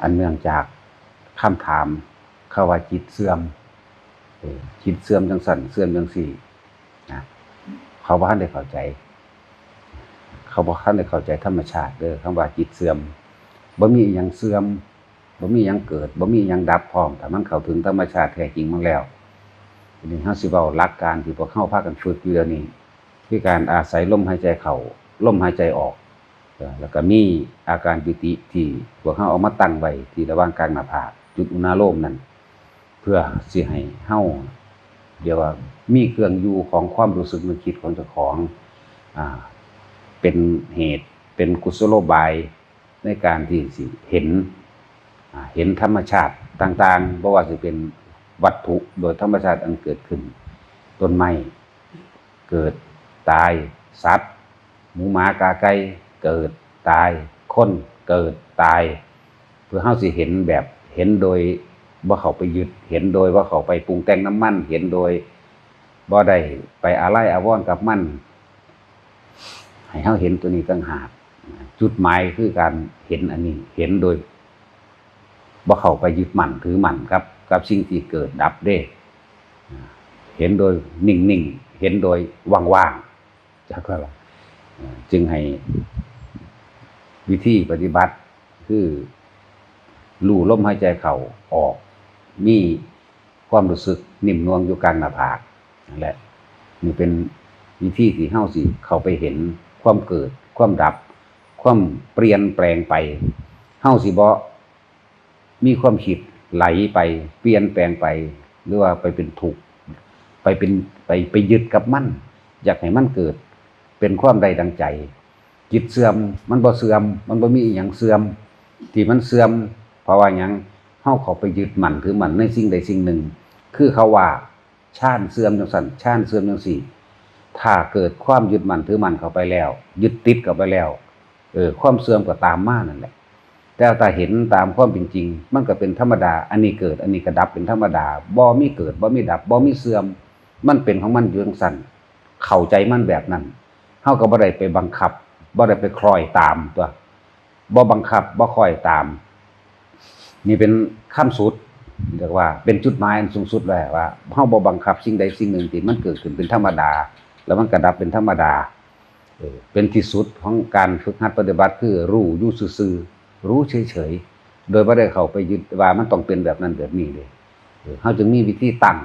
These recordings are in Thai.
อันเนื่องจากคำถามเขาว่าจิตเสื่อมจิตเสื่อมจังสั่นเสื่อมจังสี่นะเขาบ่ทันได้เข้าใจเขาบ่ทันได้เข้าใจธรรมชาติคำว่าจิตเสื่อมบ่มีอิหยังเสื่อมบ่มีอิหยังเกิดบ่มีอิหยังดับพร้อมถ้ามันเข้าถึงธรรมชาติแท้จริงมันแล้วทีนี้เฮาสิเว้าหลักการที่พวกเฮาพากันฝึกอยู่เดี๋ยวนี้คือการอาศัยลมหายใจเข้าลมหายใจออกแล้วก็มีอาการปิติที่พวกเฮาเอามาตั้งไว้ที่ระหว่างกลางหน้าผากจุดอุณาโลมนั้นเพื่อสิให้เฮาเรียกว่ามีเครื่องอยู่ของความรู้สึกนึกคิดของเจ้าของเป็นเหตุเป็นกุศโลบายในการที่สิเห็นธรรมชาติต่างๆบ่ว่าสิเป็นวัตถุโดยธรรมชาติอันเกิดขึ้นต้นไม้เกิดตายสัตว์หมูหมากาไก่เกิดตายคนเกิดตายเพื่อเฮาสิเห็นแบบเห็นโดยบ่เข้าไปยึดเห็นโดยว่าเข้าไปปรุงแต่งน้ำมันเห็นโดยบ่ได้ไปอาลัยอาวรณ์กับมันให้เฮาเห็นตัวนี้ต่างหากจุดหมายคือการเห็นอันนี้เห็นโดยบ่เข้าไปยึดมั่นถือมั่นกับสิ่งที่เกิดดับเด้เห็นโดยนิ่งๆเห็นโดยว่างๆจักว่าจึงให้วิธีปฏิบัติคือรู้ลมหายใจเข้าออกมีความรู้สึกนิ่มนวลอยู่กลางหน้าผากนั่นแหละนี่เป็นวิธีที่เฮาสิเข้าไปเห็นความเกิดความดับความเปลี่ยนแปลงไปเฮาสิบ่มีความคิดไหลไปเปลี่ยนแปลงไปหรือว่าไปเป็นทุกข์ไปยึดกับมันอยากให้มันเกิดเป็นความใดดังใจจิตเสื่อมมันบ่เสื่อมมันบ่มีอิหยังเสื่อมที่มันเสื่อมเพราะว่าหยังเฮาเข้าไปยึดมั่นถือมั่นในสิ่งใดสิ่งหนึ่งคือเขาว่าชาติเสื่อมจังซั่นชาติเสื่อมจังซี่ถ้าเกิดความยึดมั่นถือมั่นเข้าไปแล้วยึดติดเข้าไปแล้วความเสื่อมก็ตามมานั่นแหละแต่ถ้าเห็นตามความเป็นจริงมันก็เป็นธรรมดาอันนี้เกิดอันนี้ก็ดับเป็นธรรมดาบ่มีเกิดบ่มีดับบ่มีเสื่อมมันเป็นของมันอยู่จังซั่นเข้าใจมันแบบนั้นเฮาก็บ่ได้ไปบังคับบ่ได้ไปคล้อยตามตัวบ่บังคับบ่คล้อยตามนี่เป็นขั้นสุดเรียกว่าเป็นจุดหมายอันสูงสุดแล้วว่าเฮาบ่บังคับสิ่งใดสิ่งหนึ่งที่มันเกิดขึ้นเป็นธรรมดาแล้วมันก็ดับเป็นธรรมดาเป็นที่สุดของการฝึกหัดปฏิบัติคือรู้อยู่ซื่อๆรู้เฉยๆโดยบ่ได้เข้าไปยึดว่ามันต้องเป็นแบบนั้นแบบนี้เลยเฮาจึงมีวิธีตั้ง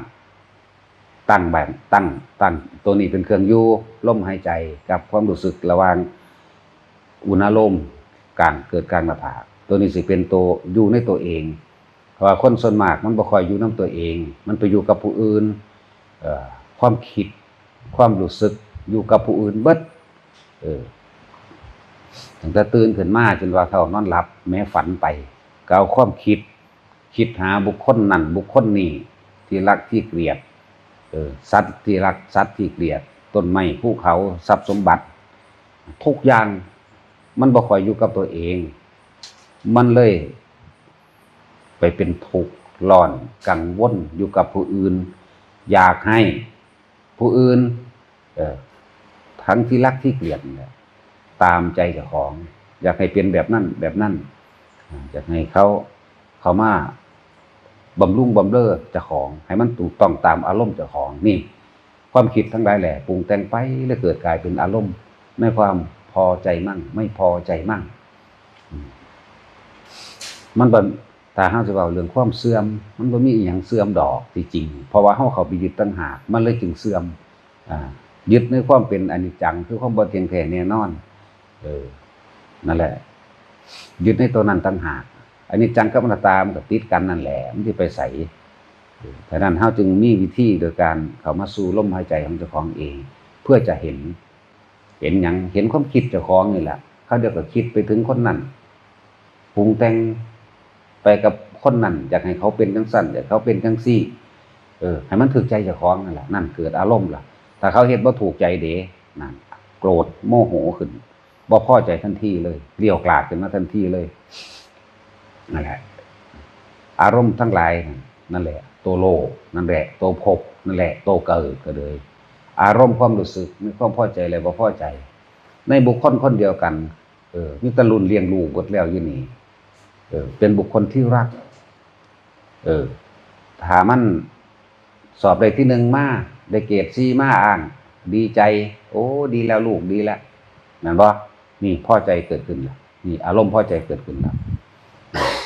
แบบตั้งตัวนี้เป็นเครื่องอยู่ลมหายใจกับความรู้สึกระหว่างอุณาโลมกลางเกิดกลางหน้าผากตัวนี้สิเป็นตัวอยู่ในตัวเองเพราะว่าคนส่วนมากมันบ่ค่อยอยู่นำตัวเองมันไปอยู่กับผู้อื่นความคิดความรู้สึกอยู่กับผู้อื่นเบิดตั้งแต่ตื่นขึ้นมาจนว่าเท่านอนหลับแม้ฝันไปก็เอาความคิดหาบุคคลนั่นบุคคลนี้ที่รักที่เกลียดสัตว์ที่รักสัตว์ที่เกลียดต้นไม้ภูเขาทรัพย์สมบัติทุกอย่างมันบ่ค่อยอยู่กับตัวเองมันเลยไปเป็นทุกข์ร้อนกังวลอยู่กับผู้อื่นอยากให้ผู้อื่นทั้งที่รักที่เกลียดเนี่ยตามใจเจ้าของอยากให้เป็นแบบนั้นอยากให้เขามาบำรุงบำเรอเจ้าของให้มันถูกต้องตามอารมณ์เจ้าของนี่ความคิดทั้งหลายแหละปรุงแต่งไปแล้วเกิดกลายเป็นอารมณ์ในความพอใจมั่งไม่พอใจมั่งมันบ่ถ้าเฮาสิเว้าเรื่องความเสื่อมมันบ่มีอิหยังเสื่อมดอกที่จริงเพราะว่าเฮาเข้าไปยึดต่างหากมันเลยจึงเสื่อมยึดในความเป็นอนิจจังคือความบ่เที่ยงแท้แน่นอนนั่นแหละยึดในตัวนั้นต่างหากอนิจจังกับอนัตตามันก็ติดกันนั่นแหละมันสิไปไสฉะนั้นเฮาจึงมีวิธีโดยการเข้ามาสู่ลมหายใจของเจ้าของเองเพื่อจะเห็นหยังเห็นความคิดเจ้าของนี่แหละเขาเดี๋ยวก็คิดไปถึงคนนั้นปรุงแต่งไปกับคนนั้นอยากให้เขาเป็นจังซั่นอยากเขาเป็นจังซี่ให้มันถูกใจเจ้าของนั่นแหละนั่นเกิดอารมณ์ล่ะถ้าเขาเฮ็ดบ่ถูกใจเด้นั่นโกรธโมโหขึ้นบ่พอใจทันทีเลยเกลี้ยวกล่อมขึ้นมาทันทีเลยนั่นแหละอารมณ์ทั้งหลายนั่นแหละตัวโลภนั่นแหละตัวภพนั่นแหละตัวเกิดก็เลยอารมณ์ความรู้สึกมีความพอใจอะไรบ่พอใจในบุคคลคนเดียวกันมีตะลุนเลี้ยงลูกหมดแล้วอยู่นี่ เป็นบุคคลที่รักถ้ามันสอบได้ที่1มาได้เกรด4มาอ่างดีใจโอ้ดีแล้วลูกดีแล้วนั่นบ่นี่พอใจเกิดขึ้นแล้วนี่อารมณ์พอใจเกิดขึ้นแล้ว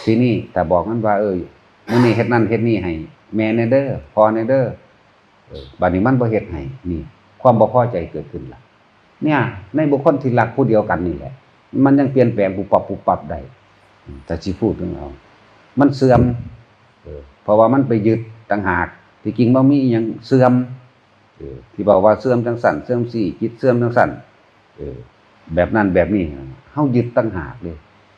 ทีนี้แต่บอกมันว่ามื้อนี้เฮ็ดนั่นเฮ็ดนี่ให้แม่แน่เด้อพ่อแน่เด้อบัดนี้มันบ่เฮ็ดให้นี่ความบ่พอใจเกิดขึ้นแล้วเนี่ยในบุคคลที่รักผู้เดียวกันนี่แหละมันยังเปลี่ยนแปลงปุบปับได้แต่สิพูดถึงเอามันเสื่อมเพราะว่ามันไปยึดต่างหากที่จริงบ่มีอิหยังเสื่อมที่บอกว่าเสื่อมจังสั่นเสื่อมสี่จิตเสื่อมจังสั่นแบบนั้นแบบนี้เฮายึดต่างหากเลย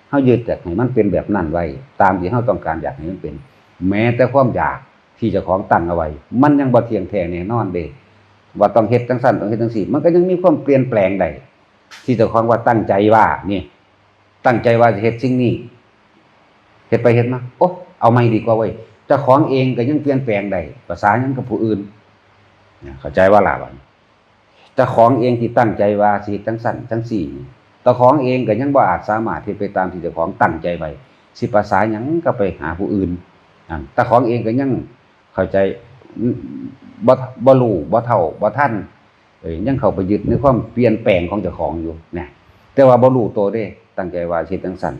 เฮายึดจากให้มันเป็นแบบนั้นไว้ตามที่เฮาต้องการอยากให้มันเป็นแม้แต่ความอยากที่เจ้าของตั้งเอาไว้มันยังบ่เที่ยงแท้แน่นอนเด้ว่าต้องเฮ็ดจังสั่นต้องเฮ็ดจังสี่มันก็ยังมีความเปลี่ยนแปลงได้ที่เจ้าของว่าตั้งใจว่านี่ตั้งใจว่าจะเฮ็ดสิ่งนี้เฮ็ดไปเฮ็ดมาโอ้เอาไม่ดีกว่าเว้ยเจ้าของเองก็ยังเปลี่ยนแปลงได้ภาษายังกับผู้อื่นเข้าใจว่าล่ะว่าเจ้าของเองที่ตั้งใจว่าสิจังสั่นจังสี่เจ้าของเองก็ยังบ่อาจสามารถที่ไปตามที่เจ้าของตั้งใจไว้สิภาษาหยังก็ไปหาผู้อื่นเจ้าของเองก็ยังเข้าใจบ่รู้บ่เท่าบ่ทันยังเข้าไปยึดในความเปลี่ยนแปลงของเจ้าของอยู่นะแต่ว่าบ่รู้ตัวเด้ตั้งใจว่าสิจังสั่น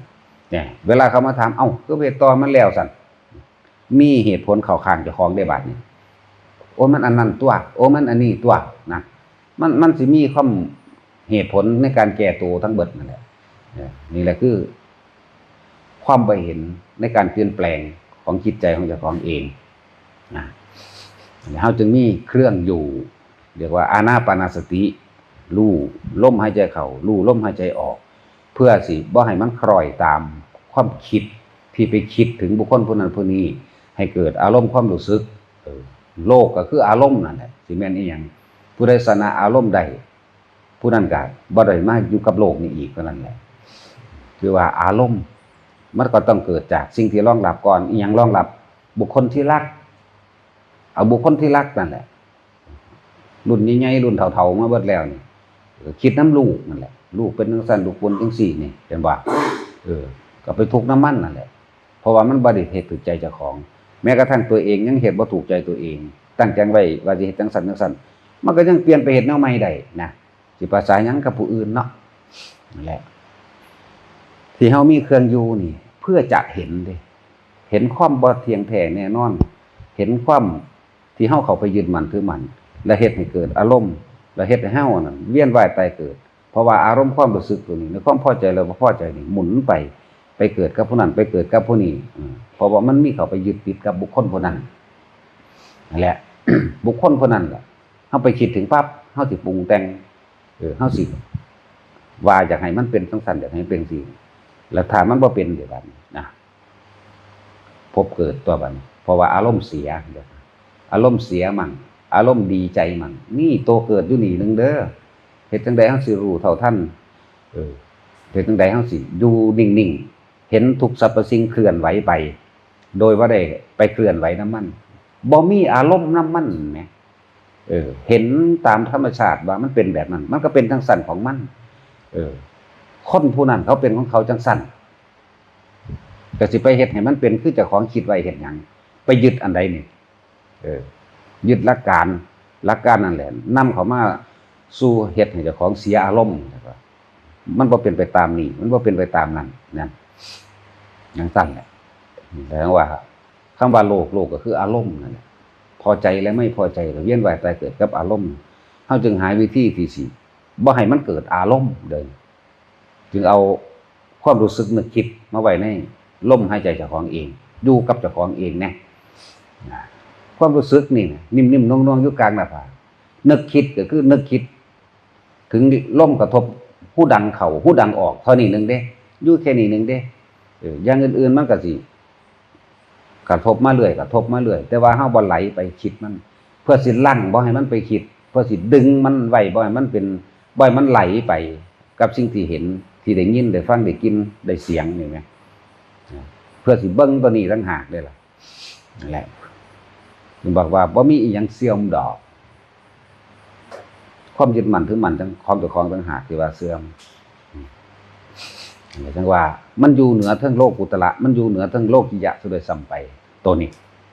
เนี่ยเวลาเขามาถามเอ้าคือเวทตอมันแล้วสั่นมีเหตุผลเข้าข้างเจ้าของได้บาดนี้โอ้มันอันนั้นตัวโอ้มันอันนี้ตัวนะมันสิมีความเหตุผลในการแก้ตัวทั้งเบิดนั่นแหละนี่แหละคือความไปเห็นในการเปลี่ยนแปลงของจิตใจของเจ้าของเองนะเฮาจึงมีเครื่องอยู่เรียกว่าอานาปานสติรู้ลมหายใจเข้ารู้ลมหายใจออกเพื่อสิบ่ให้มันคล้อยตามความคิดที่ไปคิดถึงบุคคลผู้นั้นผู้นี้ให้เกิดอารมณ์ความรู้สึกโลกก็คืออารมณ์นั่นแหละสิแม่นอีหยังผู้ใดสนะอารมณ์ใดผู้นั้นก็บ่ได้มาอยู่กับโลกนี้อีกเท่านั้นแหละคือว่าอารมณ์มันก็ต้องเกิดจากสิ่งที่รองรับก่อนอีหยังรองรับบุคคลที่รักเอาบุคคลที่รักนั่นแหละรุ่นใหญ่ๆรุ่นเฒ่าๆมาเบิดแล้วนี่คิดน้ำลูกนั่นแหละลูกเป็นจังซั่นลูกเป็นจังซี่นี่เป็นว่าก็ไปทุกข์น้ำมันนั่นแหละเพราะว่ามันบ่ได้เฮ็ดถูกใจเจ้าของแม้กระทั่งตัวเองยังเฮ็ดบ่ถูกใจตัวเองตั้งใจไว้ว่าสิเฮ็ดจังซั่นจังซั่นมันก็ยังเปลี่ยนไปเฮ็ดแนวใหม่ได้นะสิภาษาหยังกับผู้อื่นเนาะนั่นแหละที่เฮามีเครื่องอยู่นี่เพื่อจะเห็นเด้เห็นความบ่เที่ยงแท้แน่นอนเห็นความที่เฮาเข้าไปยึดมั่นถือมั่นและเฮ็ดให้เกิดอารมณ์และเฮ็ดให้เฮานั่นเวียนว่ายตายเกิดเพราะว่าอารมณ์ความรู้สึกตัวนี้ในความพอใจและบ่พอใจนี่หมุนไปเกิดกับผู้นั้นไปเกิดกับผู้นี้เพราะว่ามันมีเข้าไปยึดติดกับบุคคลผู้นั้นนั่นแหละ บุคคลผู้นั้นล่ะเฮาไปคิดถึงปั๊บเฮาสิปรุงแต่งเฮาสิว่าอยากให้มันเป็นจังซั่นอยากให้เป็นสิแล้วถ้ามันบ่เป็นเดี๋ยวบัดนี้นะพบเกิดตัวบัดนี้เพราะว่าอารมณ์เสียอารมณ์เสียมั่งอารมณ์ดีใจมั่งนี่โตเกิดอยู่นี่นึงเด้อเฮ็ดจังได๋เฮาสิรู้เท่าทันเฮ็ดจังได๋เฮาสิอยู่นิ่งๆเห็นทุกสรรพสิ่งเคลื่อนไหวไปโดยว่าได้ไปเคลื่อนไหวนำมันบ่มีอารมณ์นำมันแหมเห็นตามธรรมชาติว่ามันเป็นแบบนั้นมันก็เป็นจังซั่นของมันคนผู้นั้นเขาเป็นของเขาจังซั่นก็สิไปเฮ็ดให้มันเป็นคือเจ้าของคิดไว้เฮ็ดหยังไปยึดอันใดนี่ยึดหลักการนั่นแหละนำเขามาสู่เฮ็ดให้เจ้าของเสียอารมณ์มันบ่เป็นไปตามนี้มันบ่เป็นไปตามนั้นนั่นจังซั่นแหละแปลว่าคำว่าโลกก็คืออารมณ์นั่นแหละพอใจและไม่พอใจก็เวียนว่ายตายเกิดกับอารมณ์เฮาจึงหาวิธีที่สิบ่ให้มันเกิดอารมณ์เด้อจึงเอาความรู้สึกนึกคิดมาไว้ในลมหายใจเจ้าของเองอยู่กับเจ้าของเองแน่ความรู้สึกนี่นิ่มๆนวลๆอยู่กลางหน้าผากนึกคิดก็คือนึกคิดถึงลมกระทบหูดังเข้าหูดังออกเท่านี้นึงเด้อยู่แค่นี้นึงเด้อย่างอื่นๆมันก็สิกระทบมาเรื่อยแต่ว่าเฮาบ่ไหลไปคิดมันเพื่อสิลั่งบ่ให้มันไปคิดเพื่อสิดึงมันไว้บ่ให้มันเป็นบ่ให้มันไหลไปกับสิ่งที่เห็นที่ได้ยินได้ฟังได้กินได้เสียงนี่แหมเพื่อสิเบิ่งตัวนี้ต่างหากได้ล่ะนั่นแหละถึงบอกว่าบ่มีอีหยังเสื่อมดอกความยึดมั่นถือมั่นของเจ้าของต่างหากที่ว่าเสื่อม จังว่ามันอยู่เหนือเทิงโลกุตระมันอยู่เหนือเทิงโลกิยะซะโดยซ้ำไปตัวนี้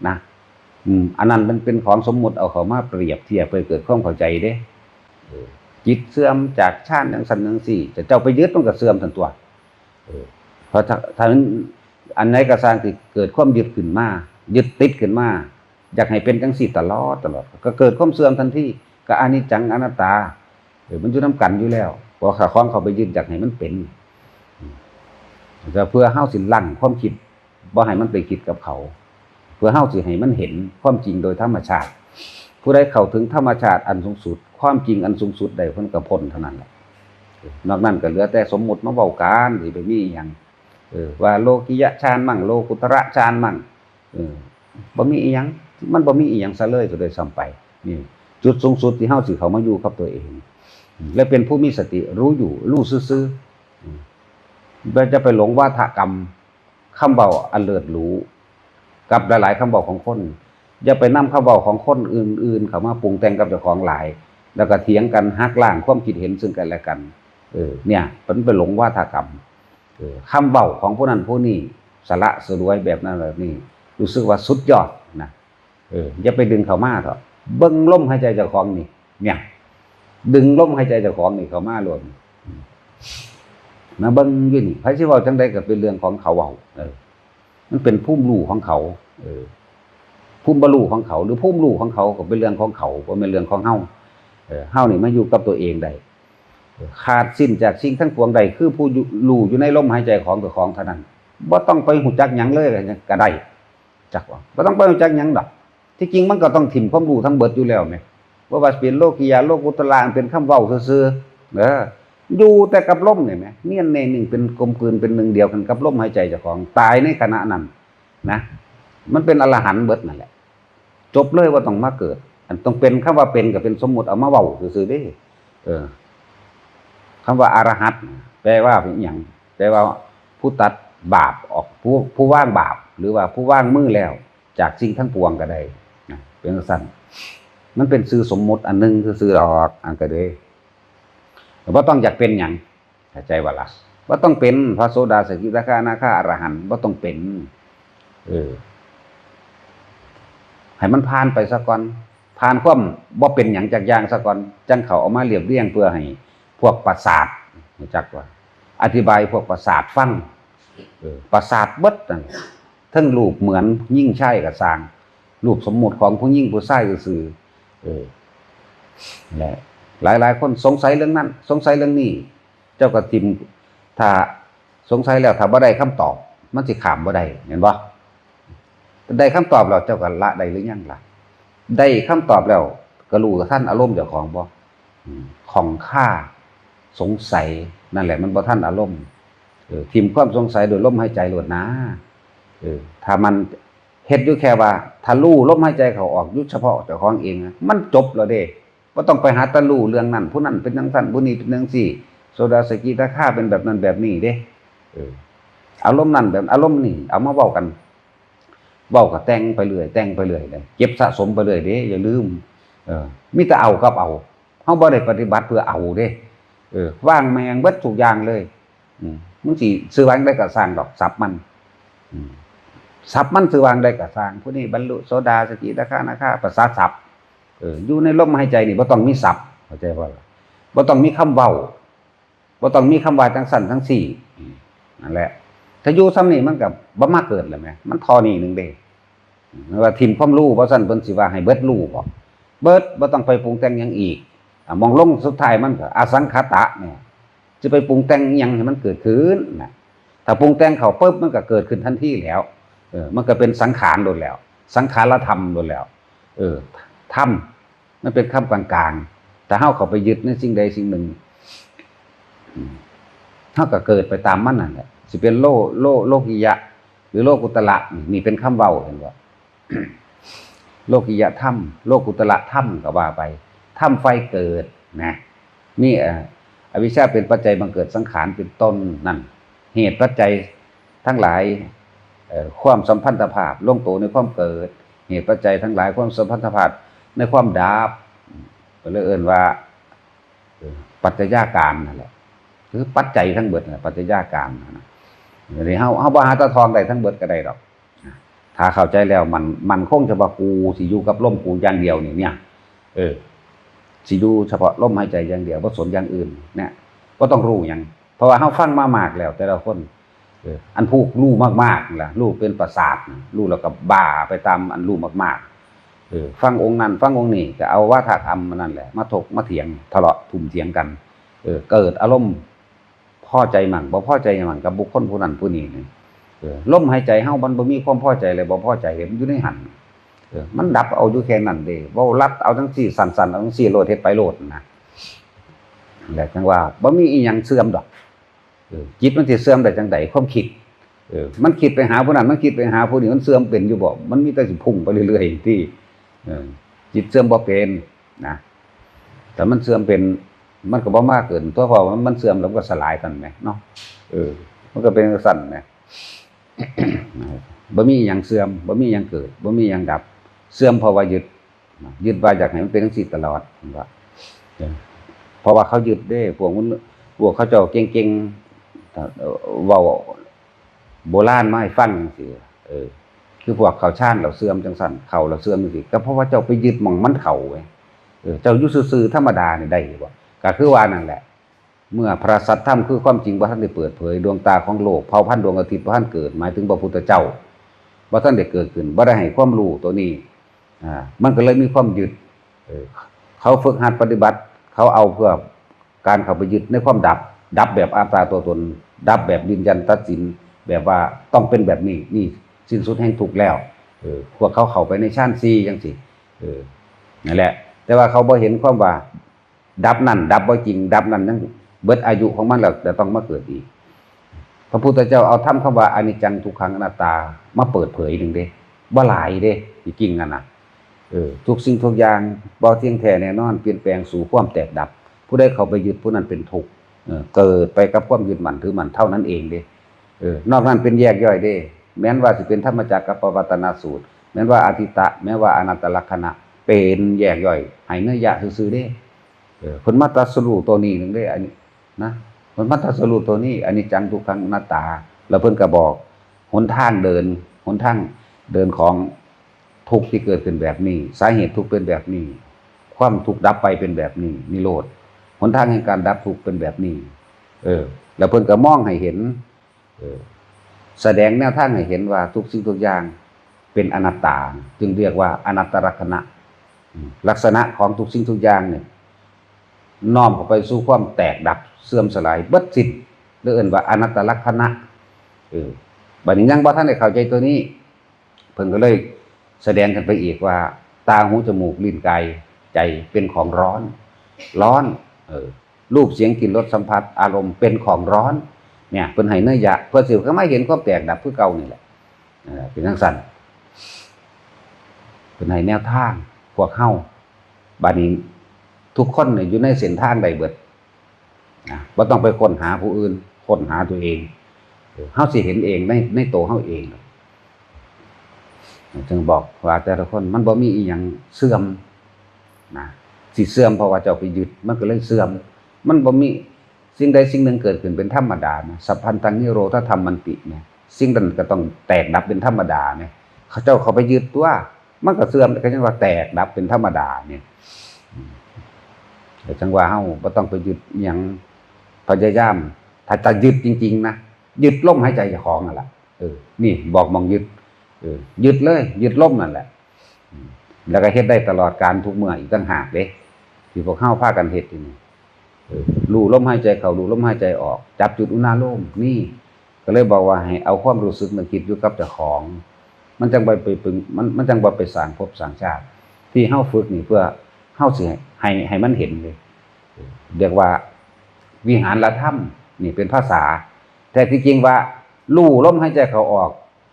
นะอันนั้นมันเป็นของสมมุติเอาเข้ามาเปรียบเทียบเพื่อเกิดความเข้าใจเด้จิตเสื่อมจากชาติจังซั่นจังซี่จะเจ้าไปยึดมันก็เสื่อมทันตัวเพราะถ้าอันไหนก็สร้างที่เกิดความยึดขึ้นมายึดติดขึ้นมาอยากให้เป็นจังซี่ตลอดก็เกิดความเสื่อมทันทีก็อนิจจังอนัตตามันอยู่นำกันอยู่แล้วพอข้องเข้าไปยึดอยากให้มันเป็นก็เพื่อเฮาสิลั่นความคิดบ่ให้มันไปคิดกับเขาเพื่อเฮาสิให้มันเห็นความจริงโดยธรรมชาติผู้ใดเข้าถึงธรรมชาติอันสูงสุดความจริงอันสูงสุดได้เพิ่นก็พ้นเท่านั้นแหละนอกนั้นก็เหลือแต่สมมุติมาเว้ากันสิไปมีหยังว่าโลกิยะฌานมั่งโลกุตระฌานมั่งบ่มีอีหยังมันบ่มีอีหยังซะเลยโดยซ้ำไปนี่จุดสูงสุดที่เฮาสิเข้ามาอยู่กับตัวเองและเป็นผู้มีสติรู้อยู่รู้ซื่อๆบ่จะไปหลงวาทกรรมคำเว้าอันเลิศหรูกับหลายๆคำเว้าของคนอย่าไปนำคำเว้าของคนอื่นๆเข้ามาปรุงแต่งกับเจ้าของหลายแล้วก็เถียงกันหักล้างความคิดเห็นซึ่งกันและกันเนี่ยมันไปหลงวาทกรรมคำเว้าของผู้นั้นผู้นี้สละสลวยแบบนั้นแบบนี้รู้สึกว่าสุดยอดนะอย่าไปดึงเข้ามาเถอะเบิ่งลมหายใจเจ้าของนี่เนี่ยดึงลมหายใจเจ้าของนี่เข้ามาล้วนนะเบิ่งอยู่นี่ไผสิเว้าจังได๋ก็เป็นเรื่องของเขาเว้ามันเป็นภูมิรู้ของเขาภูมิบ่รู้ของเขาหรือภูมิรู้ของเขาก็เป็นเรื่องของเขาบ่แม่นเรื่องของเฮาเฮานี่มาอยู่กับตัวเองได้ขาดสิ้นจากสิ่งทั้งปวงใดคือผู้รู้อยู่ในลมหายใจของตัวของเท่านั้นบ่ต้องไปฮู้จักหยังเลยก็ได้จักว่าบ่ต้องไปฮู้จักหยังดอกที่จริงมันก็ต้องถิ่มความรู้ทั้งเบิดอยู่แล้วแหมบ่ว่าสิเป็นโลกิยะโลกุตระเป็นคำเว้าซื่อๆอยู่แต่กับลมนี่แหมเนียนแน่นิ่งเป็นกลมกลืนเป็นหนึ่งเดียวกันกับลมหายใจเจ้าของตายในขณะนั้นนะมันเป็นอรหันต์เบิดนั่นแหละจบเลยว่าต้องมาเกิดอันต้องเป็นคำว่าเป็นก็เป็นสมมุติเอามาเว้าซื่อๆเด้คำว่าอรหันต์แปลว่าเป็นหยังแปลว่าผู้ตัดบาปออกผู้ว่างบาปหรือว่าผู้ว่างมือแล้วจากสิ่งทั้งปวงก็ได้นะเป็นสั้นมันเป็นชื่อสมมุติอันนึงคือชื่อออกอันก็ได้บ่ต้องอยากเป็นหยังเข้าใจว่าล่ะบ่ต้องเป็นพระโสดาสกิทาคาอนาคาอรหันต์บ่ต้องเป็นให้มันผ่านไปซะก่อนผ่านความบ่เป็นหยังจักอย่างซะก่อนจังเขาเอามาเรียบเรียงเพื่อให้พวกประสาทรู้จักว่าอธิบายพวกประสาทฟังประสาทเบิดนั่นทั้งรูปเหมือนยิ่งใช่ก็สร้างรูปสมมุติของผู้หญิงผู้ชายซื่อแหละหลายๆคนสงสัยเรื่องนั้นสงสัยเรื่องนี้เจ้าก็ทิมถ้าสงสัยแล้วถ้าบ่ได้คำตอบมันสิข้ามบ่ได้เห็นบ่ได้คำตอบแล้วเจ้าก็ละได้หรือยังล่ะได้คำตอบแล้วก็รู้ท่านอารมณ์เจ้าของบ่ของข้าสงสัยนั่นแหละมันบ่ท่านอารมณ์ทิมความสงสัยโดยลมหายใจโลดนะถ้ามันเฮ็ดอยู่แค่ว่าถ้ารู้ลมหายใจเข้าออกอยู่เฉพาะเจ้าของเองมันจบแล้วเด้บ่ต้องไปหาตะรู้เรื่องนั้นผู้นั้นเป็นจังซั่นผู้นี้เป็นจังซี่โสดาสกิทาคาเป็นแบบนั้นแบบนี้เด้อารมณ์นั้นแบบอารมณ์นี้เอามาเว้ากันเว้าก็แต่งไปเรื่อยแต่งไปเรื่อยเลยเก็บสะสมไปเรื่อยเด้อย่าลืมมีแต่เอากับเอาเฮาบ่ได้ปฏิบัติเพื่อเอาเด้ว่างแมงเบิดทุกอย่างเลยมึงสิซื้อวางได้ก็สร้างดอกสับมันสับมันซื้อวางได้ก็สร้างผู้นี้บรรลุโสดาสกิทาคาอนาคาประสาทสับอยู่ในลมหายใจนี่บ่ต้องมีสับเข้าใจบ่ล่ะบ่ต้องมีคำเว้าบ่ต้องมีคำว่าจังสั่นทั้งสี่นั่นแหละถ้าอยู่ซ้ำนี่มันก็บ่มาเกิดแล้วแหมมันทอนี่นึงเด้ว่าทิ่มความรู้บ่ซั่นเพิ่นสิว่าให้เบิดรู้บ่เบิดบ่ต้องไปปรุงแต่งหยังอีกมองลงสุดท้ายมันก็อสังขตะเนี่ยจะไปปรุงแต่งหยังให้มันเกิดขึ้นนะถ้าปรุงแต่งเข้าปึ๊บมันก็เกิดขึ้นทันทีแล้วมันก็เป็นสังขารโดนแล้วสังขารธรรมโดนแล้วธรรมมันเป็นคำกลางๆแต่เฮาเข้าไปยึดในสิ่งใดสิ่งหนึ่งเฮาก็เกิดไปตามมันนั่นแหละสิเป็นโลกิยะหรือโลกุตระนี่เป็นคำเว้าเห็นบ่โลกิยะธรรมโลกุตระธรรมก็ว่าไปธรรมไฟเกิดนะนี่อวิชชาเป็นปัจจัยบังเกิดสังขารเป็นต้นนั่นเหตุปัจจัยทั้งหลายความสัมพันธภาพลงตัวในความเกิดเหตุปัจจัยทั้งหลายความสัมพันธภาพในความดับก็เลยเอิ้นว่าปัจจัยการนั่นแหละ คือปัจจัยทั้งเบิดน่ะปัจจัยการนะนี่เฮาบ่หาตะทองได้ทั้งเบิดก็ได้ดอกถ้าเข้าใจแล้วมันคงจะว่ากูสิอยู่กับลมกูอย่างเดียวนี่เนี่ยสิอยู่เฉพาะลมหายใจอย่างเดียวบ่สนอย่างอื่นเนี่ยบ่ต้องรู้หยังเพราะว่าเฮาฟังมามากแล้วแต่ละคนอันผู้รู้มากๆล่ะรู้เป็นประสาทรู้แล้วก็บ้าไปตามอันรู้มากๆฟังองค์นั้นฟังองค์นี้ก็เอาวาทธรรมนั่นแหละมาถกมาเถียงทะเลาะทุ่มเถียงกันเกิดอารมณ์พอใจมั่งบ่พอใจมั่งกับบุคคลผู้นั้นผู้นี้ลมหายใจเฮามันบ่มีความพอใจเลยบ่พอใจมันอยู่ในหันมันดับเอาอยู่แค่นั้นเด้บ่รัดเอาจังซี่สั่นๆเอาจังซี่โลดเฮ็ดไปโลดนะแล้วจังว่าบ่มีอีหยังเสื่อมดอกจิตมันสิเสื่อมได้จังได๋ความคิดมันคิดไปหาผู้นั้นมันคิดไปหาผู้นี้มันเสื่อมเป็นอยู่บ่มันมีแต่สิพุ่งไปเรื่อยๆที่จิตเสื่อมบ่เป็นนะแต่มันเสื่อมเป็นมันก็บ่มากเกินตัวพอมันเสื่อมแล้วก็สลายกันแหมเนาะมันก็เป็นสั่นแหม บ่มีหยังเสื่อมบ่มีหยังเกิดบ่มีหยังดับเสื่อมเพราะว่ายึดว่าอยากให้มันเป็นจังซี่ตลอดว่าเพราะว่าเขายึดเด้พวกเขาเจ้าเก่งๆเว้าโบราณมาให้ฟังจังซี่คือพวกเขาชาญเราเสื่อมจังซั่นเขาเราเสื่อมจังซี่ก็เพราะว่าเจ้าไปยึดหม่องมันเข้าไว้เจ้าอยู่ซื่อๆธรรมดานี่ได้บ่ก็คือว่านั่นแหละเมื่อพระสัทธรรมคือความจริงบ่ทันได้เปิดเผยดวงตาของโลกเผ่าพันธุ์ดวงอาทิตย์บ่ทันเกิดหมายถึงพระพุทธเจ้าบ่ทันได้เกิดขึ้นบ่ได้ให้ความรู้ตัวนี้มันก็เลยมีความยึดเขาฝึกหัดปฏิบัติเขาเอาเพื่อการเข้าไปยึดในความดับแบบอัตตาตัวตนดับแบบยืนยันตัดสินแบบว่าต้องเป็นแบบนี้นี่สิ้นสุดแห่งทุกข์แล้วพวกเขาเข้าไปในฌาน4จังซี่นั่นแหละแต่ว่าเขาบ่เห็นความว่าดับนั่นดับบ่จริงดับนั่นยังเบิดอายุของมันแล้วแต่ต้องมาเกิดอีกพระพุทธเจ้าเอาธรรมคำว่าอนิจจังทุกขังอนัตตามาเปิดเผยนึงเด้บ่หลายเด้จริงๆนั่นน่ะทุกสิ่งทุกอย่างบ่เที่ยงแท้แน่นอนเปลี่ยนแปลงสู่ความแตกดับผู้ใดเข้าไปยึดผู้นั้นเป็นทุกข์เกิดไปกับความยึดมั่นถือมั่นเท่านั้นเองเด้นอกนั้นเป็นแยกย่อยเด้แม้นว่าสิเป็นธรรมจักรกับปวัตตนสูตรแม้นว่าอธิตะแม้ว่าอนัตตลักษณะเป็นแยกย่อยให้เนื้อยะซื่อๆเด้เพิ่นมาตรัสรู้ตัวนี้นึงเด้อันนี้นะเพิ่นมาตรัสรู้ตัวนี้อนิจจังทุกขังอนัตตาแล้วเพิ่นก็บอกหนทางเดินของทุกข์ที่เกิดขึ้นแบบนี้สาเหตุทุกข์เป็นแบบนี้ความทุกข์ดับไปเป็นแบบนี้นิโรธหนทางแห่งการดับทุกข์เป็นแบบนี้แล้วเพิ่นก็มองให้เห็นแสดงแนวทางให้เห็นว่าทุกสิ่งทุกอย่างเป็นอนัตตาจึงเรียกว่าอนัตตลักษณะลักษณะของทุกสิ่งทุกอย่างเนี่ยน้อมเข้าไปสู่ความแตกดับเสื่อมสลายเบิดสิ้นหรือเอิ้นว่าอนัตตลักษณะบัดนี้ยังบ่ทันได้เข้าใจตัวนี้เพิ่นก็เลยแสดงกันไปอีกว่าตาหูจมูกลิ้นกายใจเป็นของร้อนรูปเสียงกลิ่นรสสัมผัสอารมณ์เป็นของร้อนเนี่ยเพิ่นให้เนื้อยะเพื่อสิเขามาเห็นความแตกดับคือเก่านี่แหละเป็นจังซั่นเพิ่นให้แนวทางพวกเฮาบัดนี้ทุกคนเนี่ยอยู่ในเส้นทางใดเบิดบ่ต้องไปค้นหาผู้อื่นค้นหาตัวเองเฮาสิเห็นเองในตัวเฮาเองจึงบอกว่าแต่ละคนมันบ่มีอีหยังเสื่อมนะสิเสื่อมเพราะว่าเจ้าไปยึดมันก็เลยเสื่อมมันบ่มีสิ่งใดสิ่งหนึ่งเกิดขึ้นเป็นธรรมดานะสัพพันตังนิโรธธรรมมันติเนี่ยสิ่งนั้นก็ต้องแตกดับเป็นธรรมดาเนี่ยเขาเจ้าเขาไปยึดตัวมันก็เสื่อมก็จังว่าแตกดับเป็นธรรมดาเนี่ยแต่จังว่าเฮาบ่ต้องไปยึดหยังพยายามถ้าจะยึดจริงๆนะยึดลมหายใจเจ้าของนั่นแหละนี่บอกมองยึดยึดเลยยึดลมนั่นแหละแล้วก็เฮ็ดได้ตลอดการทุกเมื่ออีกต่างหากเด้ที่พวกเฮาพากันเฮ็ดอยู่นี่รู้ลมหายใจเข้ารู้ลมหายใจออกจับจุดอุณาโลมนี่ก็เลยบอกว่าให้เอาความรู้สึกนึกคิดอยู่กับเจ้าของมันจังบ่ไปปึงมันจังบ่ไปสร้างภพสร้างชาติที่เฮาฝึกนี่เพื่อเฮาสิให้มันเห็นเลยเรียกว่าวิหารธรรมนี่เป็นภาษาแต่ที่จริงว่ารู้ลมหายใจเข้าออก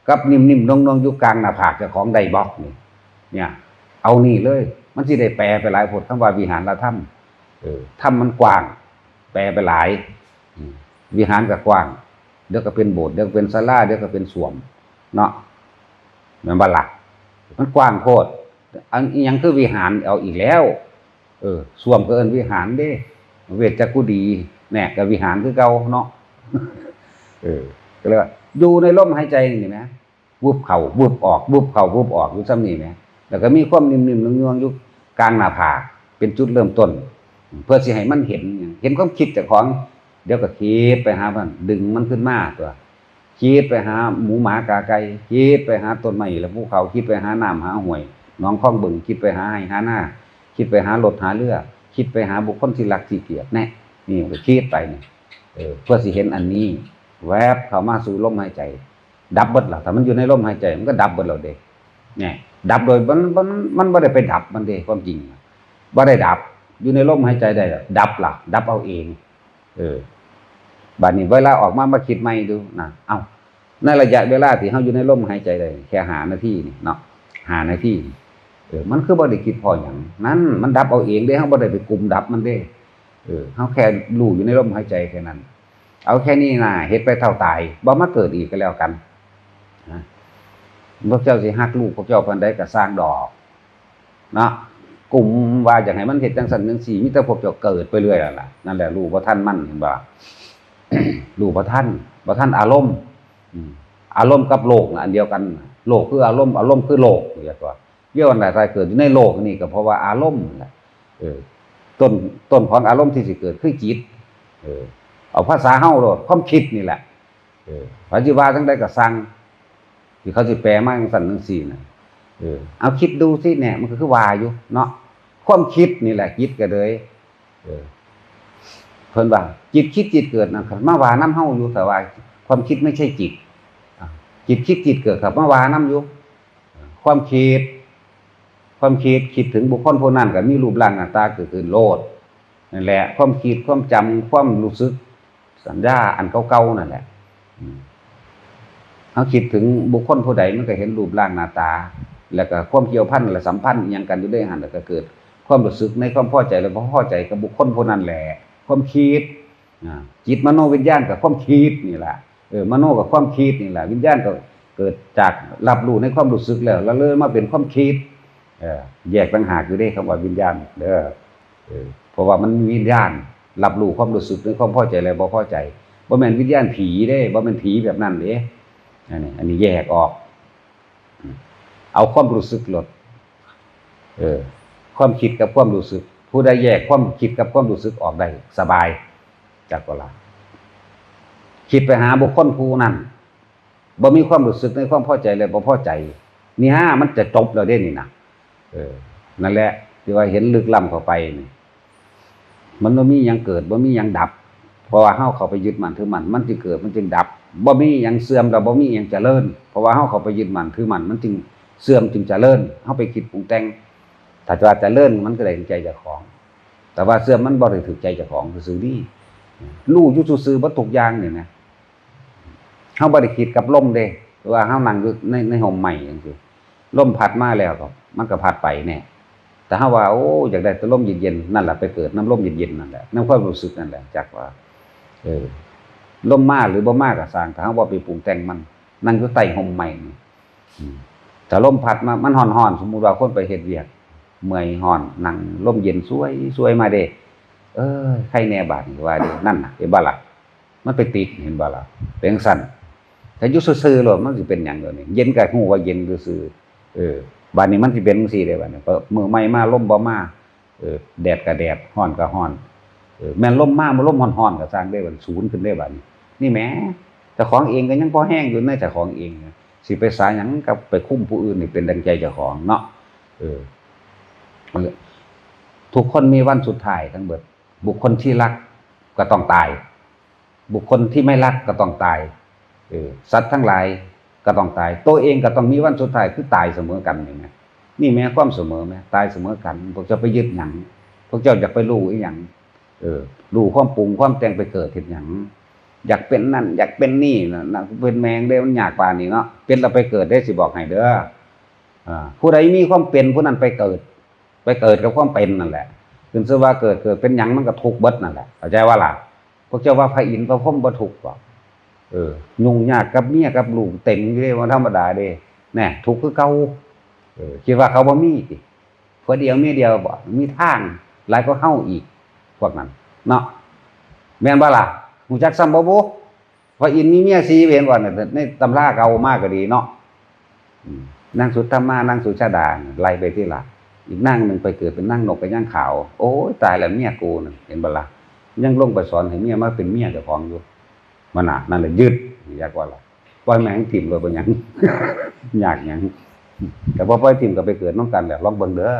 กับนิ่มๆนวลๆอยู่กลางหน้าผากเจ้าของได้บ่เนี่ยเอานี่เลยมันสิได้แปลไปหลายบทคำว่าวิหารธรรมธรรมมันกว้างแปลไปหลายวิหารก็กว้างเดี๋ยวก็เป็นโบสถ์เดี๋ยวก็เป็นศาลาเดี๋ยวก็เป็นสวมเนาะแม่นบ่ล่ะมันกว้างโพดอันอีหยังคือวิหารเอาอีกแล้วสวมก็เอิ้นวิหารเด้เวชจักกุดี แน่ก็วิหารคือเก่าเนาะก็เลยว่าอยู่ในลมหายใจนี่นะวุบเข้าวุบออกวุบเข้าวุบออกอยู่ซ้ำนี่แหมแล้วก็มีความนิ่มๆเนืองๆอยู่กลางหน้าผากเป็นจุดเริ่มต้นเพื่อสิให้มันเห็นความคิดเจ้าของเดี๋ยวก็คิดไปหามันดึงมันขึ้นมาตัวคิดไปหาหมูหมากาไก่คิดไปหาต้นไม้และภูเขาคิดไปหาน้ำหาห้วยหนองคลองบึงคิดไปหาให้หาหน้าคิดไปหารถหาเรือคิดไปหาบุคคลที่รักที่เกลียดแน่นี่ก็คิดไปนี่เพื่อสิเห็นอันนี้แวบเข้ามาสู่ลมหายใจดับเบิดล่ะถ้ามันอยู่ในลมหายใจมันก็ดับเบิดแล้วเด้เนี่ยดับโดยมันบ่ได้ไปดับมันเด้ความจริงบ่ได้ดับอยู่ในลมหายใจได้ดับล่ะดับเอาเองบัดนี้เวลาออกมาคิดใหม่ดูนะในระยะเวลาที่เฮาอยู่ในลมหายใจได้แค่5นาทีนี่เนาะ5นาทีมันคือบ่ได้คิดพอหยังนั้นมันดับเอาเองเด้เฮาบ่ได้ไปกุมดับมันเด้เฮาแค่รู้อยู่ในลมหายใจแค่นั้นเอาแค่นี้นะเฮ็ดไปเท่าตายบ่มาเกิดอีกก็แล้วกันนะพวกเจ้าสิฮักลูกพวกเจ้าเพิ่นได้ก็สร้างดอกเนาะกลุ่มว่าอยากให้มันเฮ็ดจังซั่นจังซี่มีแต่พวกเจ้าเกิดไปเรื่อยนั่นล่ะนั่นแหละรู้บ่ทันมันเห็นบ่ รู้บ่ทันอารมณ์อารมณ์กับโลกอันเดียวกันโลกคืออารมณ์คือโลกเรียกว่าเรื่องอะไรเกิดอยู่ในโลกนี่ก็เพราะว่าอารมณ์แหละต้นของอารมณ์ที่สิเกิดคือจิตเอาภาษาเฮาโลดความคิดนี่แหละปัจจุบันทั้งใดก็สั่งที่เขาสิแปลมาจังซั่นจังซี่น่ะเอาคิดดูสิเนี่ยมันก็คือว่าอยู่เนาะความคิดนี่แหละจิตก็เลยเพิ่นว่าจิตคิดจิตเกิดนะครับมาว่าน้ำเฮาอยู่แต่ว่าความคิดไม่ใช่จิตจิตคิดจิตเกิดครับมาว่าน้ำอยู่ความคิดคิดถึงบุคคลผู้นั้นก็มีรูปร่างหน้าตาเกิดขึ้นโลดนั่นแหละความคิดความจำความรู้สึกสัญญาอันเก่าๆนั่นแหละเฮาคิดถึงบุคคลผู้ใดมันก็เห็นรูปร่างหน้าตาแล้วก็ความเกี่ยวพันและสัมพันธ์อิหยังกันอยู่ด้วยหั่นแล้วก็เกิดความรู้สึกในความพอใจและบ่พอใจกับบุคคลผู้นั้นแหละความคิดจิตมโนวิญญาณกับความคิดนี่แหละมโนกับความคิดนี่แหละวิญญาณก็เกิดจากรับรู้ในความรู้สึกแล้วเลยมาเป็นความคิดแยกต่างหากอยู่ได้คำว่าวิญญาณเด้อเพราะว่ามันมีวิญญาณรับรู้ความรู้สึกในความพอใจและบ่พอใจบ่แม่นวิญญาณผีเด้บ่แม่นผีแบบนั้นเด้อันนี้แยกออกเอาความรู้สึกลดความคิดกับความรู้สึกผู้ใดแยกความคิดกับความรู้สึกออกได้สบายจากเวลาคิดไปหาบุคคลผู้นั้นบ่มีความรู้สึกในความพอใจและบ่พอใจนี่ฮะมันจะจบแล้วเด้นี่นะนั่นแหละที่ว่าเห็นลึกล้ำเข้าไปนี่มันบ่มีหยังเกิดบ่มีหยังดับเพราะว่าเฮาเข้าไปยึดมั่นถือมั่นมันจึงเกิดมันจึงดับบ่มีหยังเสื่อมแล้วบ่มีหยังเจริญเพราะว่าเฮาเข้าไปยึดมั่นถือมั่นมันจึงเสื่อมจึงเจริญเฮาไปคิดปรุงแต่งถ้าว่าเจริญมันก็ได้ใจเจ้าของแต่ว่าเสื่อมมันบ่ได้ถูกใจเจ้าของซื่อๆนี่รู้อยู่ซื่อๆบ่ทุกอย่างนี่นะเฮาบ่ได้คิดกับลมเด้ว่าเฮานั่งอยู่ในห่มไม้จังซี่ลมพัดมาแล้วก็มันก็พัดไปแน่แต่เฮาว่าโอ้อยากได้แต่ลมเย็นๆนั่นแหละไปเกิดน้ำลมเย็นๆนั่นแหละน้ำความรู้สึกนั่นแหละจักว่าลมมาหรือบ่มาก็สร้างถ้าเฮาบ่ไปปรุงแต่งมันนั่งอยู่ใต้ห่มไม้ถ้าลมพัดมามันร้อนๆสมมุติว่าคนไปเฮ็ดเวียกเมื่อยร้อนนั่งลมเย็นสวยมาเด้ใครแน่บาดนี่ว่าเด้นั่นน่ะเห็นบ่ล่ะมันไปติดเห็นบ่ล่ะเป็นจังซั่นถ้าอยู่ซื่อๆโลดมันสิเป็นหยังเดี๋ยวนี้เย็นก็ฮู้ว่าเย็นซื่อบัดนี้มันสิเป็นจังซี่เด้บัดนี้มื้อใหม่มาลมบ่มาแดดก็แดดร้อนก็ร้อนแม่นลมมาบ่ลมร้อนๆก็สร้างได้บัดศูนย์ขึ้นได้บัดนี้นี่แหมเจ้าของเองก็ยังพอแห้งอยู่ในเจ้าของเองสิไปสาหยังกับไปคุ้มผู้อื่นนี่เป็นดังใจเจ้าของเนาะทุกคนมีวันสุดท้ายทั้งเบิดบุคคลที่รักก็ต้องตายบุคคลที่ไม่รักก็ต้องตายสัตว์ทั้งหลายก็ต้องตายตัวเองก็ต้องมีวันสุดท้ายคือตายเสมอกันนี่แม้ความเสมอไหมตายเสมอกันพวกเจ้าไปยึดหยังพวกเจ้าอยากไปรู้อีหยังรู้ความปรุงความแต่งไปเกิดเฮ็ดหยังอยากเป็นนั่นอยากเป็นนี่น่ะเป็นแมงได้มันยากกว่านี้เนาะเป็นแล้วไปเกิดได้สิบอกให้เด้อผู้ใดมีความเป็นผู้นั้นไปเกิดกับความเป็นนั่นแหละถึงซะว่าเกิดเป็นหยังมันก็ทุกข์เบิดนั่นแหละเข้าใจว่าล่ะพวกเจ้าว่าพระอินทร์พระพรหมบ่ทุกข์บ่ยุ่งยากกับเมียกับลูกเต็มอยู่เด้ว่าธรรมดาเด้แน่ทุกข์คือเก่าคิดว่าเขาบ่มีติผัวเดียวเมียเดียวบ่มีทางหลายกว่าเฮาอีกพวกนั้นเนาะ แม่นบ่ล่ะฮู้จักซ้ำบ่บุเพราะอินมีเมีย4เห็นบ่น่ะในตำราเก่ามากก็ดีเนาะนางสุธรรมานางสุชาดาไล่ไปที่ละอีกนางหนึ่งไปเกิดเป็นนางนกกระย่างขาวโอ้ยตายแล้วเมียกูน่ะเห็นบ่ล่ะยังลงไปสอนให้เมียมาเป็นเมียเจ้าของอยู่มันน่ะนั่นแหละยึดอยากว่าล่ะปล่อยแม่งถิ่มเลยบ่หยัง อยากหยังแต่พอปล่อยถิ่มก็ไปเกิดนำกันแหละลองเบิ่งเด้อ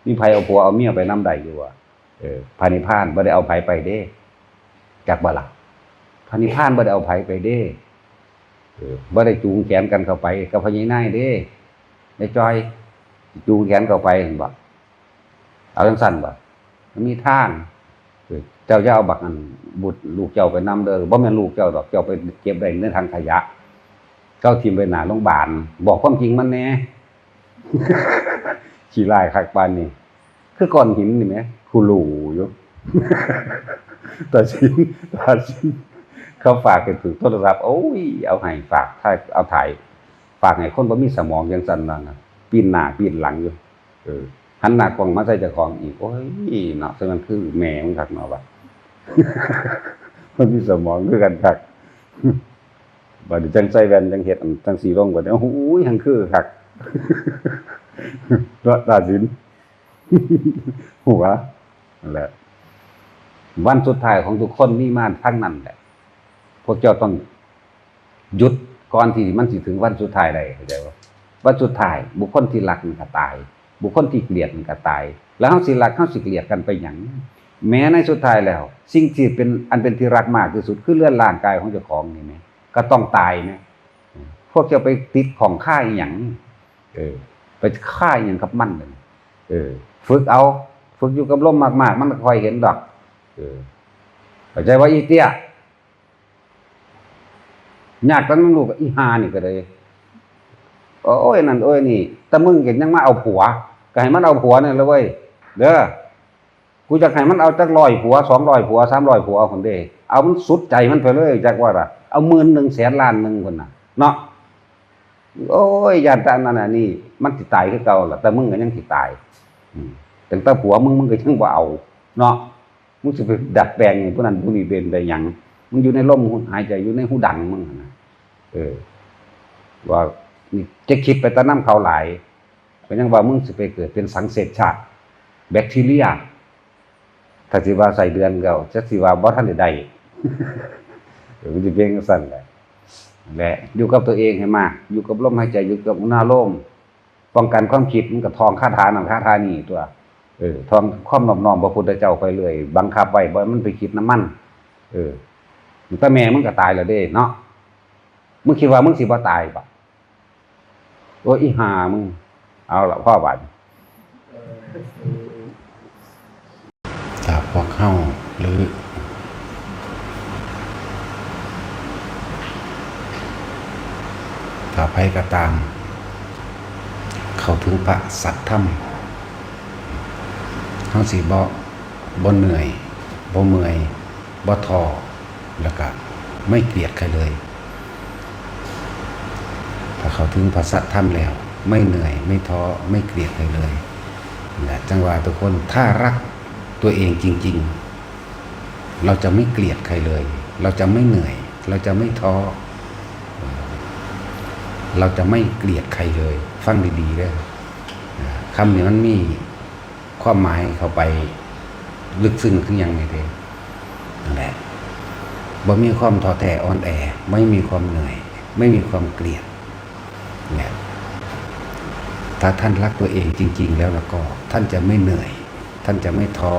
มีไผเอาผัวเอาเมียไปนำได้อยู่อ่ะพระนิพพานบ่ได้เอาไผไปเด้จักบ่ล่ะพระนิพพานบ่ได้เอาไผไปเด้บ่ได้จูงแขนกันเข้าไปกับพญานายเด้ได้จอยจูงแขนเข้าไปเห็นบ่เอาจังซั่นบ่มันมีทางเจ้าอย่าเอาบักอันบุตรลูกเจ้าไปนำเด้อบ่แม่นลูกเจ้าดอกเจ้าไปเก็บได้ในทางขยะเจ้าทิ่มไปหน้าโรงพยาบาลบอกความจริงมันแน่ ขี้ร้ายคักปานนี้คือก้อนหินนี่แหมผู้รู้อยู่ ตัดสินเขาฝากให้ถือโทรศัพท์โอ้ยเอาให้ฝากถ้าเอาถ่ายฝากให้คนบ่มีสมองจังซั่นนั่นน่ะปีนหน้าปีนหลังอยู่หันหน้ากล้องมาใส่เจ้าของอีกโอ้ยเนาะซึ่งมันคือแม่มันคักเนาะว่า มันมีสมองคือกันคัก บัดนี้จังใส่แว่นจังเฮ็ดจังสีลงบัดนี้โอ้โหหังคือคัก ตัดสิน หัวนั่นแหละวันสุดท้ายของทุกคนมีมาทั้งนั้นแหละพวกเจ้าต้องหยุดก่อนที่มันสิถึงวันสุดท้ายได้เข้าใจบ่วันสุดท้ายบุคคลที่รักมันก็ตายบุคคลที่เกลียดมันก็ตายแล้วเฮาสิรักเฮาสิเกลียดกันไปหยังแม้ในสุดท้ายแล้วสิ่งที่เป็นอันเป็นที่รักมากที่สุดคือเลือดร่างกายของเจ้าของนี่แหมก็ต้องตายแหมพวกเจ้าไปติดของค่าอีหยังไปค่าอีหยังกับมันนั่นฝึกเอาฝึกอยู่กับลมมากๆมันก็ค่อยเห็นดอกเข้าใจว่าอีเตี้ยยากตั้งลูกอีหานี่ก็เลยโอ้ยนั่นโอ้ยนี่แต่มึงเห็นยังมาเอาผัวก็ให้มันเอาผัวนี่เลยเว้ยเด้อกูจะให้มันเอาจัก100ผัว200ผัว300ผัวคนเด้เอามันสุดใจมันไปเลยจักว่าล่ะเอา10,000 100,000 ล้านนึงคนน่ะเนาะโอ้ยญาตินั่นน่ะนี่มันสิตายคือเก่าล่ะแต่มึงก็ยังสิตายตั้งแต่ผัวมึงก็ยังบ่เอาเนาะมึงสิไปดัดแปลงผู้นั้นผู้นี้เป็นได้หยังมึงอยู่ในลมหายใจอยู่ในหูดังมึงนะว่านี่จะคิดไปตะนำเขาหลายก็ยังว่ามึงสิไปเกิดเป็นสังเสพชาติแบคทีเรียถ้าสิว่าใส่เดือนก็จักสิว่าบ่ทันได้ มันสิเป็นจังซั่นแหละและอยู่กับตัวเองให้มากอยู่กับลมหายใจอยู่กับอุณหภูมิป้องกันความคิดมันก็ทองคาถานั่นคาถานี่ตัวทองความนอบน้อมพระพุทธเจ้าไปเรื่อยบังคับไว้บ่มันไปคิดน้ำมันแต่แม่มึงก็ตายแล้วเด้เนาะมึงคิดว่ามึงสิบ่ตายบ่โอ้ยอีห่ามึงเอาล่ะพ่อบาดถ้าพวกเฮาหรือถ้าไผก็ตามเข้าถึงพระสัทธรรมเฮาสิบ่เหนื่อยบ่เมื่อยบ่ท้อแล้วก็ไม่เกลียดใครเลยถ้าเข้าถึงพระสัทธรรมแล้วไม่เหนื่อยไม่ท้อไม่เกลียดใครเลยและจังหวะทุกคนถ้ารักตัวเองจริงๆเราจะไม่เกลียดใครเลยเราจะไม่เหนื่อยเราจะไม่ท้อเราจะไม่เกลียดใครเลยฟังดีๆเด้อคำนี้มันมีความหมายเข้าไปลึกซึ้งขึ้นยังไงเด้นั่นแหละบ่มีความท้อแท้อ่อนแอไม่มีความเหนื่อยไม่มีความเกลียดเนี่ยถ้าท่านรักตัวเองจริงๆแล้วก็ท่านจะไม่เหนื่อยท่านจะไม่ท้อ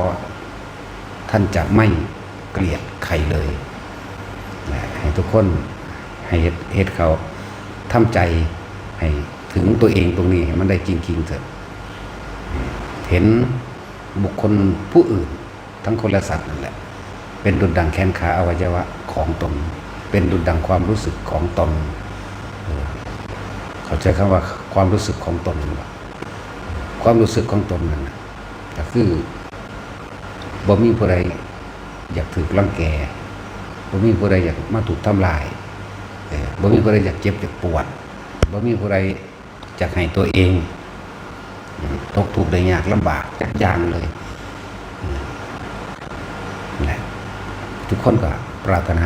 ท่านจะไม่เกลียดใครเลยให้ทุกคนให้เฮ็ดเขาทำใจให้ถึงตัวเองตรงนี้ให้มันได้จริงๆเถอะเห็นบุคคลผู้อื่นทั้งคนและสัตว์นั่นแหละเป็นดุจดั่งแขนขาอวัยวะของตนเป็นดุจดั่งความรู้สึกของตนเขาใช้คำว่าความรู้สึกของตนความรู้สึกของตนนั่นก็คือบ่มีผู้ใดอยากถูกรังแกบ่มีผู้ใดอยากมาถูกทำลายบ่มีผู้ใดอยากเจ็บอยากปวดบ่มีผู้ใดอยากให้ตัวเองตกทุกข์ได้ยากลำบากจักอย่างเลยแหละ ทุกคนก็ปรารถนา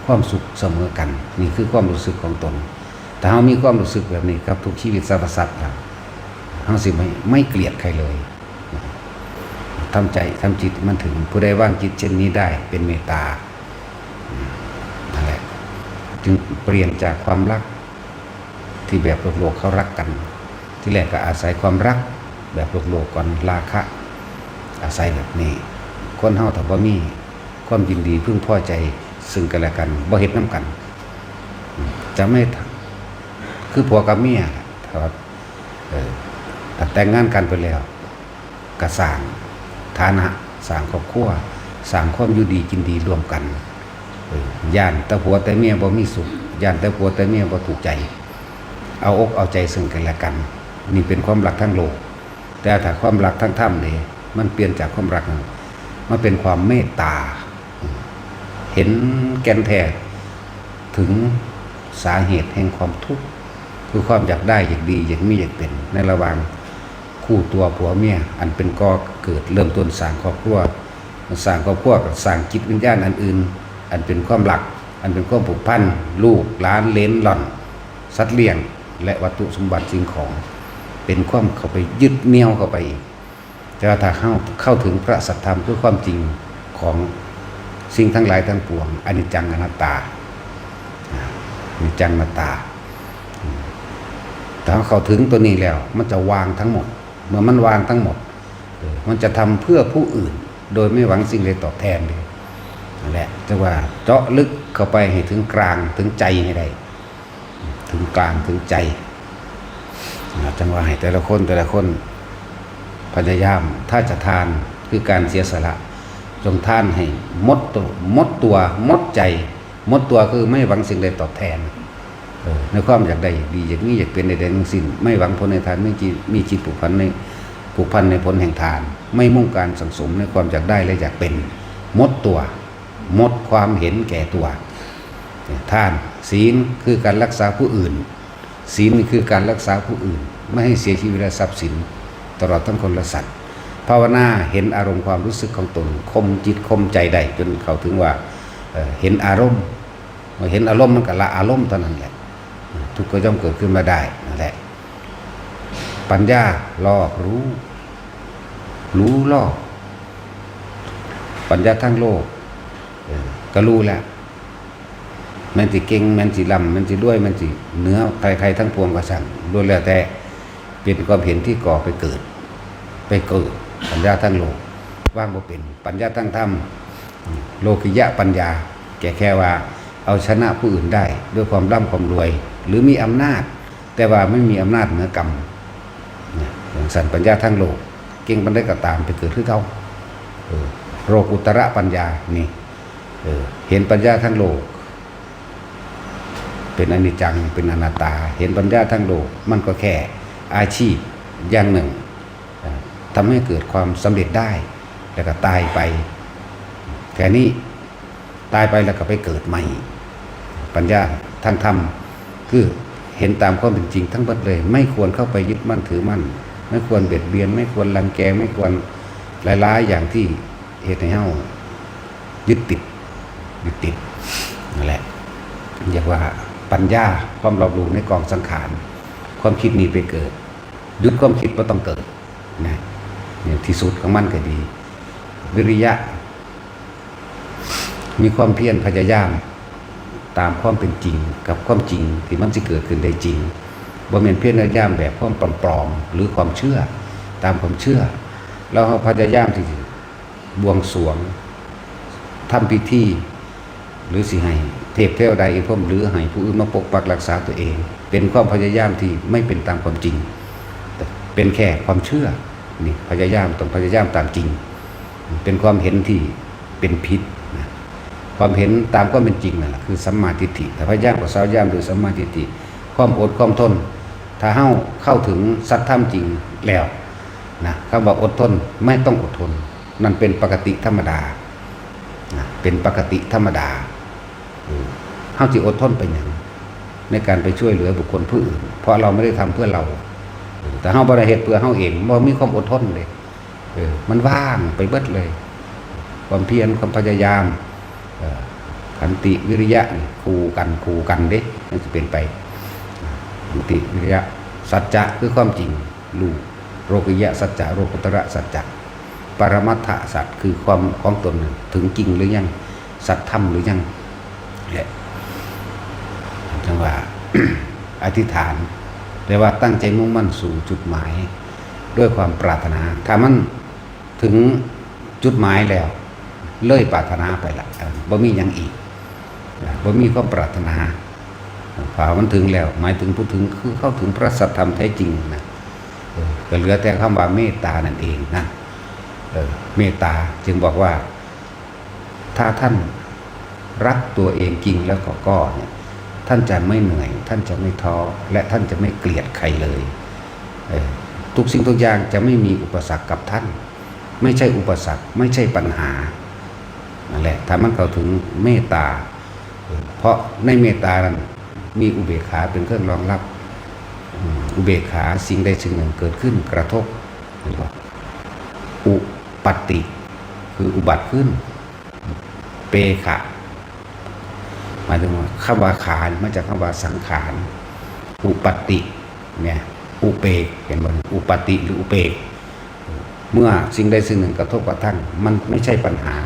ความสุขเสมอกันนี่คือความรู้สึกของตนแต่เรามีความรู้สึกแบบนี้กับทุกชีวิตสรรพสัตว์แล้วเราสิไม่เกลียดใครเลยทำใจทำจิตมันถึงผู้ใดว่างจิตเช่นนี้ได้เป็นเมตตานั่นแหละจึงเปลี่ยนจากความรักที่แบบโลกเขารักกันที่แรกก็อาศัยความรักแบบโลกก่อนราคะอาศัยแบบนี้คนเฮาถ้าบ่มีความยินดีพึงพอใจซึ่งกันและกันบ่เฮ็ดน้ำกันจะไม่คือผัวกับเมียครับแต่แต่งงานกันไปแล้วก็สร้างฐานะสร้างครอบครัวสร้างความอยู่ดีกินดีร่วมกันย่านแต่ผัวแต่เมียบ่มีสุขย่านแต่ผัวแต่เมียบ่ถูกใจเอาอกเอาใจซึ่งกันและกันนี่เป็นความรักทั้งโลกแต่ถ้าความรักทั้งธรรมนี่มันเปลี่ยนจากความรักมาเป็นความเมตตาเห็นแก่นแท้ถึงสาเหตุแห่งความทุกข์คือความอยากได้อยากดีอยากมีอยากเป็นในระหว่างคู่ตัวผัวเมียอันเป็นก่อเกิดเริ่มต้นสร้างครอบครัวสร้างครอบครัวกับสร้างจิตวิญญาณอันอื่นอันเป็นความหลักอันเป็นความผูกพันลูกหลานเลนหล่อนสัตว์เลี้ยงและวัตถุสมบัติสิ่งของเป็นความเข้าไปยึดเหนี่ยวเข้าไปอีกแต่ถ้าเข้าถึงพระสัทธรรมคือความจริงของสิ่งทั้งหลายทั้งปวงอนิจจังอนัตตาอนิจจังอนัตตาถ้าเข้าถึงตัวนี้แล้วมันจะวางทั้งหมดเมื่อมันวางทั้งหมดมันจะทำเพื่อผู้อื่นโดยไม่หวังสิ่งใดตอบแทนเลยนั่นแหละจะว่าเจาะลึกเข้าไปให้ถึงกลางถึงใจให้ได้ถึงกลางถึงใจจังว่าให้แต่ละคนพยายามถ้าจะทานคือการเสียสละจงท่านให้หมดตัวหมดใจหมดตัวคือไม่หวังสิ่งใดตอบแทนในความอยากได้ดีอยากนี้อยากเป็นใดๆทั้งสิ้นไม่หวังผลในทานไม่มีจิตผูกพันในผลแห่งทานไม่มุ่งการสังสมในความอยากได้และอยากเป็นหมดตัวหมดความเห็นแก่ตัวทานศีลคือการรักษาผู้อื่นศีลคือการรักษาผู้อื่นไม่ให้เสียชีวิตและทรัพย์สินตลอดทั้งคนและสัตว์ภาวนาเห็นอารมณ์ความรู้สึกของตนคมจิตคมใจได้จนเข้าถึงว่าเห็นอารมณ์เห็นอารมณ์มันก็ละอารมณ์เท่านั้นแหละทุกข์ก็ย่อมเกิดขึ้นมาได้นั่นแหละปัญญารอบรู้รอบปัญญาทั้งโลกก็รู้แล้วมันสิเก่งมันสิลำมันสิด้วยมันสิเหนือใครทั้งปวงก็สั่งล้วนแล้วแต่เป็นความเห็นที่ก่อไปเกิดปัญญาทั้งโลกว่างบ่เป็นปัญญาทั้งธรรมโลกิยะปัญญาแค่ว่าเอาชนะผู้อื่นได้ด้วยความร่ำความรวยหรือมีอำนาจแต่ว่าไม่มีอำนาจเหนือกรรมอย่างสันปัญญาทั้งโลกเก่งปัญญาก็ตามไปเกิดขึ้นเขาโลกุตระปัญญานี่เห็นปัญญาทั้งโลกเป็นอนิจจังเป็นอนัตตาเห็นปัญญาทั้งโลกมันก็แค่อาชีพอย่างหนึ่งทำให้เกิดความสำเร็จได้แล้วก็ตายไปแค่นี้ตายไปแล้วก็ไปเกิดใหม่ปัญญาทางธรรมคือเห็นตามความเป็นจริงทั้งหมดเลยไม่ควรเข้าไปยึดมั่นถือมั่นไม่ควรเบียดเบียนไม่ควรรังแกไม่ควรหลายๆอย่างที่เหตุให้เฮายึดติดนั่นแหละเรียกว่าปัญญาความรอบรู้ในกองสังขารความคิดนี้ไปเกิดหยุดความคิดก็ต้องเกิดนะเนี่ยที่สุดของมันก็ดีวิริยะมีความเพียรพยายามตามความเป็นจริงกับความจริงที่มันจะเกิดขึ้นได้จริงบ่แม่นเพียรพยายามแบบความปลอมหรือความเชื่อตามความเชื่อเราพยายามที่บวงสรวงทำพิธีหรือสิให้เทพเทวดาอินพรหมหรือให้ผู้อื่นมาปกปักรักษาตัวเองเป็นความพยายามที่ไม่เป็นตามความจริงแต่เป็นแค่ความเชื่อนี่พยายามต้องพยายามตามจริงเป็นความเห็นที่เป็นพิษนะความเห็นตามความเป็นจริงนั่นแหละคือสัมมาทิฏฐิแต่พยายามกับสาวยามโดยสัมมาทิฏฐิความอดความทนถ้าเข้าถึงสัจธรรมจริงแล้วนะคำว่าอดทนไม่ต้องอดทนนั่นเป็นปกติธรรมดานะเป็นปกติธรรมดาเฮาสิอดทนไปอย่างในการไปช่วยเหลือบุคคลผู้อื่นเพราะเราไม่ได้ทำเพื่อเราแต่เฮาบ่ได้เฮ็ดเพื่อเฮาเองบ่มีความอดทนเลยมันว่างไปเบิดเลยความเพียรความพยายาม เอ่อขันติวิริยะนี่คู่กันเด้มันจะเป็นไปขันติวิริยะสัจจะคือความจริงรู้โลกิยะสัจจะโลกุตระสัจจะปรมัตถสัจคือความของตนถึงจริงหรือยังสัจธรรมหรือยังแหละจังว่า อธิษฐานแปลว่าตั้งใจมุ่งมั่นสู่จุดหมายด้วยความปรารถนาถ้ามันถึงจุดหมายแล้วเลยปรารถนาไปละบ่มีอย่างอีกบ่มีความปรารถนาฝ่ามันถึงแล้วหมายถึงพูดถึงคือเข้าถึงพระสัทธรรมแท้จริงนะก็เหลือแต่คำว่าเมตตานั่นเองนะเมตตาจึงบอกว่าถ้าท่านรักตัวเองจริงแล้วก็เนี่ยท่านจะไม่เหนื่อยท่านจะไม่ท้อและท่านจะไม่เกลียดใครเลยทุกสิ่งทุกอย่างจะไม่มีอุปสรรคกับท่านไม่ใช่อุปสรรคไม่ใช่ปัญหานั่นแหละถ้ามันเข้าถึงเมตตาเพราะในเมตตานั้นมีอุเบกขาเป็นเครื่องรองรับอุเบกขาสิ่งใดสิ่งหนึ่งเกิดขึ้นกระทบอุปัตติคืออุบัติขึ้นเปขะหมายถึงว่าคำว่าขามาจากคำว่าสังขารอุปัตติเนี่ยอุเปกเห็นไหมอุปัตติหรืออุเปกเมื่อสิ่งใดสิ่งหนึ่งกระทบกระทั่งมันไม่ใช่ปัญหา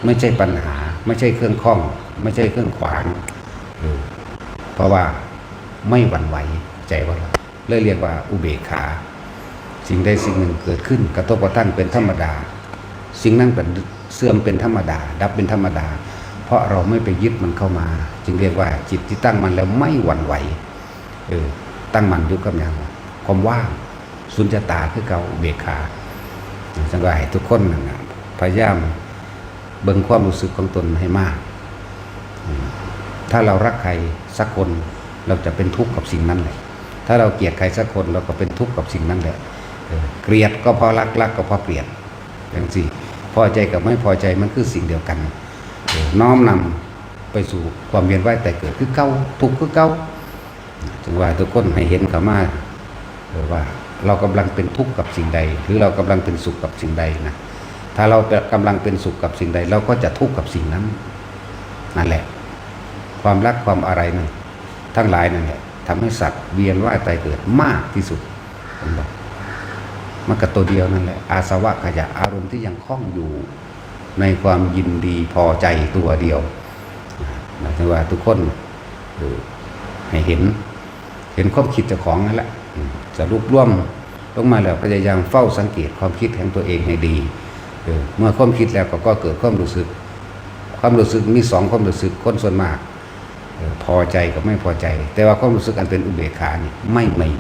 ไม่ใช่ปัญหาไม่ใช่เครื่องข้องไม่ใช่เครื่องขวางเพราะว่าไม่หวั่นไหวใจว่าเลยเรียกว่าอุเบกขาสิ่งใดสิ่งหนึ่งเกิดขึ้นกระทบกระทั่งเป็นธรรมดาสิ่งนั้นเป็นเสื่อมเป็นธรรมดาดับเป็นธรรมดาเพราะเราไม่ไปยึดมันเข้ามาจึงเรียกว่าจิตที่ตั้งมันแล้วไม่หวั่นไหวตั้งมันอยู่กับอย่างความว่างสุญญตาคือเก่าอุเบกขาสังเกตทุกคนนะพยายามเบิ่งความรู้สึกของตนให้มากถ้าเรารักใครสักคนเราจะเป็นทุกข์กับสิ่งนั้นแหละถ้าเราเกลียดใครสักคนเราก็เป็นทุกข์กับสิ่งนั้นแหละเกลียดก็เพราะรักก็เพราะเกลียดอย่างสิพอใจกับไม่พอใจมันคือสิ่งเดียวกันน้อมนำไปสู่ความเวียนว่ายแต่เกิดคือเก่าทุกข์คือเก่าจึงว่าทุกคนให้เห็นเขามาว่าเรากำลังเป็นทุกข์กับสิ่งใดหรือเรากำลังเป็นสุขกับสิ่งใดนะถ้าเรากำลังเป็นสุขกับสิ่งใดเราก็จะทุกข์กับสิ่งนั้นนั่นแหละความรักความอะไรนั่นทั้งหลายนั่นแหละทำให้สัตว์เวียนว่ายตายเกิดมากที่สุดมันก็ตัวเดียวนั่นแหละอาสวะขยะอารมณ์ที่ยังคล้องอยู่ในความยินดีพอใจตัวเดียวหมายถึงว่าทุกคนให้เห็นความคิดเจ้าของนั่นแหละจะรวบรวมลงมาแล้วพยายามเฝ้าสังเกตความคิดของตัวเองให้ดีเมื่อความคิดแล้วก็เกิดความรู้สึกมีสองความรู้สึกคนส่วนมากพอใจกับไม่พอใจแต่ว่าความรู้สึกอันเป็นอุเบกขานี่ไม่มี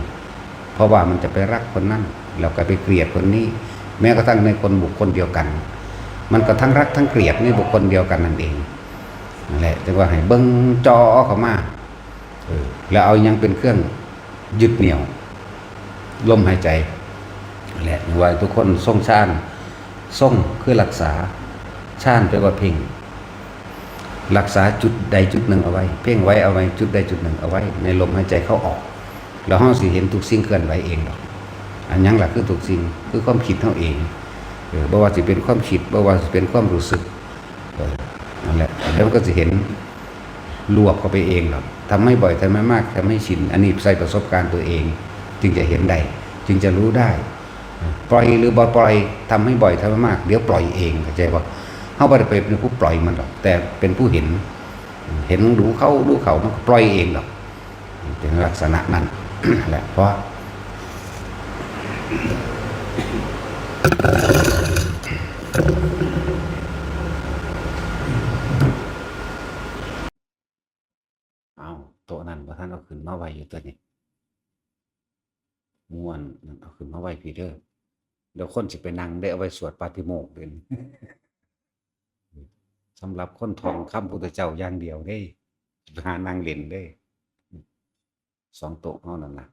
เพราะว่ามันจะไปรักคนนั้นแล้วก็ไปเกลียดคนนี้แม้กระทั่งในคนบุคคลเดียวกันมันก็ทั้งรักทั้งเกลียดในบุคคลเดียวกันนั่นเองนั่นแหละจึงว่าให้เบิ้งจอเข้ามาแล้วเอายังเป็นเครื่องยึดเหนี่ยวลมหายใจนั่นแหละว่าทุกคนทรงชาญทรงคือรักษาชาญแปลว่าเพ่งรักษาจุดใดจุดหนึ่งเอาไว้เพ่งไว้เอาไว้จุดใดจุดหนึ่งเอาไว้ในลมหายใจเข้าออกแล้วเราสิเห็นทุกสิ่งเคลื่อนไหวเองหรอกอันยังหลักคือทุกสิ่งคือความคิดเขาเองบ่ว่าสิเป็นความคิดบ่ว่าสิเป็นความรู้สึกนั่นแหละแล้วมันก็จะเห็นรวบเข้าไปเองหรอกทำให้บ่อยทำให้มากทำให้ชินอันนี้ใส่ประสบการณ์ตัวเองจึงจะเห็นได้จึงจะรู้ได้ปล่อยหรือบ่ปล่อยทำให้บ่อยทำให้มากเดี๋ยวปล่อยเองเข้าใจว่าเขาไม่ได้เป็นผู้ปล่อยมันหรอกแต่เป็นผู้เห็นดูเขามันก็ปล่อยเองหรอกเป็นลักษณะนั้น แหละเพราะเอาโต๊ะนั้นพอท่านเอาขึ้นมาไว้อยู่ตัวนี้ม่วนเอาขึ้นมาไว้พี่เด้อเดี๋ยวคนจะไปนั่งได้เอาไว้สวดปาฏิโมกข์เด่น สำหรับคนท่องคำพุทธเจ้าอย่างเดียวได้หานางเล่นได้สองโต๊ะเท่านั้นนะ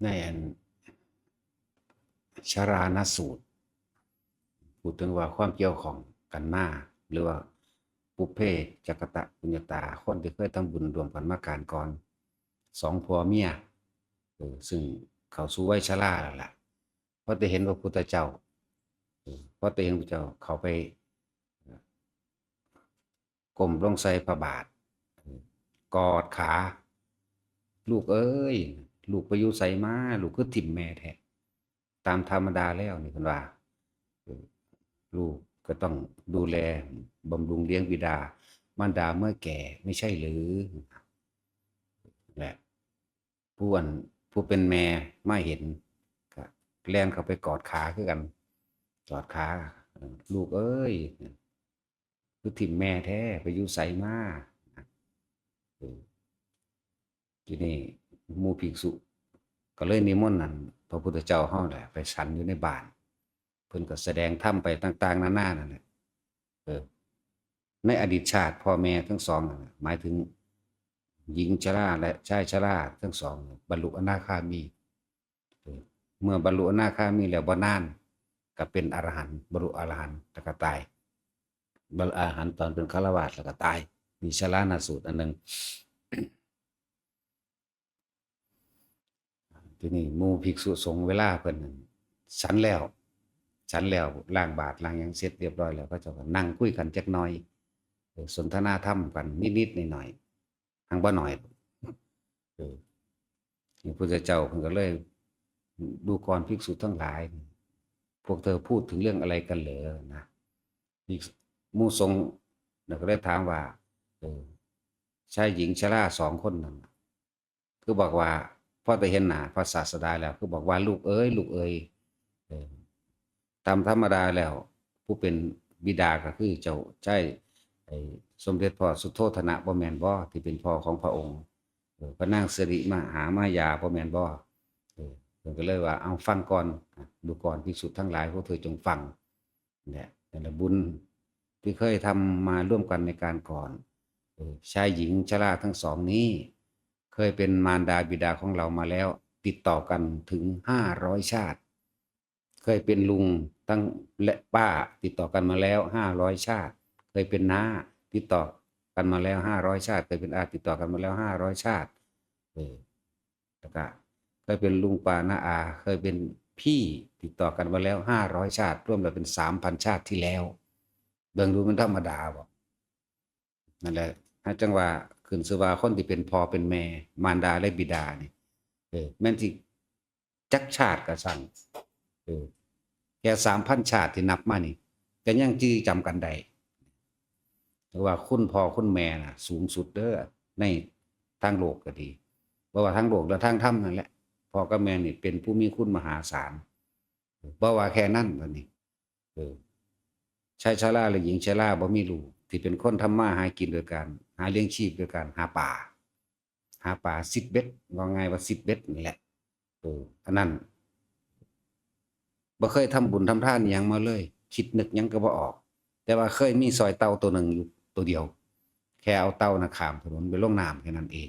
ในอันชรานสูตรพูดถึงว่าความเกี่ยวของกันมาหรือว่าปุเพจักตะปุญญาตาคนที่เคยทำบุญรวมกันมาการก่อนสองผัวเมียซึ่ง เข้าสู่วัยชราแล้วล่ะพอได้เห็นพระพุทธเจ้าพอได้เห็นพระพุทธเจ้าเข้าไปก้มลงใส่พระบาทกอดขาลูกเอ้ยลูกไปอยู่ไสมาลูกคือทิ่มแม่แท้ตามธรรมดาแล้วนี่เพิ่นว่าลูกก็ต้องดูแลบำรุงเลี้ยงบิดามารดาเมื่อแก่ไม่ใช่หรือแหละผู้อันผู้เป็นแม่มาเห็นก็แล่นเข้าไปกอดขาคือกันกอดขาลูกเอ้ยคือทิ่มแม่แท้ไปอยู่ไสมาทีนี้หมู่ภิกษุก็เลยนิมนต์นั่นพระพุทธเจ้าเฮาแหละไปฉันอยู่ในบ้านเพิ่นก็แสดงธรรมไปต่างๆนานานั่นแหละในอดีตชาติพ่อแม่ทั้งสองนั่นน่ะหมายถึงหญิงชราและชายชราทั้งสองบรรลุอนาคามีเมื่อบรรลุอนาคามีแล้วบ่นานก็เป็นอรหันต์บรรลุอรหันต์แล้วก็ตายบรรลุอรหันต์ตอนเป็นฆราวาสแล้วก็ตายมีชรานะสูตรอันหนึง ทีนี้หมู่ภิกษุสงฆ์เวลาเพิ่นฉันแล้วล้างบาตรล้างหยังเสร็จเรียบร้อยแล้วก็เจ้าก็นั่งคุยกันจักหน่อยสนทนาธรรมกันนิดๆหน่อยๆหั้งบ่น้อยเออพระพุทธเจ้าเพิ่นก็เลยดูก่อนภิกษุทั้งหลายพวกเธอพูดถึงเรื่องอะไรกันเหรอนะภิกษุหมู่สงฆ์ก็เลยถามว่าชายหญิงชรา2คนนั่นคือบอกว่าพอได้เห็นหน้าพระศาสดาแล้วคือบอกว่าลูกเอ๋ยลูกเอ๋ยตามธรรมดาแล้วผู้เป็นบิดาก็คือเจ้าใช่สมเด็จพ่อสุโธทนะบ่แม่นบ่ที่เป็นพ่อของพระองค์พระนางสิริมหามายาบ่แม่นบ่เพิ่นก็เลยว่าเอาฟังก่อนดูก่อนภิกษุทั้งหลายพวกเธอจงฟังเนี่ยนั่นแหละบุญที่เคยทำมาร่วมกันในการก่อนชายหญิงชราทั้งสองนี้เคยเป็นมารดาบิดาของเรามาแล้วติดต่อกันถึง500ชาติเคยเป็นลุงตั้งและป้าติดต่อกันมาแล้ว500ชาติเคยเป็นน้าติดต่อกันมาแล้ว500ชาติเคยเป็นอาติดต่อกันมาแล้ว500ชาติแล้วก็เคยเป็นลุงป้าน้าอาเคยเป็นพี่ติดต่อกันมาแล้ว500ชาติรวมแล้วเป็น 3,000 ชาติที่แล้วเบิ่งดูมันธรรมดาบ่นั่นแหละถ้าจังว่าขึ้นชื่อว่าคนที่เป็นพ่อเป็นแม่มารดาและบิดานี่แม่นสิจักชาติก็สั่งแค่ 3,000 ชาติที่นับมานี่ก็ยังจื้อจำกันได้ว่าคุณพ่อคุณแม่น่ะสูงสุดเด้อในทางโลกก็ดีบ่ว่าทางโลกและทางธรรมนั่นแหละพ่อกับแม่นี่เป็นผู้มีคุณมหาศาลบ่ว่าแค่นั้นบัดนี้ชายชราหรือหญิงชราบ่มีลูกที่เป็นคนทำมาหากินโดยการหาเลี้ยงชีพโดยการหาปลาซิดเบ็ดว่าง่ายว่าซิดเบ็ดนี่แหละอันนั้นบ่เคยทำบุญทำทานหยังมาเลยคิดนึกหยังก็บ่ออกแต่ว่าเคยมีสร้อยเต่าตัวหนึ่งอยู่ตัวเดียวแค่เอาเต่าน่ะข้ามถนนไปลงน้ำแค่นั้นเอง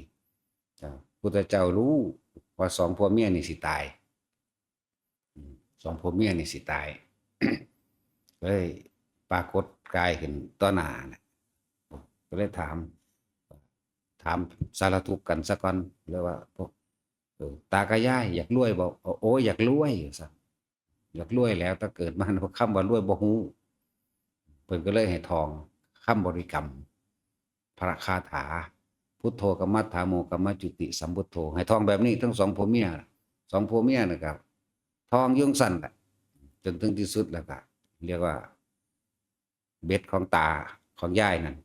พุทธเจ้ารู้ว่าสองผัวเมียนี่สิตายสองผัวเมียนี่สิตาย เลยปรากฏกายขึ้นต่อหน้าน่ะก็เลยถามสารทุกข์กันซะก่อนเลยว่าพวกตากับยายอยากรวยบ่โอ้ยอยากรวยว่าซั่นอยากรวยแล้วถ้าเกิดมาคำว่ารวยบ่ฮู้เพิ่นก็เลยให้ท่องคำบริกรรมพระคาถาพุทโธกัมมัฏฐาโมกัมมจุติสัมพุทโธให้ท่องแบบนี้ทั้งสองผัวเมียนะครับท่องอยู่จั่งซั้นแหละจนถึงที่สุดแล้วก็เรียกว่าเบ็ดของตาของยายนั่น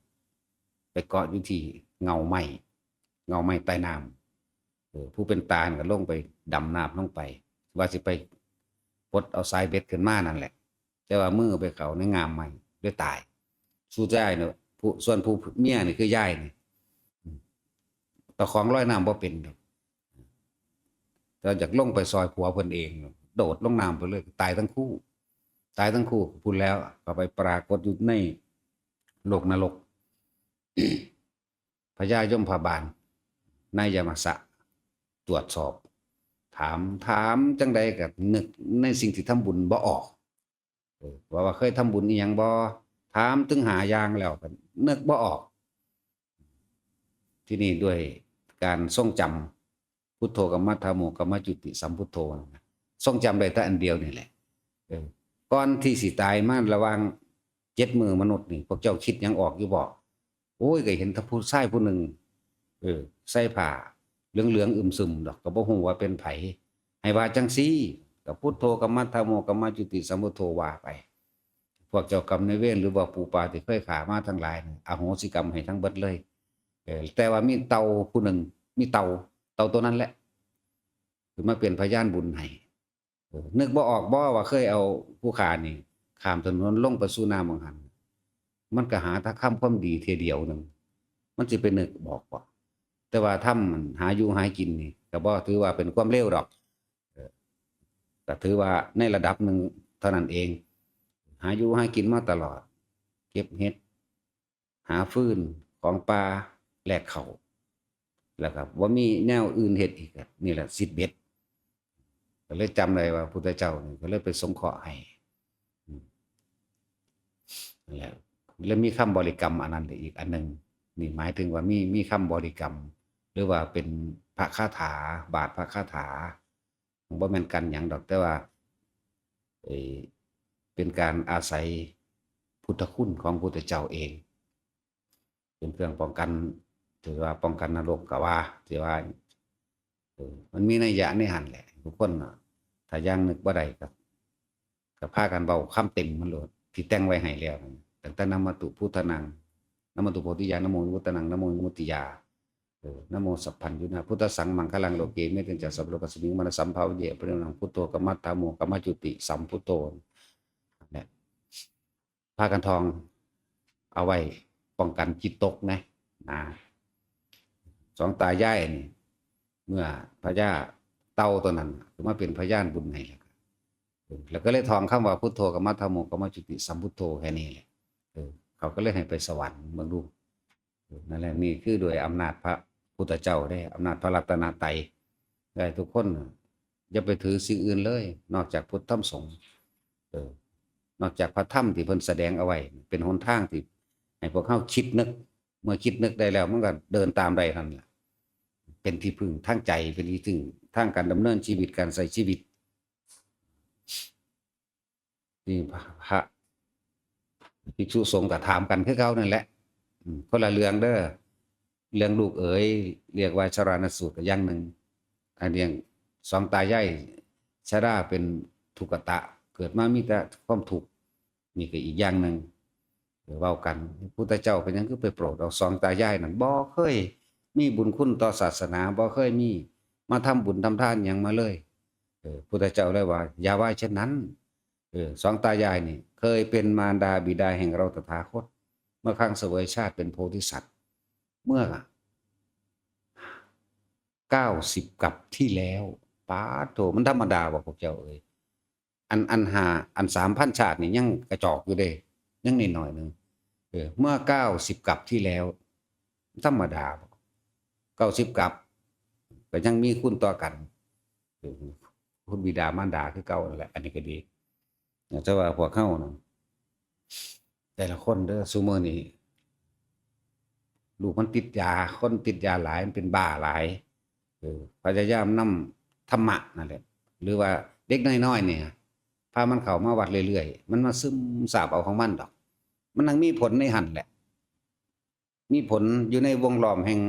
ไปเกาะอยู่ที่เงาไม้ใต้น้ำผู้เป็นตาก็ลงไปดำน้ำลงไปว่าสิไปปลดเอาสายเบ็ดขึ้นมานั่นแหละแต่ว่ามือไปเข้าในงามไม้ด้วยตายสู้ยายเนาะส่วนผู้เมียนี่คือยายนี่ตะของลอยน้ำบ่เป็นดอกแต่อยากลงไปซอยผัวเพิ่นเองโดดลงน้ำไปเลยตายทั้งคู่พูดแล้วก็ไปปรากฏอยู่ในโลกนรก พญายมพบาลนายยมสะตรวจสอบถามจังใดก็นึกในสิ่งที่ทำบุญบ่ออกว่าเคยทำบุญอีหยังบ่ถามถึงหาอย่างแล้วก็นึกบ่ออกที่นี่ด้วยการทรงจำ พุทโธกัมมัทธโมกัมมจุติสัมพุทโธทรงจำได้แต่อันเดียวนี่แหละก่อนที่สิตายมาระหว่าง7 มื้อมนุษย์นี่พวกเจ้าคิดหยังออกอยู่บ่โอ้ยก็เห็นถ้าผู้ชายผู้หนึ่งใส่ผ้าเหลืองๆอึมซึมดอกก็บ่ฮู้ว่าเป็นไผให้ว่าจังซี่ก็พุทโธกัมมัทธโมกัมมจุติสัมพุทโธว่าไปพวกเจ้ากรรมนายเวรหรือว่าปู่ปาที่เคยฆ่ามาทั้งหลายอโหสิกรรมให้ทั้งเบิดเลยแต่ว่ามีเต่าผู้หนึ่งมีเต่าตัวนั้นแหละคือมาเป็นพยานบุญให้นึกบ่ออกบ่ว่าเคยเอาผู้ฆ่านี่ข้ามถนนลงไปสู่น้ำบังหันมันก็หาถ้าคำความดีเทียเดียวนึงมันสิไปนึกบอกบ่แต่ว่าทำมันหาอยู่หากินนี่ก็บ่ถือว่าเป็นความเลวดอกก็ถือว่าในระดับหนึ่งเท่านั้นเองหาอยู่หากินมาตลอดเก็บเห็ดหาฟืนของป่าแลกเขาแล้วครับว่ามีแนวอื่นเฮ็ดอีกนี่แหละสิทธิ์เบ็ดก็เลยจำได้ว่าพุทธเจ้านี่ก็เลยไปสงเคราะห์ให้นั่นแหละแล้วมีคำบริกรรมอันนั้นอีกอันนึงนี่หมายถึงว่ามีคำบริกรรมหรือว่าเป็นพระคาถาบาทพระคาถาบ่แม่นกันหยังดอกแต่ว่าเป็นการอาศัยพุทธคุณของพุทธเจ้าเองเป็นเครื่องป้องกันถือว่าป้องกันนรกก็ว่าถือว่ามันมีนัยยะในหันแหละทุกคนถ้ายังนึกบ่ได้ก็พากันเว้าคำเต็มมันโลดที่แต่งไว้ให้แล้วตั้งแต่นะมตุพุทธนังนะมตุโพธิญาณนะโมวิมุตตังนะโมวิมุตติยานะโมสัพพัญญุนะพุทธสังมังคลังโลเกเมตัญจะสัพโลกัสมิงมนสัมภาวเยปรินังพุทโธกัมมัทธโมกัมมจุติสัมพุทโธเนี่ยพากันทองเอาไว้ป้องกันจิตตกนะสองตายายนี่เมื่อพญาเต่าตัวนั้นมาเป็นพยานบุญให้แล้วก็เลยทองคำว่าพุทโธกัมมัทธโมกัมมจุติสัมพุทโธแค่นี้แหละเขาก็เลยให้ไปสวรรค์เมืองดูนั่นแหละนี่คือโดยอำนาจพระพุทธเจ้าได้อำนาจพระรัตนตรัยได้ทุกคนอย่าไปถือสิ่งอื่นเลยนอกจากพุทธธรรมสงฆ์นอกจากพระธรรมที่เพิ่นแสดงเอาไว้เป็นหนทางที่ให้พวกเขาคิดนึกเมื่อคิดนึกได้แล้วมันก็เดินตามได้นั่นแหละเป็นที่พึ่งทางใจเป็นที่พึ่งทางการดำเนินชีวิตการใช้ชีวิตนี่พระภิกษุสงฆ์ก็ถามกันคือเขานั่นแหละคนละเรื่องเด้อเรื่องลูกเอ๋ยเรียกว่าชราณสูตรก็อย่างหนึ่งอันเรียงสองตายายชราเป็นทุกขตะเกิดมามีแต่ความทุกข์นี่ก็อีกอย่างหนึ่งเว้ากันพุทธเจ้าเป็นหยังคือไปโปรดเอาสองตายายนั่นบ่เคยมีบุญคุณต่อศาสนาบ่เคยมีมาทำบุญทำทานหยังมาเลยพุทธเจ้าเลยว่าอย่าว่าเช่นนั้นสองตายายนี่เคยเป็นมารดาบิดาแห่งเราตถาคตเมื่อครั้งเสวยชาติเป็นโพธิสัตว์เมื่อ90 กับที่แล้วปาโถมันธรรมดาบ่พวกเจ้าเอ้ยอัน 3,000 ชาตินี่ยังกระจอกอยู่เด้ยังนิดหน่อยนึงเมื่อ90 กับที่แล้วธรรมดา90 กับก็ยังมีคุณต่อกันคุณบิดามารดาคือเก่านั่นแหละอันนี้ก็ดีแต่ว่าพวกเขาเนาะแต่ละคนเด้อซุมื้อนี้ลูกมันติดยาคนติดยาหลายมันเป็นบ้าหลายพยายามนำธรรมะนั่นแหละหรือว่าเด็กน้อยๆเนี่ยพามันเข้ามาวัดเรื่อยๆมันมาซึมซาบเอาของมันดอกมันนังมีผลในหั่นแหละมีผลอยู่ในวงล้อมแห่ง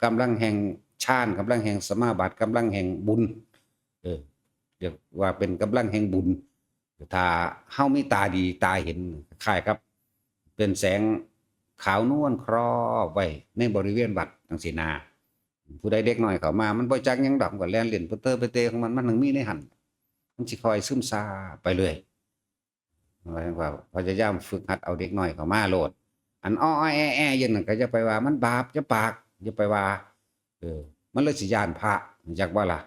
กำลังแห่งฌานกำลังแห่งสมาบัติกำลังแห่งบุญเรียกว่าเป็นกำลังแห่งบุญถ้าเฮามีตาดีตาเห็นคล้ายครับเป็นแสงขาวนวลครอบไว้ในบริเวณวัดจังซี่นาผู้ใดเด็กน้อยเข้ามามันบ่จักหยังดอกก็แล่นเล่นเตอไปเตะของมันถึงมีในหั่นมันสิคอยซึมซาไปเรื่อยหมายถึงว่าพยายามฝึกหัดเอาเด็กน้อยเข้ามาโลดอันอ้อแออยู่นั่นก็อย่าไปว่ามันบาปอย่าปากอย่าไปว่ามันเลยสิย้านพระจักบ่ล่ะ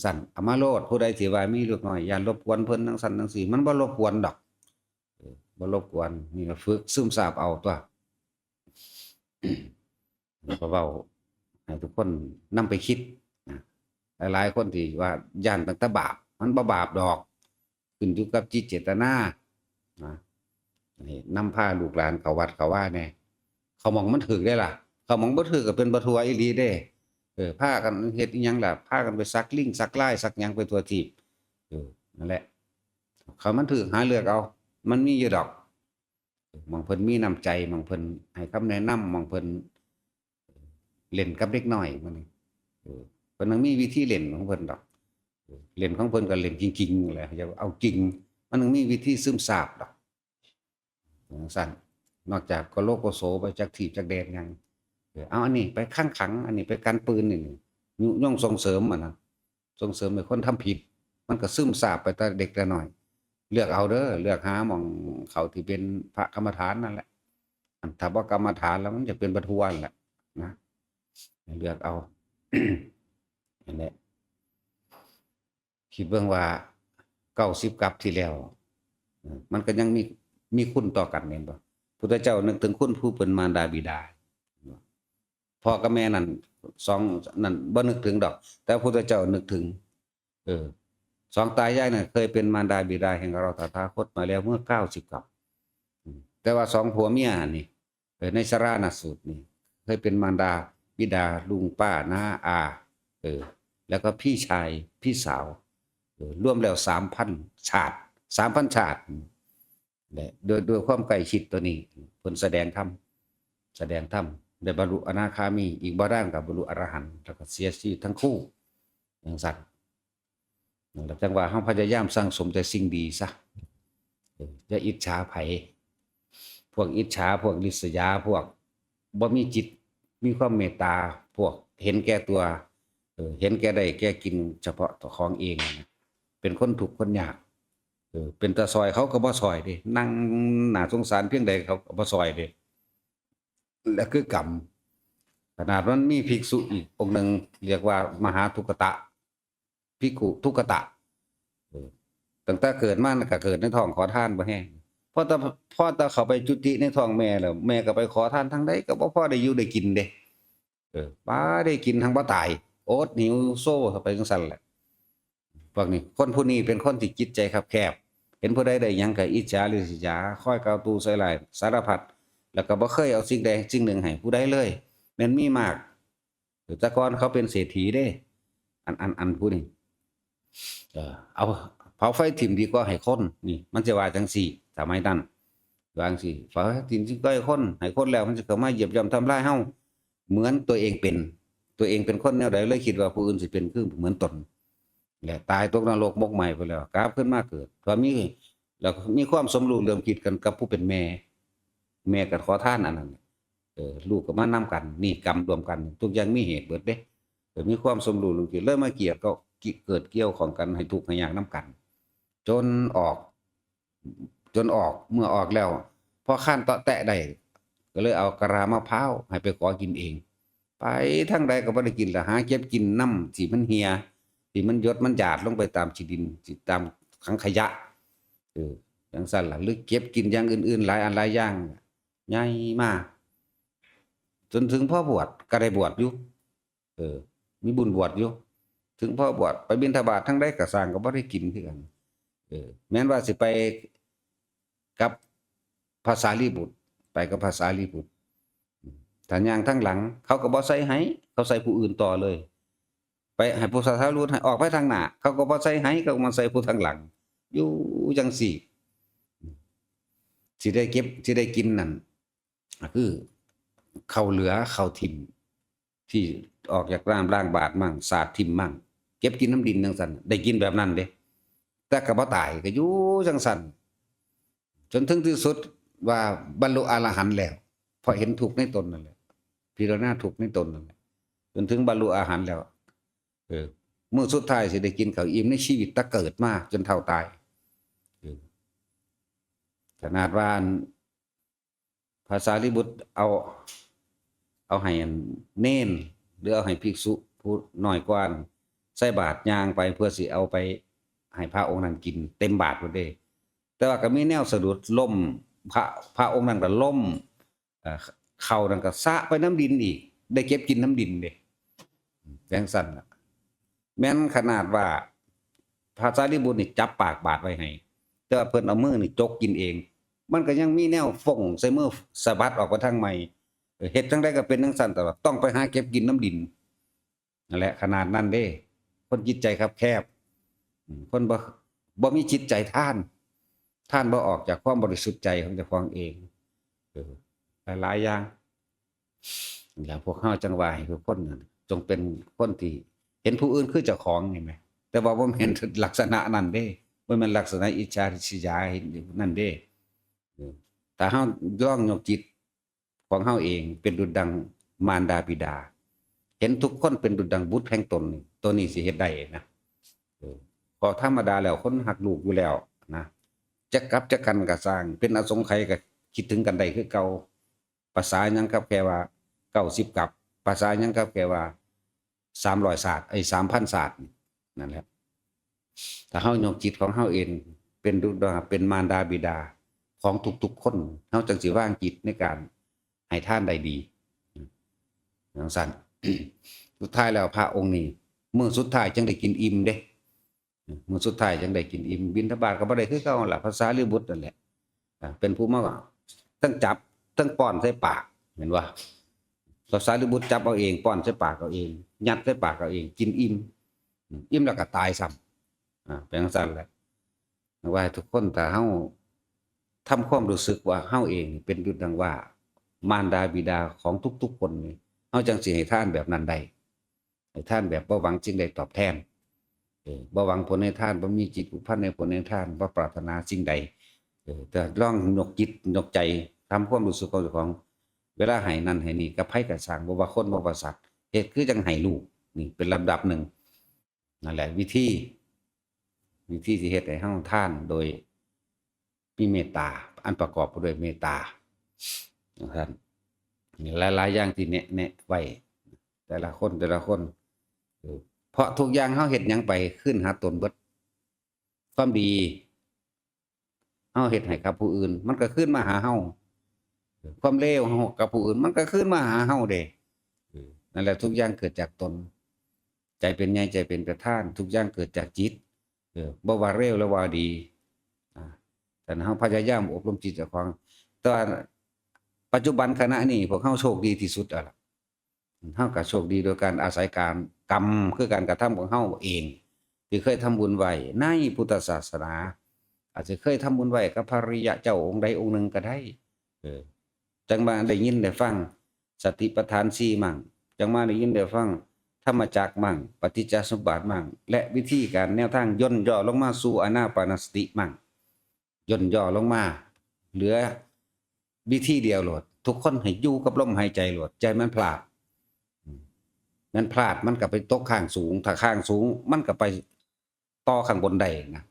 สั่นเอามาโลดผู้ใดที่ว่ามีลูกน้อยอย่ารบกวนเพิ่นจังซั่นจังซี่มันบ่รบกวนดอกบ่รบกวนนี่ก็ฝึกซึมซาบเอาตัวก็เว้าให้ทุกคนนำไปคิดหลายๆคนที่ว่าย่านตั้งแต่บาปมันบ่บาปดอกขึ้นอยู่กับจิตเจตนานี่นำพาลูกหลานเข้าวัดเข้าว่าแน่เขามองมันถูกได้ล่ะเขามองบ่ถูกก็เป็นบ่ทั่วอีหลีเด้ พากันเฮ็ดอิหยังล่ะพากันไปสักลิงสักลายสักหยังไปทั่วทีปนั่นแหละเขามันถูกหาเลือกเอามันมีอยู่ดอกบางเพิ่นมีน้ำใจบางเพิ่นให้คำแนะนำบางเพิ่นเล่นกับเด็กน้อยมื้อนี้เพิ่นต้องมีวิธีเล่นของเพิ่นดอกเล่นของเพิ่นก็เล่นจริงๆนั่นแหละอย่าเอาจริงมันต้องมีวิธีซึมซาบดอกจังซั่นนอกจากกะโลโกโสไปจักถีบจักแดนหยังเอาอันนี้ไปคั่งขังอันนี้ไปกันปืนนี่ยุยงส่งเสริมอะนะส่งเสริมให้คนทำผิดมันก็ซึมซาบไปแต่เด็กแต่น้อยเลือกเอาเด้อเลือกหาหม่องเขาที่เป็นพระกรรมฐานนั่นแหละถ้าบ่กรรมฐานแล้วมันจะเป็นประท้วนั่นแหละนะให้เลือกเอา นั่นแหละคิดเบิ่งว่า90กับที่แล้วมันก็ยังมีคุณต่อกันแม่นบ่พุทธเจ้านึกถึงคุณผู้เป็นมารดาบิดาพ่อกับแม่นั่น2นั่นบ่นึกถึงดอก แต่พระพุทธเจ้านึกถึงสองตายายน่ะเคยเป็นมารดาบิดาแห่งเราตถาคตมาแล้วเมื่อ90กับแต่ว่า2ผัวเมียนี่ในสราณสูตรนี่เคยเป็นมารดาบิดาลุงป้าน้าอาแล้วก็พี่ชายพี่สาวรวมแล้ว 3,000 ชาติ 3,000 ชาติแหละโดยความใกล้ชิดตัวนี้เพิ่นแสดงธรรมได้บรรลุอนาคามีอีกบ่ด้านกับบรรลุอรหันต์แล้วก็เสียชีวิตทั้งคู่จังซั่นนั่นแหละจังว่าเฮาพยายามสร้างสมแต่สิ่งดีซะอย่าอิจฉาไผพวกอิจฉาพวกริษยาพวกบ่มีจิตมีความเมตตาพวกเห็นแก่ตัวเห็นแก่ได้แก่กินเฉพาะตัวของเองเป็นคนทุกข์คนยากเป็นตาซอยเขาก็บ่ซอยเด้นั่งน่าสงสารเพียงใดเขาก็บ่ซอยเด้และคือกรรมขนาดมันมีภิกษุอีกองค์หนึ่งเรียกว่ามหาทุกตะภิกขุทุกตะตั้งแต่เกิดมาก็เกิดในท้องขอทานบ่แห้งพอแต่เขาไปจุติในท้องแม่แล้วแม่ก็ไปขอทานทางใดก็บ่พอได้อยู่ได้กินเด้บ่ได้กินทั้งบ่ตายอดหิวโซ่เข้าไปจังซั่นแหละพวกนี้คนผู้นี้เป็นคนที่จิตใจคับแคบเห็นผู้ใดได้หยังก็อิจฉาริษยาคอยกล่าวตูใส่ร้ายสารพัดแล้วก็บ่เคยเอาสิ่งใดสิ่งหนึ่งให้ผู้ใดเลยแม่นมีมากแต่ก่อนเขาเป็นเศรษฐีเด้อันผู้นี้เอาเผาไฟถิ่มดีกว่าให้คนนี่มันจะว่าจังซี่สมัยนั้นว่าจังซี่เผาไฟถิ่มสิก็ให้คนให้คนแล้วมันสิเข้ามาเหยียบย่ำทำลายเฮาเหมือนตัวเองเป็นคนแนวใดเลยคิดว่าผู้อื่นสิเป็นคือเหมือนตนแหละตายตกนรกมกใหม่ไปแล้วกราฟขึ้นมาเกิดพอมีแล้วมีความสมรู้ร่วมคิดกันกับผู้เป็นแม่ก็ขอทานอันนั้นลูกก็มานำกันนี่กรรมรวมกันทุกอย่างมีเหตุเบิดเด้มีความสมรู้ร่วมคิดเลยมาเกี่ยวก็เกิดเกี่ยวของกันให้ทุกข์ให้ยากนำกันจนออกเมื่อออกแล้วพอข้านเตาะแตะได้ก็เลยเอากะลามะพร้าวให้ไปขอกินเองไปทางใดก็บ่ได้กินล่ะหาเก็บกินน้ำที่มันเหี่ยที่มันหยดมันหยาดลงไปตามขี้ดินที่ตามถังขยะจังซั่นล่ะหรือเก็บกินอย่างอื่นๆหลายอันหลายอย่างใหญ่มากจนถึงพ่อบวชก็ได้บวชอยู่มีบุญบวชอยู่ถึงพ่อบวชไปบิณฑบาตทางใดก็สร้างก็บ่ได้กินคือกันแม้นว่าสิไปกับพระสารีบุตรไปกับพระสารีบุตรถ้าย่างทางหลังเขาก็บ่ใส่ให้เขาใส่ผู้อื่นต่อเลยไปให้ผู้สาธารณูให้ออกไปทางหน้าเขาก็บ่ใส่ให้เขามาใส่ผู้ทางหลังอยู่จังซี่สิได้เก็บสิได้กินนั่นคือข้าวเหลือข้าวทิ่มที่ออกจากล้างบาตรมั่งสาดทิ่มมั่งเก็บกินน้ำดินจังซั่นได้กินแบบนั้นเด้แต่ก็บ่ตายก็อยู่จังซั่นจนถึงที่สุดว่าบรรลุอรหันต์แล้วเพราะเห็นทุกข์ในตนนั่นแหละพิจารณาทุกข์ในตนนั่นแหละจนถึงบรรลุอรหันต์แล้วมื้อสุดท้ายสิได้กินข้าวอิ่มในชีวิตตะเกิดมาจนเฒ่าตายขนาดว่าพระสารีบุตรเอาให้เณรหรือเอาให้ภิกษุผู้น้อยกว่าใส่บาตรย่างไปเพื่อสิเอาไปให้พระองค์นั้นกินเต็มบาตรพุ่นเด้แต่ว่าก็มีแนวสะดุดล้มพระองค์นั้นก็ล้มเข้านั่นก็สะไปน้ำดินอีกได้เก็บกินน้ำดินเด้จังซั่นล่ะแม้นขนาดว่าพระสารีบุตรนี่จับปากบาตรไว้ให้แต่ว่าเพิ่นเอามือนี่จกกินเองมันก็ยังมีแนวฟ่งใส่มือสะบัดออกไปทางใหม่เฮ็ดจังได๋ก็เป็นจังซั่นตลอดต้องไปหาเก็บกินน้ำดิน นั่นแหละขนาดนั้นเด้คนจิตใจคับแคบคนบ่มีจิตใจท่านบ่ออกจากความบริสุทธิ์ใจของเจ้าของเองหลายๆอย่างพวกเฮาจังว่าให้ทุกคนจงเป็นคนที่เห็นผู้อื่นคือเจ้าของเห็นไหมแต่ว่าบ่เห็นลักษณะนั้นเด้บ่แม่นลักษณะอิจฉาริษยาเห็นนั่นเด้ถ้าเฮาลองยกจิตของเฮาเองเป็นดุจดังมารดาบิดาเห็นทุกคนเป็นดุจดังบุตรแห่งตนนี่ตัวนี้สิเฮ็ดได้นะพอธรรมดาแล้วคนหักลูกอยู่แล้วนะจะกลับจะกันก็สร้างเป็นอสงไขยก็คิดถึงกันได้คือเก่าภาษาหยังครับแค่ว่า90กับภาษาหยังครับแค่ว่า300ศาสตร์3,000ศาสตร์นั่นแหละถ้าเฮายกจิตของเฮาเองเป็นดุจดังเป็นมารดาบิดาของทุกๆคนเฮาจังสิวางจิตในการให้ทานได้ดีจังซั่น สุดท้ายแล้วพระองค์นี้มื้อสุดท้ายจังได้กินอิ่มเด้มื้อสุดท้ายจังได้กินอิ่มบิณฑบาตก็บ่ได้คือเก่าล่ะภาษาลิบุตรนั่นแหละเป็นผู้มาทั้งจับทั้งป้อนใส่ปากเห็นบ่ภาษาลิบุตรจับเอาเองป้อนใส่ปากเอาเองยัดใส่ปากเอาเองกินอิ่มแล้วก็ตายซ้ำเป็นจังซั่นแหละว่าทุกคนถ้าเฮาทำความรู้สึกว่าเฮาเองเป็นดุจดังว่ามารดาบิดาของทุกๆคนนี่เฮาจังสิให้ทานแบบนั้นได้ให้ทานแบบบ่หวังสิ่งใดตอบแทนบ่หวังผลในทานบ่มีจิตผูกพันในผลในทานบ่ปรารถนาสิ่งใดแต่ลองยกจิตยกใจทำความรู้สึกของเจ้าของเวลาให้นั่นให้นี่กับไผก็สร้างบ่ว่าคนบ่ว่าสัตว์เฮ็ดคือจังให้ลูกนี่เป็นลำดับหนึ่งนั่นแหละวิธีที่เฮ็ดให้เฮาทานโดยมีเมตตาอันประกอบไปด้วยเมตตาท่านหลายๆอย่างที่แนะไว้แต่ละคนเพราะทุกอย่างเฮาเฮ็ดหยังไปขึ้นหาตนเบิดความดีเฮาเฮ็ดให้กับผู้อื่นมันก็คืนมาหาเฮาความเลวเฮากับผู้อื่นมันก็คืนมาหาเฮาเด้นั่นแหละทุกอย่างเกิดจากตนใจเป็นใหญ่ใจเป็นประธานทุกอย่างเกิดจากจิตบ่ว่าเลวหรือว่าดีแต่เฮาพยายามอบรมจิตเจ้าของแต่ว่าปัจจุบันขณะนี้พวกเฮาโชคดีที่สุดแล้วล่ะเฮาก็โชคดีโดยการอาศัยการกรรมคือการกระทำของเฮาเองที่เคยทำบุญไว้ในพุทธศาสนาอาจจะเคยทำบุญไว้กับพระอริยะเจ้าองค์ใดองค์หนึ่งก็ได้จังมาได้ยินได้ฟังสติปัฏฐาน4มั่งจังมาได้ยินได้ฟังธรรมจักรมั่งปฏิจจสมุปบาทมั่งและวิธีการแนวทางย่นย่อลงมาสู่อานาปานสติมั่งย่นย่อลงมาเหลือวิธีเดียวโลดทุกคนให้อยู่กับลมหายใจโลดใจมันพลาดมันก็ไปตกข้างสูงถ้าข้างสูงมันก็ไปต่อข้างบนได้นะ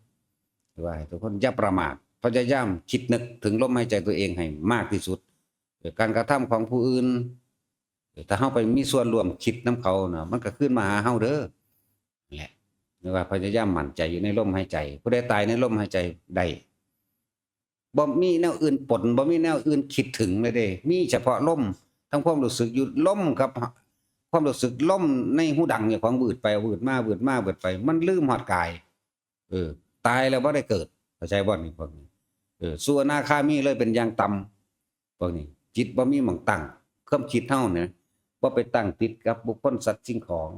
ว่าทุกคนอย่าประมาทพยายามคิดนึกถึงลมหายใจตัวเองให้มากที่สุดการกระทำของผู้อื่นถ้าเฮาไปมีส่วนร่วมคิดนำเขาน่ะมันก็ขึ้นมาหาเฮาเด้อแหละว่าพยายามมั่นใจอยู่ในลมหายใจผู้ใดตายในลมหายใจได้บ่มีแนวอื่นปนบ่มีแนวอื่นคิดถึงเลยเด้มีเฉพาะลมทำความรู้สึกอยู่ลมกับความรู้สึกลมในหูดังเนี่ยของวืดไปวืดมาไปมันลืมฮอดกายตายแล้วบ่ได้เกิดเข้าใจบ่นี่พวกนี้สู่อนาคามีเลยเป็นอย่างต่ำพวกนี้จิตบ่มีหม้องตั้งความคิดเฮาเนี่ยบ่ไปตั้งติดกับบุคคลสัตว์สิ่งของ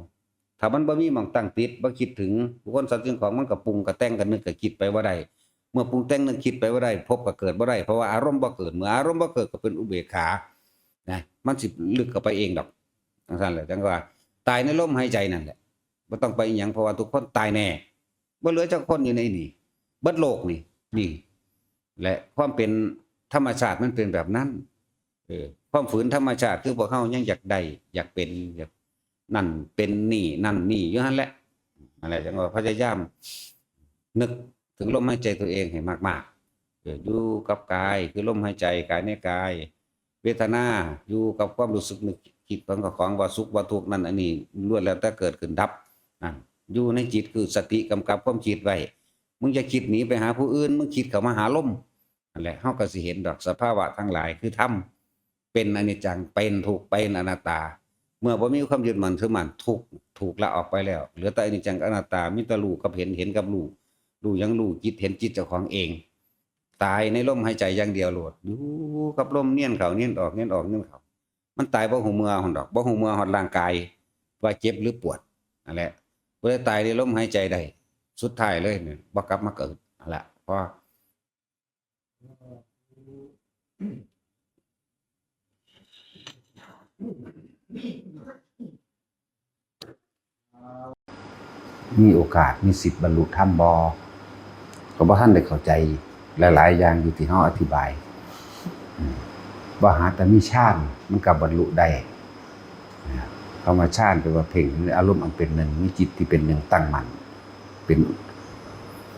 ถ้ามันบ่มีหม้องตั้งติดบ่คิดถึงบุคคลสัตว์สิ่งของมันก็ปรุงก็แต่งก็นึกก็คิดไปบ่ได้เมื่อปรุงแต่งนึกคิดไปบ่ได้พบก็เกิดบ่ได้เพราะว่าอารมณ์บ่เกิดเมื่ออารมณ์บ่เกิดก็เป็นอุเบกขานะมันสิลึกเข้าไปเองดอกจังซั่นแหละจังว่าตายในลมหายใจนั่นแหละบ่ต้องไปอีหยังเพราะว่าทุกคนตายแน่บ่เหลือจักคนอยู่ในนี่เบิดโลกนี่และความเป็นธรรมชาติมันเป็นแบบนั้นความฝืนธรรมชาติคือพวกเฮายังอยากได้อยากเป็นอยากนั่นเป็นนี่นั่นนี่อยู่หั่นแหละอะไรจังว่าพยายามนึกถึงลมหายใจตัวเองให้มากๆอยู่กับกายคือลมหายใจกายในกายเวทนาอยู่กับความรู้สึกนึกคิดของว่าสุขว่าทุกข์นั่นอันนี้ล้วนแล้วแต่เกิดขึ้นดับนั่นอยู่ในจิตคือสติกำกับความคิดไว้มึงจะคิดหนีไปหาผู้อื่นมึงคิดเข้ามาหาลมนั่นแหละเฮาก็สิเห็นดอกสภาวะทั้งหลายคือธรรมเป็นอนิจจังเป็นทุกข์เป็นอนัตตาเมื่อบ่มีความยึดมั่นถือมั่นถูกละออกไปแล้วเหลือแต่อนิจจังอนัตตามีแต่รู้กับเห็นกับรู้ยังรู้จิตเห็นจิตเจ้าของเองตายในลมหายใจอย่างเดียวโลดอยู่กับลมเนียนเข้าเนียนออกมันตายบ่ฮู้เมื่อฮอดดอกบ่ฮู้เมื่อฮอดร่างกายว่าเจ็บหรือปวด นั่นแหละผู้ใดตายได้ลมหายใจได้สุดท้ายเลยเนี่ยบ่กลับมาเกิดนั่นแหละเพราะมีโอกาสมีสิทธิ์บรรลุธรรมบ่ก็บ่ทันได้เข้าใจหลายๆอย่างอยู่ที่เฮาอธิบายบ่หาแต่มีฌานมันก็บรรลุได้คำว่าฌานแปลว่าเพ่งอารมณ์อันเป็นหนึ่งมีจิตที่เป็นหนึ่งตั้งมั่นเป็น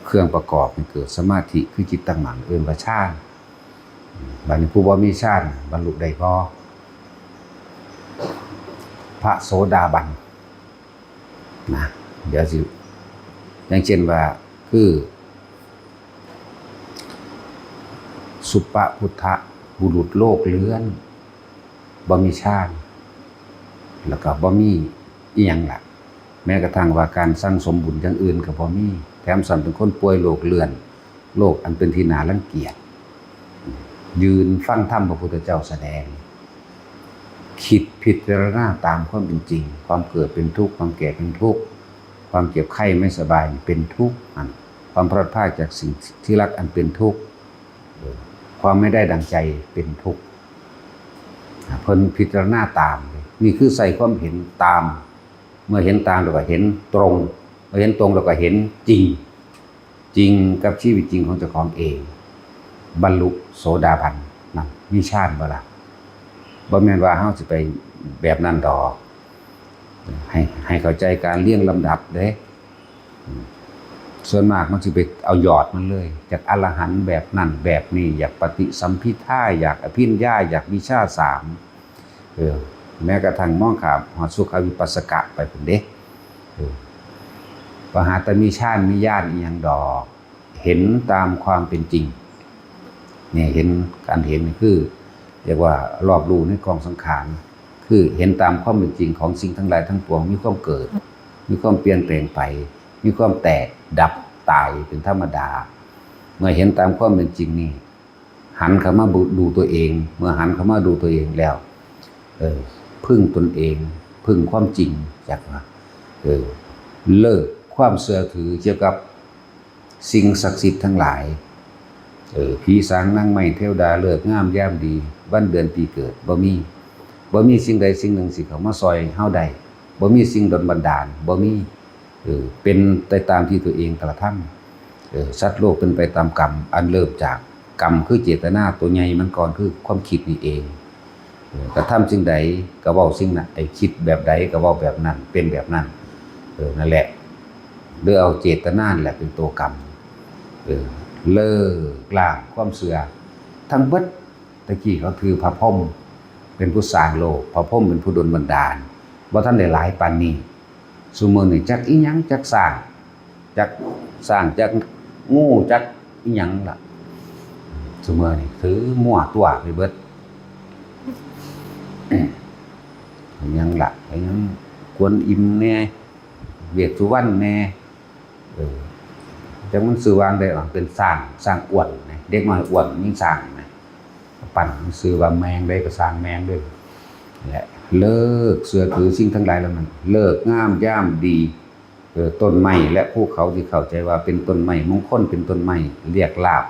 เครื่องประกอบให้เกิดสมาธิคือจิตตั้งมั่นเอิ้นว่าฌานบัดนี้ผู้บ่มีฌานบรรลุได้บ่พระโสดาบันนะเดี๋ยวสิอย่างเช่นว่าคือสุปพุทธะบุรุษโลกเลื้อนบ่มีฌานแล้วก็บ่มีอีหยังล่ะแม้กระทั่งว่าการสร้างสมบุญอย่างอื่นก็บ่มีแถมสั่นเป็นคนป่วยโรคเลื้อนโลกอันเป็นที่น่ารังเกียจยืนฟังธรรมพระพุทธเจ้าแสดงคิดพิจารณาตามความเป็นจริงความเกิดเป็นทุกข์ความแก่เป็นทุกข์ความเจ็บไข้ไม่สบายเป็นทุกข์ความพลัดพรากจากสิ่งที่รักอันเป็นทุกข์ความไม่ได้ดังใจเป็นทุกข์เพิ่นพิจารณาตามนี่คือใส่ความเห็นตามเมื่อเห็นตามเราก็เห็นตรงเมื่อเห็นตรงเราก็เห็นจริงจริงกับชีวิตจริงของเจ้าของเองบรรลุโสดาบันนั่นมีฌานบ่ล่ะบ่แม่นว่าเฮาสิไปแบบนั้นดอกให้เข้าใจการเรียงลำดับเด้ส่วนมากมันสิไปเอายอดมันเลยจากอรหันต์แบบนั้นแบบนี้อยากปฏิสัมภิทาอยากอภิญญาอยากวิชา3แม้กระทั่งมองข้ามหอดสุขวิปัสสกะไปพุ่นเด้ว่าหาแต่มีฌานมีญาณอีหยังดอกเห็นตามความเป็นจริงเนี่ยเห็นการเห็นนี่คือเรียกว่ารอบรู้ในกองสังขารคือเห็นตามความเป็นจริงของสิ่งทั้งหลายทั้งปวงมีความเกิดมีความเปลี่ยนแปลงไปมีความแตกดับตายเป็นธรรมดาเมื่อเห็นตามความเป็นจริงนี่หันเข้ามาดูตัวเองเมื่อหันเข้ามาดูตัวเองแล้วพึ่งตนเองพึ่งความจริงจากว่าเลิกความเสื่อถือเกี่ยวกับสิ่งศักดิ์สิทธิ์ทั้งหลายผีสางนางไม้เทวดาเลิกงามยามดีวันเดือนปีเกิดบ่มีสิ่งใดสิ่งหนึ่งสิเข้ามาซอยเฮาได้บ่มีสิ่งดลบันดาลบ่มีเป็นไปตามที่ตัวเองกระทำสัตว์โลกเป็นไปตามกรรมอันเริ่มจากกรรมคือเจตนาตัวใหญ่มันก่อนคือความคิดนี่เองกระทำสิ่งใดก็เว้าสิ่งนั้นคิดแบบใดก็เว้าแบบนั้นเป็นแบบนั้นนั่นแหละโดยเอาเจตนาแหละเป็นตัวกรรมเลิกล้างความเสื่อทั้งเบิดตะกี้เขาคือพระพรหมเป็นผู้สร้างโลกพระพรหมเป็นผู้ดลบันดาลว่าท่านได้หลายปานนี้ซุมื้อนี้จักอีหยังจักสร้างจักงูจักอีหยังล่ะซุมื้อนี้ถือมั่วตัวไปเบิดยังล่ะยังกวนอิมแน่เวทสุวรรณแน่จังมันซื้อวางได้เป็นสร้างอ้วนนะเด็กน้อยอ้วนยิ่งสร้างนะปั่นซื้อว่าแมงได้ก็สร้างแมงด้วยแหละเลิกเสือถือสิ่งทั้งหลายแล้วมันเลิกงามย่ามดีต้นไม้และภูเขาที่เข้าใจว่าเป็นต้นไม้มงคลเป็นต้นไม้เรียกลาภ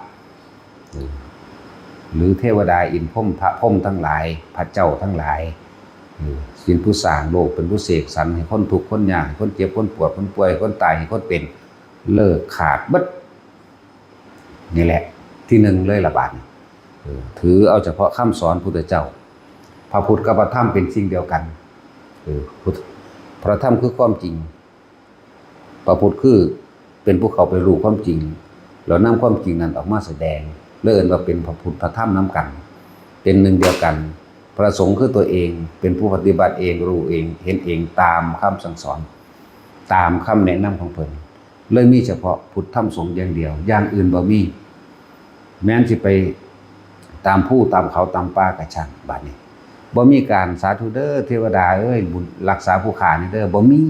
หรือเทวดาอินพรหมพระพรหมทั้งหลายพระเจ้าทั้งหลายเป็นผู้สร้างโลกเป็นผู้เสกสรรให้คนทุกข์คนยากให้คนเจ็บคนปวดคนป่วยคนตายให้คนเป็นเลิกขาดบัดนี่แหละที่หนึ่งเลยละบาดถือเอาเฉพาะคำสอนพุทธเจ้าพระพุทธกับพระธรรมเป็นสิ่งเดียวกันพระธรรมคือความจริงพระพุทธคือเป็นผู้เขาไปรู้ความจริงแล้วนำความจริงนั้นออกมาแสดงเลื่อนว่าเป็นพระพุทธพระธรรมน้ำกันเป็นหนึ่งเดียวกันพระสงฆ์คือตัวเองเป็นผู้ปฏิบัติเองรู้เองเห็นเองตามคำสั่งสอนตามคำแนะนำของเพิ่นเลยมีเฉพาะพุทธธรรมสงฆ์อย่างเดียวอย่างอื่นบ่มีแม้นสิไปตามผู้ตามเขาตามป่ากระชังบัดนี้บ่มีการสาธุเด้อเทวดาเอ้ยบุญรักษาผู้ขานี่เด้อบ่มี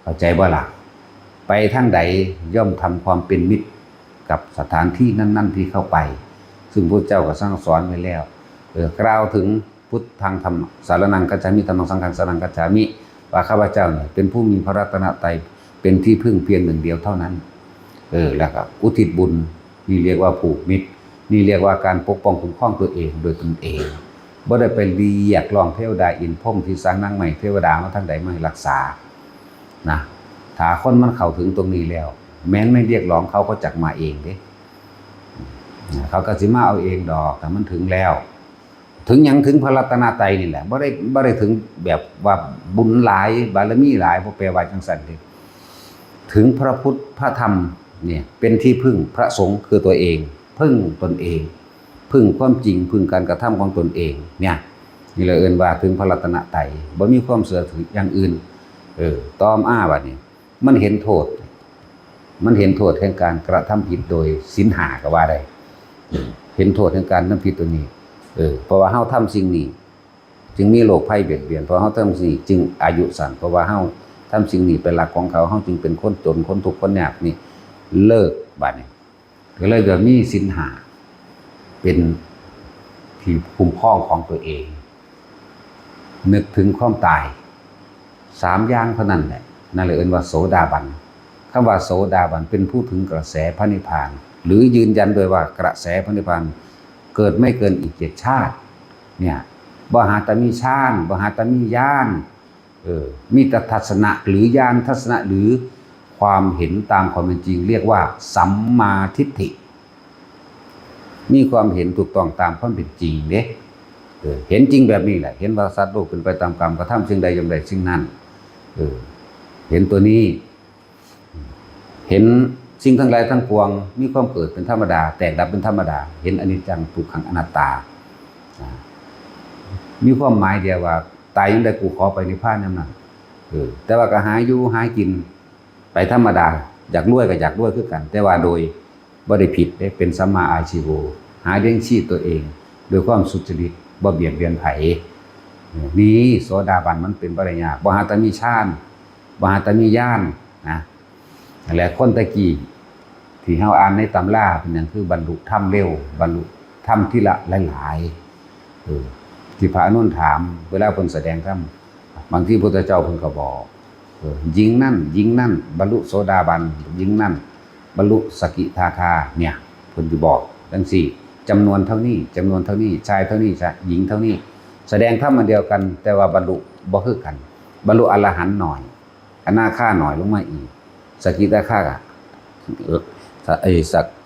เข้าใจบ่ล่ะไปทางใดย่อมทำความเป็นมิตรกับสถานที่นั้นๆที่เข้าไปซึ่งพระเจ้าก็สั่งสอนไว้แล้วกล่าวถึงพุทธังธรรมสารนังกัจฉามิธัมมังสังฆังสรณังกัจฉามิ ว่าข้าพเจ้าเนี่ยเป็นผู้มีพระรัตนตรัยเป็นที่พึ่งเพียงหนึ่งเดียวเท่านั้นแล้วก็อุทิศบุญนี่เรียกว่าผูกมิตรนี่เรียกว่าการปกป้องคุ้มครองตัวเองโดยตนเองบ่ได้ไปเรียกร้องเทวดาอินพรหมที่สร้างนั่งใหม่เทวดามาทั้งใดมาให้รักษานะถ้าคนมันเข้าถึงตรงนี้แล้วแม้นไม่เรียกร้องเขาก็จักมาเองเด้เขาก็สิมาเอาเองดอกแต่มันถึงแล้วถึงยังถึงพระรัตนตรัยนี่แหละบ่ได้ถึงแบบว่าบุญหลายบารมีหลายบ่แปลว่าจังซั่นเด้ถึงพระพุทธพระธรรมเนี่ยเป็นที่พึ่งพระสงฆ์คือตัวเองพึ่งตนเองพึ่งความจริงพึ่งการกระทำของตนเองเนี่ยนี่เลยเอิ้นว่าถึงพระรัตนตรัยบ่มีความเสื่อถืออย่างอื่นตอมบัดนี้มันเห็นโทษแห่งการกระทำผิดโดยศีล5ก็ว่าได้เห็นโทษแห่งการทำผิดตัวนี้เพราะว่าเฮาทำสิ่งนี้จึงมีโรคภัยเบียดเบียนเพราะเฮาทำสิ่งนี้จึงอายุสั้นเพราะว่าเฮาทำสิ่งนี้เป็นหลักของเขาเฮาจึงเป็นคนจนคนทุกข์คนยากนี่เลิกบัดนี้ก็เลยก็มีศีล5เป็นที่คุ้มครองของตัวเองนึกถึงความตาย3อย่างเท่านั้นแหละนั่นเลยเอิ้นว่าโสดาบันคำว่าโสดาบันเป็นผู้ถึงกระแสพระนิพพานหรือยืนยันโดยว่ากระแสพระนิพพานเกิดไม่เกินอีก7ชาติเนี่ยบ่หาแต่มีฌานบ่หาแต่มีญาณมีแต่ทัศนะหรือญาณทัศนะหรือความเห็นตามความเป็นจริงเรียกว่าสัมมาทิฏฐิมีความเห็นถูกต้องตามความเป็นจริงเด้เห็นจริงแบบนี้แหละเห็นว่าสัตว์โลกเป็นไปตามกรรมกระทำสิ่งใดอย่างใดสิ่งนั้นเห็นตัวนี้เห็นสิ่งทั้งหลายทั้งปวงมีความเกิดเป็นธรรมดาแตกดับเป็นธรรมดาเห็นอนิจจังทุกขังอนัตตามีความหมายเดียวว่าตายยังได้กูขอไปนิพพานนั่นน่ะแต่ว่าก็หาอยู่หากินไปธรรมดาอยากรวยก็อยากรวยคือกันแต่ว่าโดยบ่ได้ผิดได้เป็นสัมมาอาชีโวหาเลี้ยงชีพตัวเองโดยความสุจริตบ่เบียดเบียนไผนี้โสดาบันมันเป็นบ่ได้ยากบ่หาแต่มีฌานบ่หาแต่มีญาณนะนั่นแหละคนตะกี้ที่เฮาอ่านในตำราเป็นหยังคือบรรลุธรรมเร็วบรรลุธรรมทีละหลายๆที่พระอนุนถามเวลาเพิ่นแสดงธรรมบางทีพุทธเจ้าเพิ่นก็บอกยิงนั่นบรรลุโสดาบันยิงนั่นบรรลุสกิทาคาเนี่ยเพิ่นสิบอกจังซี่จำนวนเท่านี้ชายเท่านี้หญิงเท่านี้แสดงธรรมอันเดียวกันแต่ว่าบรรลุบ่คือกันบรรลุอรหันต์หน่อยอนาคาหน่อยลงมาอีกสกิทาคาก็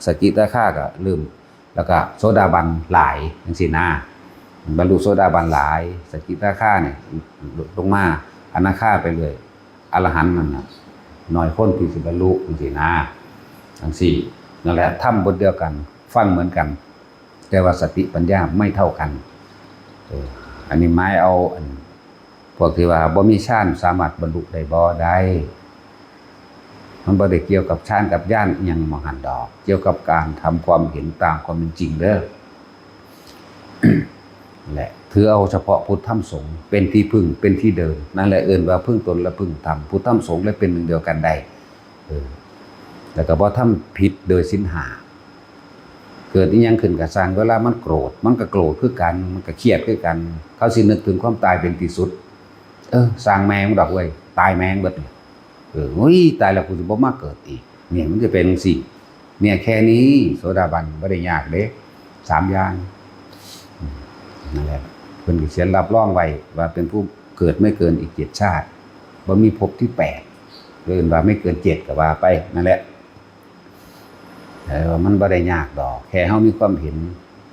สกิทาคาก็ลืมแล้วก็โสดาบันหลายจังซี่นะบรรลุโสดาบันหลายสกิทาคาเนี่ยลงมาอนาคาไปเลยอรหันต์นั่นน่ะน้อยคนที่สิบรรลุจังซี่นะจังซี่นั่นแหละธรรมบทเดียวกันฟังเหมือนกันแต่ว่าสติปัญญาไม่เท่ากันอันนี้หมายเอาพวกที่ว่าบ่มีฌานสามารถบรรลุได้บ่ได้มันบ่ได้เกี่ยวกับฌานกับญาณอิหยังมหันดอกเกี่ยวกับการทำความเห็นตามความเป็นจริงเด้อ แหละถือเอาเฉพาะพุทธธรรมสงฆ์เป็นที่พึ่งเป็นที่เดินนั่นแหละเอิ้นว่าพึ่งตนและพึ่งธรรมพุทธธรรมสงฆ์และเป็นหนึ่งเดียวกันได้แล้วก็บ่ทำผิดโดยศีล5เกิดอีหยังขึ้นก็สร้างเวลามันโกรธมันก็โกรธคือกันมันก็เครียดคือกันเขาสินึกถึงความตายเป็นที่สุดสร้างแมงดอกเว้ยตายแมงเบิดโอ้ยตายแล้วกูสิบ่มาเกิดอีกเนี่ยมันจะเป็นจังซี่เนี่ยแค่นี้โสดาบันบ่ได้ยากเด้3อย่างนั่นแหละเพิ่นก็เขียนรับรองไว้ว่าเป็นผู้เกิดไม่เกินอีก7ชาติบ่มีภพที่8เอิ้นว่าไม่เกิน7ก็ว่าไปนั่นแหละแต่ว่ามันบ่ได้ยากดอกแค่เฮามีความเห็น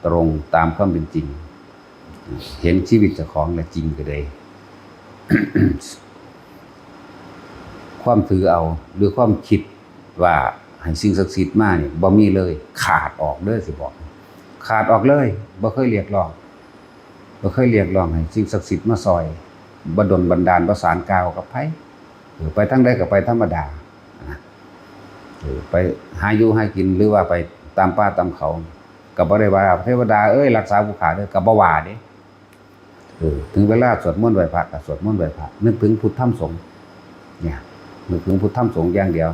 ตรงตามความเป็นจริงเห็นชีวิตเจ้าของและจริงก็ได้ ความถือเอาหรือความคิดว่าให้สิ่งศักดิ์สิทธิ์มาเนี่ยบ่มีเลยขาดออกเด้อสิบอกขาดออกเลยบ่เคยเรียกร้องให้สิ่งศักดิ์สิทธิ์มาซอยบ่ดลบันดาลประสานกล่าวกับไผไปทางใดก็ไปธรรมดาไปหาอยู่หากินหรือว่าไปตามป่าตามเขาก็บ่ได้ว่าเทวดารักษาผู้ขาเด้อก็บ่ว่าเด้ถึงเวลาสวดมนต์ไหว้พระก็สวดมนต์ไหว้พระนึกถึงพุทธธรรมสงฆ์เนี่ยนึกถึงพุทธธรรมสงฆ์อย่างเดียว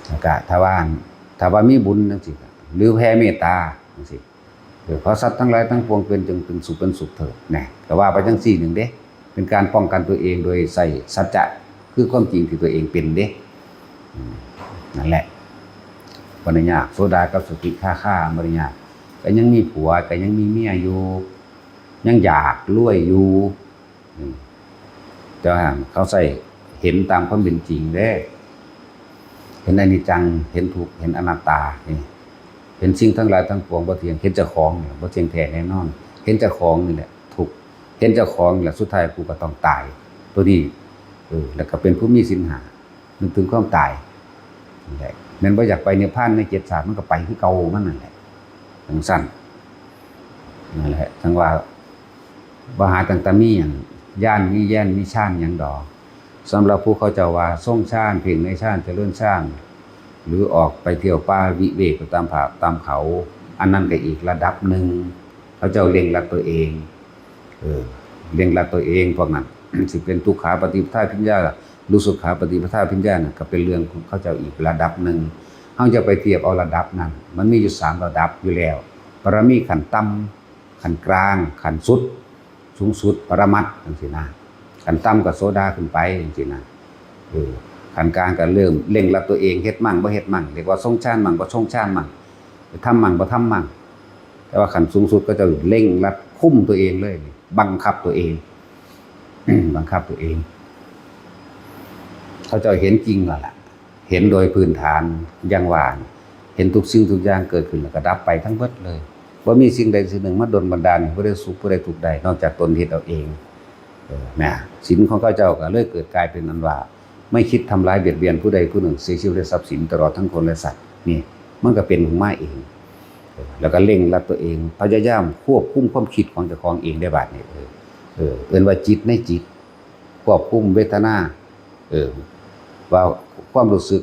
แล้วก็ถ้าว่ามีบุญจังซี่หรือแผ่เมตตาจังซี่ขอสัตว์ทั้งหลายทั้งปวงเป็นจงเป็นสุขเถิดแน่ก็ว่าไปจังซี่นึงเด้ เป็นการป้องกันตัวเองโดยใส่สัจจะคือความจริงที่ตัวเองเป็นเด้นั่นแหละบ่ได้ยากโสดากับสกิทาคาบ่ได้ยากก็ยังมีผัวก็ยังมีเมียอยู่ยังอยากรวยอยู่แต่ว่าเขาใส่เห็นตามความเป็นจริงเด้เห็นอนิจจังเห็นทุกข์เห็นอนัตตานี่เห็นสิ่งทั้งหลายทั้งปวงบ่เที่ยงเห็นเจ้าของเนี่ยบ่เที่ยงแท้แน่นอนเห็นเจ้าของนี่แหละทุกข์เห็นเจ้าของนี่แหละสุดท้ายกูก็ต้องตายตัวนี้แล้วก็เป็นผู้มีศีลห้านึกถึงความตายนั่นแหละแม้นบ่อยากไปนิพพานในเจ็ดศาสตร์มันก็ไปคือเก่ามันนั่นแหละจังซั่นนั่นแหละจังว่าบ่หาตั้งแต่มีหยังย่านมีแย่นมีชานหยังดอกสำหรับผู้เขาเจ้าว่าทรงชาญเพ่งในชาญเจริญชาญหรือออกไปเที่ยวป่าวิเวกไปตามผาตามเขาอันนั้นก็อีกระดับหนึ่งเขาเจ้าเล็งรักตัวเองเล็งรักตัวเองพวกนั้น สิเป็นทุกขาปฏิปทาพิญญารู้สุขาปฏิปทาพิญญาน่ะก็เป็นเรื่องของเขาเจ้าอีกระดับหนึ่งเฮาจะไปเทียบเอาระดับนั้นมันมีอยู่3ระดับอยู่แล้วปรมีขั้นต่ำขั้นกลางขั้นสุดสูงสุดปรมัตถ์จังซี่นะขั้นต่ำก็โสดาขึ้นไปจังซี่นะขั้นกลางก็เริ่มเร่งรักตัวเองเฮ็ดมั่งบ่เฮ็ดมั่งเรียกว่าทรงฌานมั่งบ่ทรงฌานมั่งทำมั่งบ่ทำมั่งแต่ว่าขั้นสูงสุดก็จะเร่งรัดคุมตัวเองเลยบังคับตัวเองบังคับตัวเองเขาจะเห็นจริงแล้วล่ะเห็นโดยพื้นฐานอย่างว่าเห็นทุกสิ่งทุกอย่างเกิดขึ้นแล้วก็ดับไปทั้งหมดเลยบ่มีสิ่งใดสิ่งหนึ่งมาดลบันดาลบ่ได้สุขบ่ได้ทุกข์ใดนอกจากตนเฮ็ดเอาเองนะศีลของเขาเจ้าก็เลยเกิดกลายเป็นอันว่าไม่คิดทำร้ายเบียดเบียนผู้ใดผู้หนึ่งเสียชีวิตและทรัพย์สินตลอดทั้งคนและสัตว์นี่มันก็เป็นของมาเองแล้วก็เร่งรัดตัวเองพยายามควบคุมความคิดของเจ้าของเองได้บาดนี้เอิ้นว่าจิตในจิตควบคุมเวทนาว่าความรู้สึก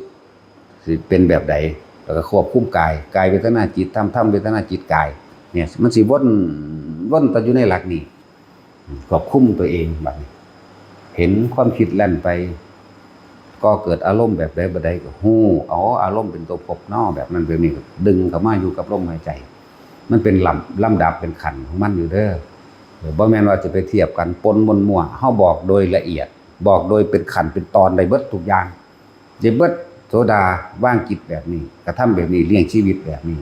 สิเป็นแบบใดแล้วก็ควบคุมกายเวทนาจิตธรรมเวทนาจิตกายเนี่ยมันสิวนแต่อยู่ในหลักนี้ควบคุมตัวเองบัดนี้เห็นความคิดแล่นไปก็เกิดอารมณ์แบบใดบ่ใดก็ฮู้อารมณ์เป็นตัวพบเนาะแบบนั้นแบบนี้ก็ดึงเข้ามาอยู่กับลมหายใจมันเป็นลำดับเป็นขั้นของมันอยู่เด้อบ่แม่นว่าจะไปเทียบกันปนมั่วเฮาบอกโดยละเอียดบอกโดยเป็นขั้นเป็นตอนได้เบิดทุกอย่างได้เบิดโสดาว่างจิตแบบนี้กระทำแบบนี้เลี้ยงชีวิตแบบนี้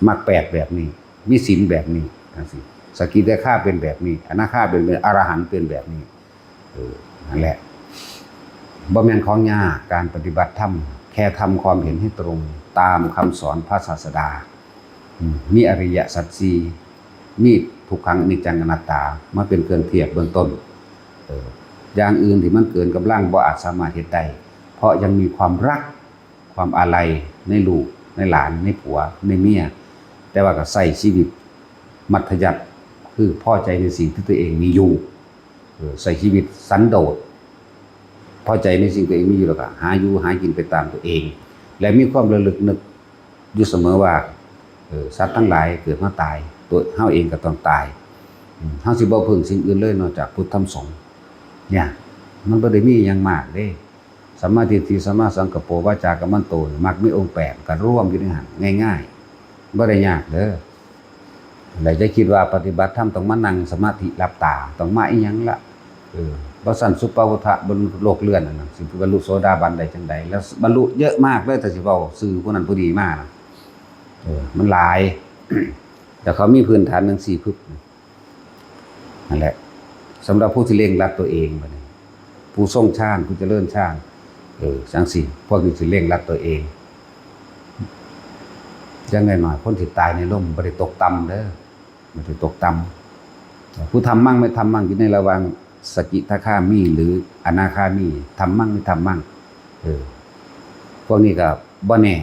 มรรค8แบบนี้มีศีลแบบนี้จังซี่สกิทาคาเป็นแบบนี้อนาคาเป็นอรหันต์เป็นแบบนี้นั่นแหละบ่แม่นของยากการปฏิบัติธรรมแค่ทำความเห็นให้ตรงตามคำสอนพระศาสดามีอริยสัจสี่มีทุกขังอนิจจังอนัตตามาเป็นเครื่องเทียบเบื้องต้นอย่างอื่นที่มันเกินกำลังบ่อาจสามารถเฮ็ดได้เพราะยังมีความรักความอาลัยในลูกในหลานในผัวในเมียแต่ว่าก็ใส่ชีวิตมัธยัสถ์คือพอใจในสิ่งที่ตัวเองมีอยู่ใส่ชีวิตสันโดษพอใจในสิ่งตัวเองมีอยู่แล้วก็หาอยู่หากินไปตามตัวเองและมีความระลึกนึกอยู่เสมอว่าสัตว์ทั้งหลายเกิดมาตายตัวเฮาเองก็ต้องตายเฮาสิบ่พึ่งสิ่งอื่นเลยนอกจากพุทธธรรมสงฆ์เนี่ยมันบ่ได้มีหยังมากเด้สัมมาทิฏฐิสัมมาสังกัปโปวาจากัมมันโตมักมีองค์8ก็ร่วมอยู่ในหันง่ายๆบ่ได้ยากเด้อแล้วจะคิดว่าปฏิบัติธรรมต้องมานั่งสมาธิหลับตาต้องมาอีหยังล่ะบ่สั่นสุปวุทธะบนโลกเลื่อนนั่นน่ะสิบรรลุโสดาบันได้จังได๋แล้วบรรลุเยอะมากเลยถ้าสิเว้าชื่อผู้นั้นผู้นี้มานะมันหลาย แต่เขามีพื้นฐานจังซี่พึบนั่นแหละสำหรับผู้ที่เร่งรัดตัวเองบัดนี้ผู้ทรงฌานผู้เจริญฌานจังซี่พวกนี้สิเร่งรัดตัวเองจังไงหน่อยคนที่ตายในลมบ่ได้ตกต่ำเด้อบ่ได้ตกต่ำผู้ทำมั่งไม่ทำมั่งอยู่ในระหว่างสกิทาคามีหรืออนาคามีทำมั่งไม่ทำมั่งพวกนี้ก็บ่แน่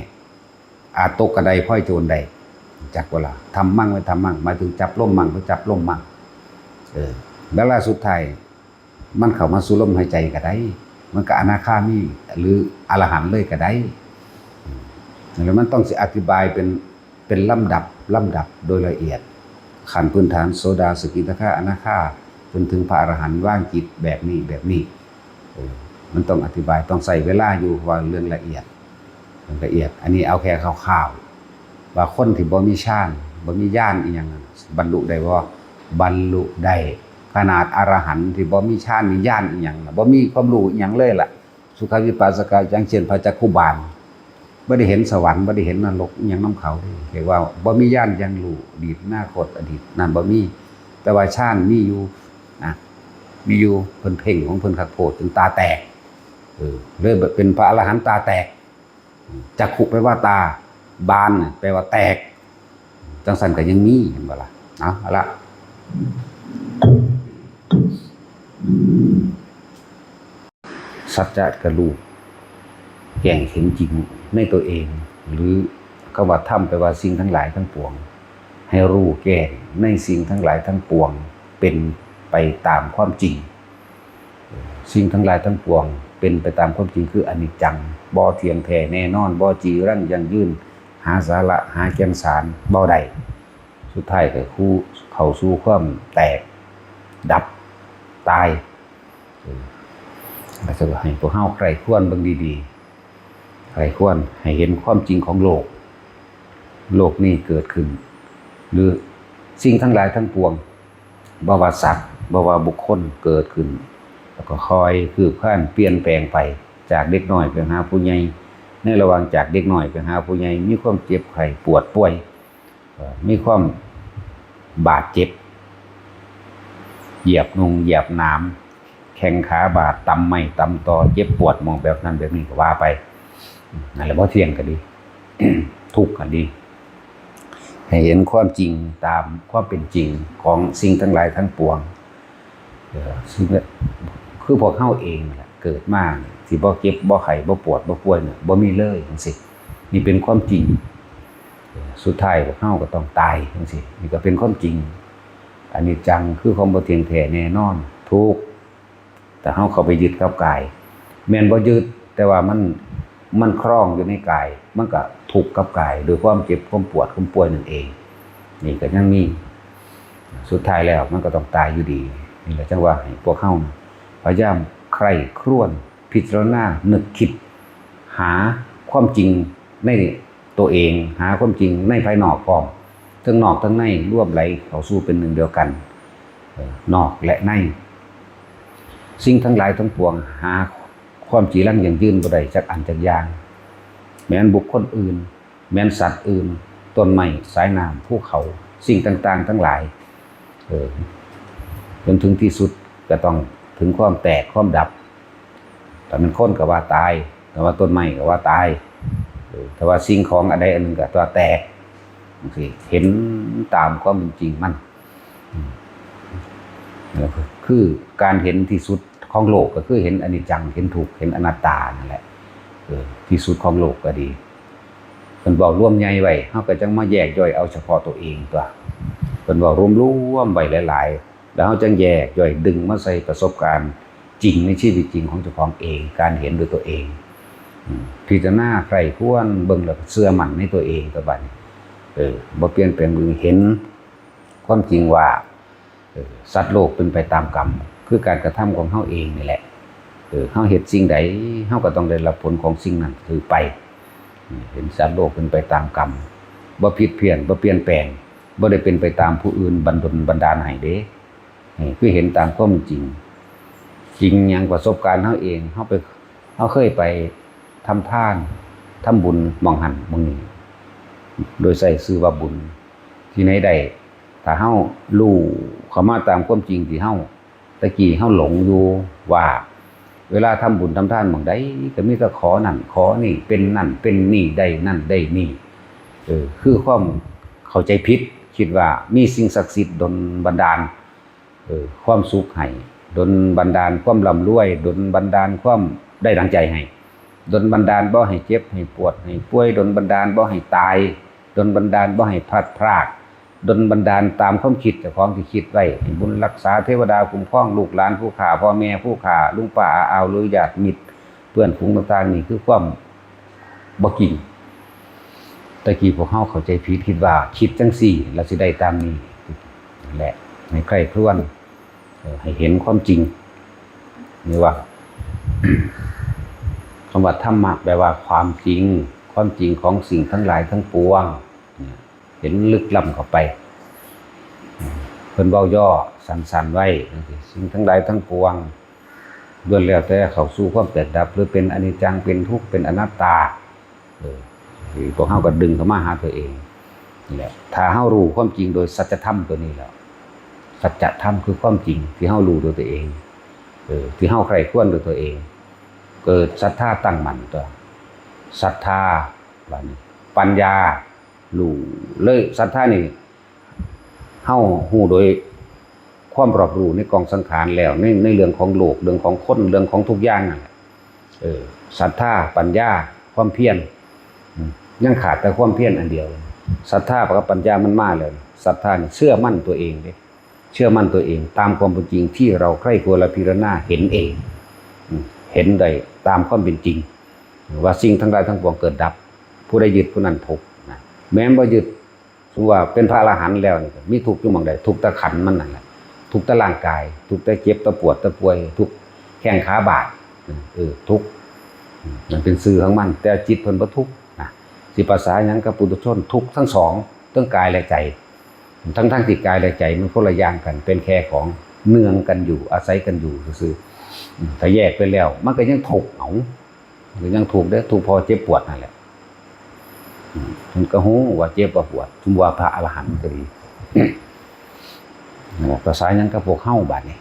อาจตกกระไดพ้อยโจรใดจักเวลาทำมั่งไม่ทำมั่งหมายถึงจับล่มมั่งหรือจับล่มมั่งเวลาสุดท้ายมันเข้ามาสู่ลมหายใจก็ได้มันก็อนาคามีหรืออรหันต์เลยก็ได้แล้วมันต้องสิอธิบายเป็นลำดับโดยละเอียดขั้นพื้นฐานโสดาสกิทาคาอนาคาจนถึงพระอรหันต์ว่างจิตแบบนี้มันต้องอธิบายต้องใส่เวลาอยู่ว่าเรื่องละเอียดอันนี้เอาแค่คร่าวๆว่าคนที่บ่มีฌานบ่มีญาณอีหยังบรรลุได้บ่บรรลุได้ ขนาดอรหันต์ที่บ่มีฌานมีญาณอีหยังบ่มีความรู้อีหยังเลยล่ะสุขวิปัสสกอย่างเช่นพระจักขุบาลบ่ได้เห็นสวรรค์บ่ได้เห็นนรกอีหยังนำเขาเลยเรียกว่าบ่มีญาณยังรู้อดีตอนาคตอดีตนั่นบ่มีแต่ว่าฌานมีอยู่นะมีอยู่เพิ่นเพ่งของเพิ่นคักโพดจนตาแตกเลยเป็นพระอรหันต์ตาแตกจักขุแปลว่าตาบานแปลว่าแตกจังซั่นก็ยังมีเห็นบ่ล่ะเอาละสัจจะกระลูกแก่งเห็นจริงในตัวเองหรือคำว่าธรรมแปลว่าสิ่งทั้งหลายทั้งปวงให้รู้แก่ในสิ่งทั้งหลายทั้งปวงเป็นไปตามความจริงสิ่งทั้งหลายทั้งปวงเป็นไปตามความจริงคืออนิจจังบ่เที่ยงแท้แน่นอนบ่จีรังยั่งยืนหาสาระหาแก่นสารบ่ได้สุดท้ายก็คือเข้าสู่ความแตกดับตายอาจจะให้พวกเฮาใครควรเบิ่งดีๆใครควรให้เห็นความจริงของโลกนี้เกิดขึ้นหรือสิ่งทั้งหลายทั้งปวงบ่ว่าสัตว์บ่ว่าบุคคลเกิดขึ้นแล้วก็คอยคืบคลานเปลี่ยนแปลงไปจากเด็กน้อยไปหาผู้ใหญ่ในระหว่างจากเด็กน้อยไปหาผู้ใหญ่มีความเจ็บไข้ปวดป่วยมีความบาดเจ็บเหยียบเหยียบน้ำแข้งขาบาดตำไม้ตำตอเจ็บปวดมองแบบนั้นแบบนี้ก็ว่าไปนั่นแหละบ่เที่ยงก็ดี ทุกข์ก็ดีให้เห็นความจริงตามความเป็นจริงของสิ่งทั้งหลายทั้งปวงซึ่งคือพวกเฮาเองแหละเกิดมาสิบ่เจ็บบ่ไข้บ่ปวดบ่ป่วยเนี่ยบ่มีเลยจังซี่นี่เป็นความจริงสุดท้ายพวกเฮาก็ต้องตายจังซี่นี่ก็เป็นความจริงอนิจจังคือความบ่เที่ยงแท้แน่นอนทุกข์แต่เฮาเข้าไปยึดกับกายแม่นบ่ยึดแต่ว่ามันคล้องอยู่ในกายมันก็ทุกข์กับกายโดยความเจ็บความปวดความป่วยนั่นเองนี่ก็ยังมีสุดท้ายแล้วมันก็ต้องตายอยู่ดีนี่แหละจังว่าให้พวกเฮาพยายามใคร่ครวญพิจารณานึกคิดหาความจริงในตัวเองหาความจริงในภายนอกพร้อมทั้งนอกทั้งในร่วมไหลเข้าสู่เป็นหนึ่งเดียวกันนอกและในสิ่งทั้งหลายทั้งปวงหาความจีรังยั่งยืนบ่ได้จักอันจักอย่างแม้นบุคคลอื่นแม้นสัตว์อื่นต้นไม้สายน้ำภูเขาสิ่งต่างๆทั้งหลายจนถึงที่สุดก็ต้องถึงความแตกความดับแต่มันคนก็ว่าตายแต่ว่าต้นไม้ก็ว่าตายแต่ว่าสิ่งของอะไรอันหนึ่งก็ตัวแตกเห็นตามความเป็นจริงมันคือการเห็นที่สุดของโลกก็คือเห็นอนิจจังเห็นทุกข์เห็นอนัตตานั่นแหละที่สุดของโลกก็ดีเพิ่นบอกร่วมใหญ่ไว้เฮาก็จังมาแยกย่อยเอาเฉพาะตัวเองตัวเพิ่นบอกรวมๆไว้หลายๆแล้วเฮาจังแยกย่อยดึงมาใส่ประสบการณ์จริงในชีวิตจริงของเจ้าของเองการเห็นด้วยตัวเองพิจารณาใครควรเบิ่งแล้วเชื่อมั่นในตัวเองตัวบัดนี้บ่เปลี่ยนแปลงมือเห็นความจริงว่าสัตว์โลกเป็นไปตามกรรมคือการกระทำของเฮาเองนี่แหละเฮาเฮ็ดสิ่งใดเฮาก็ต้องได้รับผลของสิ่งนั้นคือไปเห็นสัตว์โลกเป็นไปตามกรรมบ่ผิดเพี้ยนบ่เปลี่ยนแปลงบ่ได้เป็นไปตามผู้อื่นบันดาลให้เด้คือเห็นตามความจริงจริงอย่างประสบการณ์เฮาเองเฮาเคยไปทำทานทำบุญมองหันมองนี้โดยใส่ชื่อว่าบุญที่ไหนได้ถ้าเฮารู้เข้ามาตามความจริงที่เฮาตะกี้เฮาหลงอยู่ว่าเวลาทำบุญทำทานหม่องใดก็มีแต่ขอนั่นขอนี่เป็นนั่นเป็นนี่ได้นั่นได้นี่คือความเข้าใจผิดคิดว่ามีสิ่งศักดิ์สิทธิ์ดลบันดาลความสุขให้ดลบันดาลความร่ำรวยดลบันดาลความได้ดังใจให้ดลบันดาลบ่ให้เจ็บให้ปวดให้ป่วยดลบันดาลบ่ให้ตายดลบันดาลบ่ให้พลัดพรากดลบันดาลตามความคิดเจ้าของที่คิดไว้ให้บุญรักษาเทวดาคุ้มครองลูกหลานผู้ฆ่าพ่อแม่ผู้ฆ่าลุงป้าอาอาวหรือญาติมิตรเพื่อนฝูงต่างๆนี่คือความบ่จริงตะกี้พวกเฮาเข้าใจผิดคิดว่าคิดจังซี่แล้วสิได้ตามนี้นั่นแหละให้ใคร่ครวญให้เห็นความจริงนี่ว่า คำว่าธรรมะแปลว่าความจริงของสิ่งทั้งหลายทั้งปวงเห็นลึกล้ำเข้าไป เพิ่นเว้าย่อสั้นๆไว้จังซี่สิ่งทั้งหลายทั้งปวงล้วนแล้วแต่เข้าสู่ความแตกดับหรือเป็นอนิจจังเป็นทุกข์เป็นอนัตตาที่พวกเฮาก็ดึงเข้ามาหาตัวเองนี่แหละถ้าเฮารู้ความจริงโดยสัจธรรมตัวนี้แล้วสัจธรรมคือความจริงที่เฮารู้ด้วยตัวเองที่เฮาใคร่ครวญด้วยตัวเองเกิดศรัทธาตั้งมั่นตัวศรัทธาว่านี่ปัญญารู้เลยศรัทธานี่เฮาฮู้โดยความรอบรู้ในกองสังขารแล้วในเรื่องของโลกเรื่องของคนเรื่องของทุกอย่างนั่นแหละศรัทธาปัญญาความเพียรยังขาดแต่ความเพียรอันเดียวศรัทธากับปัญญามันมาแล้วศรัทธานี่เชื่อมั่นตัวเองเด้เชื่อมั่นตัวเองตามความเป็นจริงที่เราใคร่ครวญและพิจารณาเห็นเองเห็นได้ตามความเป็นจริงว่าสิ่งทั้งหลายทั้งปวงเกิดดับผู้ใดยึดผู้นั้นทุกข์นะแม้บ่ยึดสมมุติว่าเป็นพระอรหันต์แล้วมีทุกข์อยู่หม้องใดทุกข์แต่ขันธ์มันนั่นแหละทุกข์แต่ร่างกายทุกข์แต่เจ็บแต่ปวดแต่ป่วยทุกข์แข้งขาบาดทุกข์มันเป็นสื่อของมันแต่จิตเพิ่นบ่ทุกข์นะสิภาษาหยังกับปุถุชนทุกข์ทั้งสองทั้งกายและใจทั้งที่กายและใจมันคนละอย่างกันเป็นแค่ของเนืองกันอยู่อาศัยกันอยู่ซื่อๆถ้าแยกไปแล้วมันก็ยังทุกข์หรือยังทุกข์เด้อทุกข์พอเจ็บปวดนั่นแหละมันก็ฮู้ว่าเจ็บว่าปวดสมมุติว่าพระอรหันต์ก็ดีภาษาหยังกับพวกเฮาบัดนี้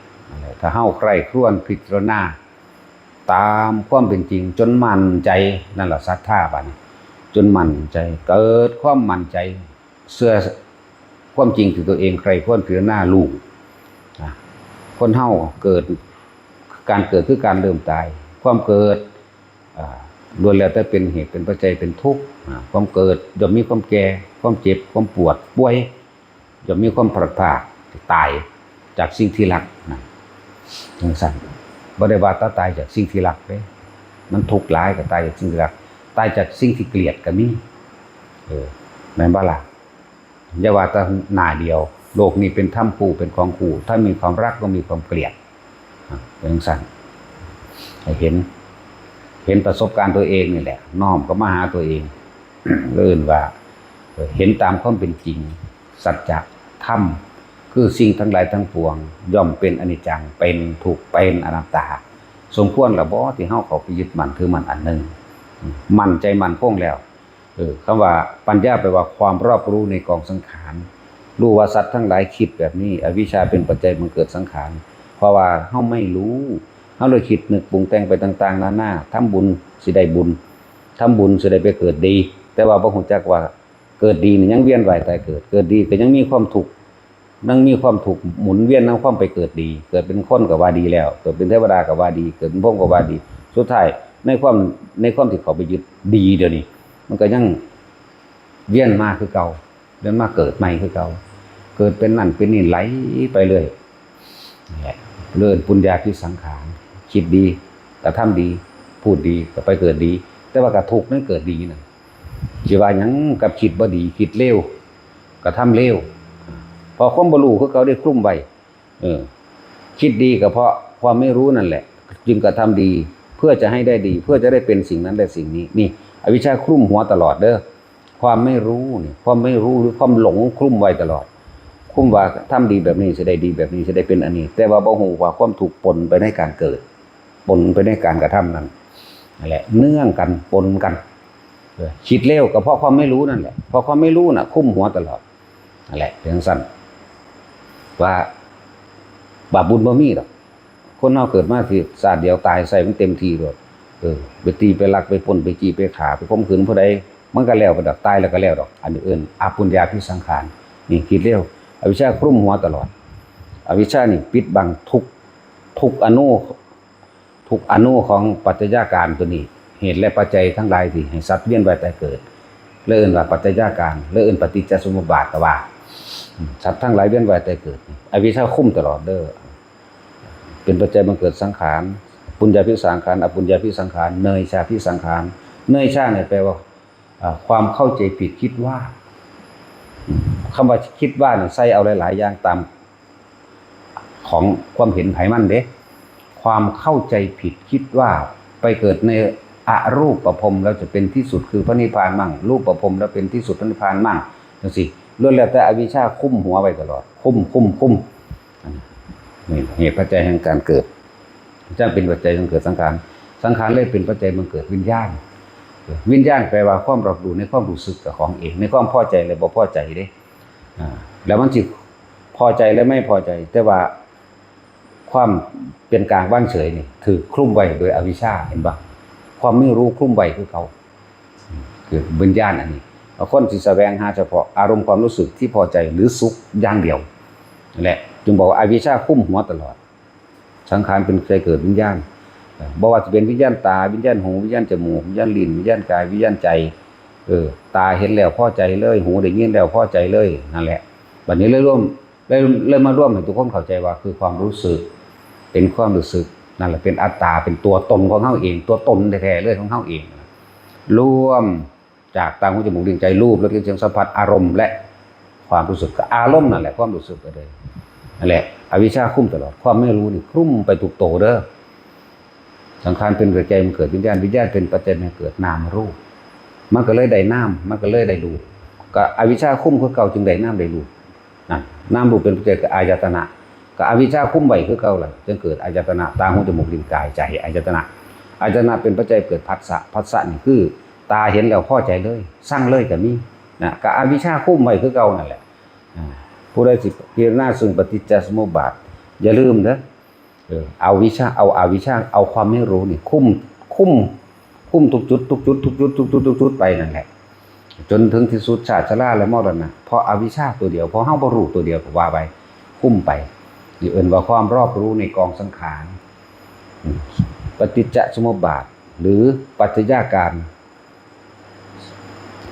ถ้าเฮาใคร่ครวญพิจารณาตามความเป็นจริงจนมั่นใจนั่นแหละศรัทธาบัดนี้จนมั่นใจเกิดความมั่นใจเชื่อความจริงที่ตัวเองใครควรพิจารณารู้คนเฮาเกิดการเกิดคือการเริ่มตายความเกิดล้วนแล้วแต่เป็นเหตุเป็นปัจจัยเป็นทุกข์ความเกิดย่อมมีความแก่ความเจ็บความปวดป่วยย่อมมีความพลัดพรากตายจากสิ่งที่รักจังซั่นบ่ได้ว่าตายจากสิ่งที่รักเด้มันทุกข์หลายก็ตายจากสิ่งที่รักตายจากสิ่งที่เกลียดก็มีแม่นบ่ล่ะอย่าว่าแต่หน้าเดียวโลกนี้เป็นถ้ำคู่เป็นของคู่ถ้ามีความรักก็มีความเกลียดจังซั่นให้เห็นประสบการณ์ตัวเองนี่แหละน้อมก็มาหาตัวเองเลื่อนว่าเห็นตามความเป็นจริงสัจธรรมคือสิ่งทั้งหลายทั้งปวงย่อมเป็นอนิจจังเป็นทุกข์เป็นอนัตตาสมควรละบ่ที่เฮาเข้าไปยึดมั่นถือมั่นอันหนึ่งมั่นใจมั่นคงแล้วคำว่าปัญญาแปลว่าความรอบรู้ในกองสังขารรู้ว่าสัตว์ทั้งหลายคิดแบบนี้อวิชชาเป็นปัจจัยมันเกิดสังขารเพราะว่าเฮาไม่รู้เฮาเลยคิดนึกปรุงแต่งไปต่างๆนานาทำบุญสิได้บุญทำบุญสิได้ไปเกิดดีแต่ว่าบ่ฮู้จักว่าเกิดดีนี่ยังเวียนว่ายตายเกิดดีก็ยังมีความทุกข์นั่งมีความทุกข์หมุนเวียนนำความไปเกิดดีเกิดเป็นคนก็ว่าดีแล้วเกิดเป็นเทวดาก็ว่าดีเกิดเป็นพรหมก็ว่าดีสุดท้ายในความที่เขาไปยึดดีเดี๋ยวนี้มันก็ยังเวียนมาคือเก่าเวียนมาเกิดใหม่คือเก่าเกิดเป็นนั่นเป็นนี่ไหลไปเรื่อยนี่แหละเลื่อนปุญญาภิสังขารคิดดีกระทำดีพูดดีก็ไปเกิดดีแต่ว่ากระทุกนั่นเกิดดีนั่นสิว่าหยังกับคิดบ่ดีคิดเลวกระทำเลวพอความบ่รู้คือเขาได้คลุ้มไว้คิดดีก็เพราะความไม่รู้นั่นแหละจึงกระทำดีเพื่อจะให้ได้ดีเพื่อจะได้เป็นสิ่งนั้นได้สิ่งนี้นี่อวิชชาคลุ้มหัวตลอดเด้อความไม่รู้นี่ความไม่รู้หรือความหลงคลุ้มไว้ตลอดคลุ้มว่าทำดีแบบนี้จะได้ดีแบบนี้จะได้เป็นอันนี้แต่ว่าบ่ฮู้ว่าความถูกปนไปในการเกิดปนไปในการกระทำนั้นนั่นแหละเนื่องกันปนกันคิดเลวก็เพราะความไม่รู้นั่นแหละเพราะความไม่รู้น่ะคลุ้มหัวตลอดนั่นแหละจังซั่นว่าบาปบุญบ่มีดอกคนเฮาเกิดมาสิชาติเดียวตายใส่มันเต็มที่โลดไปตีไปลักไปปล้นไปจี้ไปฆ่าไปข่มขืนผู้ใดมันก็แล้วไปดอกตายแล้วก็แล้วดอกอันอื่นอปุญญาภิสังขารนี่คิดเร็วอวิชชาคลุ้มหัวตลอดอวิชชานี่ปิดบังทุกอนุของปัจจัยการตัวนี้เหตุและปัจจัยทั้งหลายที่ให้สัตว์เวียนว่ายตายเกิดเลื่อนว่าปัจจัยการเลื่อนปฏิจจสมุปบาทก็ว่าสัตว์ทั้งหลายเวียนว่ายตายเกิดอวิชชาคุ้มตลอดเด้อเป็นปัจจัยบังเกิดสังขารปุญญาภิสังขารอปุญญาภิสังขารเนยชาภิสังขารเนยชาเนี่ยแปลว่าความเข้าใจผิดคิดว่าคำว่าคิดว่าเนี่ยใส่เอาหลายๆอย่างตามของความเห็นไผมันเด้ความเข้าใจผิดคิดว่าไปเกิดในอรูปภพแล้วจะเป็นที่สุดคือพระนิพพานมั่งรูปภพแล้วเป็นที่สุดพระนิพพานมั่งจังซี่ ล้วนแล้วแต่อวิชชาคุ้มหัวไว้ตลอดคุ้มนี่เหตุปัจจัยแห่งการเกิดจังเป็นปัจจัยของเกิดสังขารเลยเป็นปัจจัยมันเกิดวิญญาณแปลว่าความรับรู้ในความรู้สึกกับของเองในความพอใจและบ่พอใจเด้แล้วมันสิพอใจและไม่พอใจแต่ว่าความเป็นกลางว่างเฉยนี่ถือคลุมไว้โดยอวิชชาเห็นบ่ความไม่รู้คลุมไว้คือเขาคือวิญญาณอันนี้คนที่แสวงหาเฉพาะอารมณ์ความรู้สึกที่พอใจหรือสุขอย่างเดียวนั่นแหละจึงบอกว่าอวิชชาคุ้มหัวตลอดสังขารเป็นใจเกิดวิญญาณบ่ว่าจะเป็นวิญญาณตาวิญญาณหูวิญญาณจมูกวิญญาณลิ้นวิญญาณกายวิญญาณใจตาเห็นแล้วพอใจเลยหูได้ยินแล้วพอใจเลยนั่นแหละบัดนี้เลยมาร่วมให้ทุกคนเข้าใจว่าคือความรู้สึกเป็นความรู้สึกนั่นแหละเป็นอัตตาเป็นตัวตนของเฮาเองตัวตนแท้ๆเลยของเฮาเองร่วมจากตาหูจมูกลิ้นใจรูปรสกลิ่นเสียงสัมผัสอารมณ์และความรู้สึกกับอารมณ์นั่นแหละความรู้สึกก็เลยนั่นแหละอวิชชาคุ้มตลอดความไม่รู้นี่คลุ้มไปทุกโตเด้อสังขารเป็นปัจจัยมันเกิดวิญญาณเป็นปัจจัยมันเกิดนามรูปมันก็เลยได้นามมันก็เลยได้รูปก็อวิชชาคุ้มคือเก่าจึงได้นามได้รูปนั่นนามรูปเป็นปัจจัยเกิดอายตนะก็อวิชชาคุ้มไว้คือเก่าล่ะจึงเกิดอายตนะตาหูจมูกลิ้นกายใจอายตนะเป็นปัจจัยเกิดผัสสะนี่คือตาเห็นแล้วพอใจเลยสร้างเลยก็มีนะก็อวิชชาคุ้มไว้คือเก่านั่นแหละผู้ใดสิพิจารณาซึ่งปฏิจจสมุปบาทอย่าลืมเด้อเอาวิชาเอาอวิชชาเอาความไม่รู้นี่คุ้มทุกจุดไปนั่นแหละจนถึงที่สุดชาติชราและมรณะเพราะอวิชชาตัวเดียวเพราะเฮาบ่รู้ตัวเดียวก็ว่าไปคุ้มไปนี่เอิ้นว่าความรอบรู้ในกองสังขารปฏิจจสมุปบาทหรือปัจจัยการ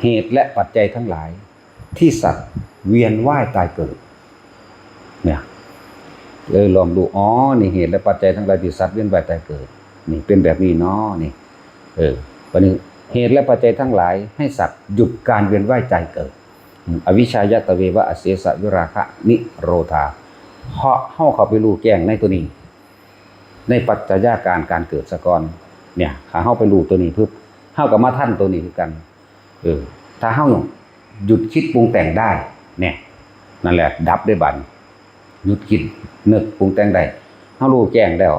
เหตุและปัจจัยทั้งหลายที่สัตว์เวียนว่ายตายเกิดเนี่ยลองดูอ๋อนี่เหตุและปัจจัยทั้งหลายที่สัตว์เวียนว่ายตายเกิดนี่เป็นแบบนี้เนาะนี่วันนี้เหตุและปัจจัยทั้งหลายให้สัตว์หยุดการเวียนว่ายตายเกิดอวิชชายตเววะอเสสะวิราคะนิโรธาเข้าไปรู้แจ้งในตัวนี้ในปัจจัยการเกิดสะก่อนเนี่ยถ้าเข้าไปรู้ตัวนี้ปึ๊บเข้ากับมาท่านตัวนี้คือกันถ้าเข้าหยุดคิดปรุงแต่งได้เนี่ยนั่นแหละดับได้บัดหยุดคิดนึกปรุงแต่งได้เข้ารู้แจ้งแล้ว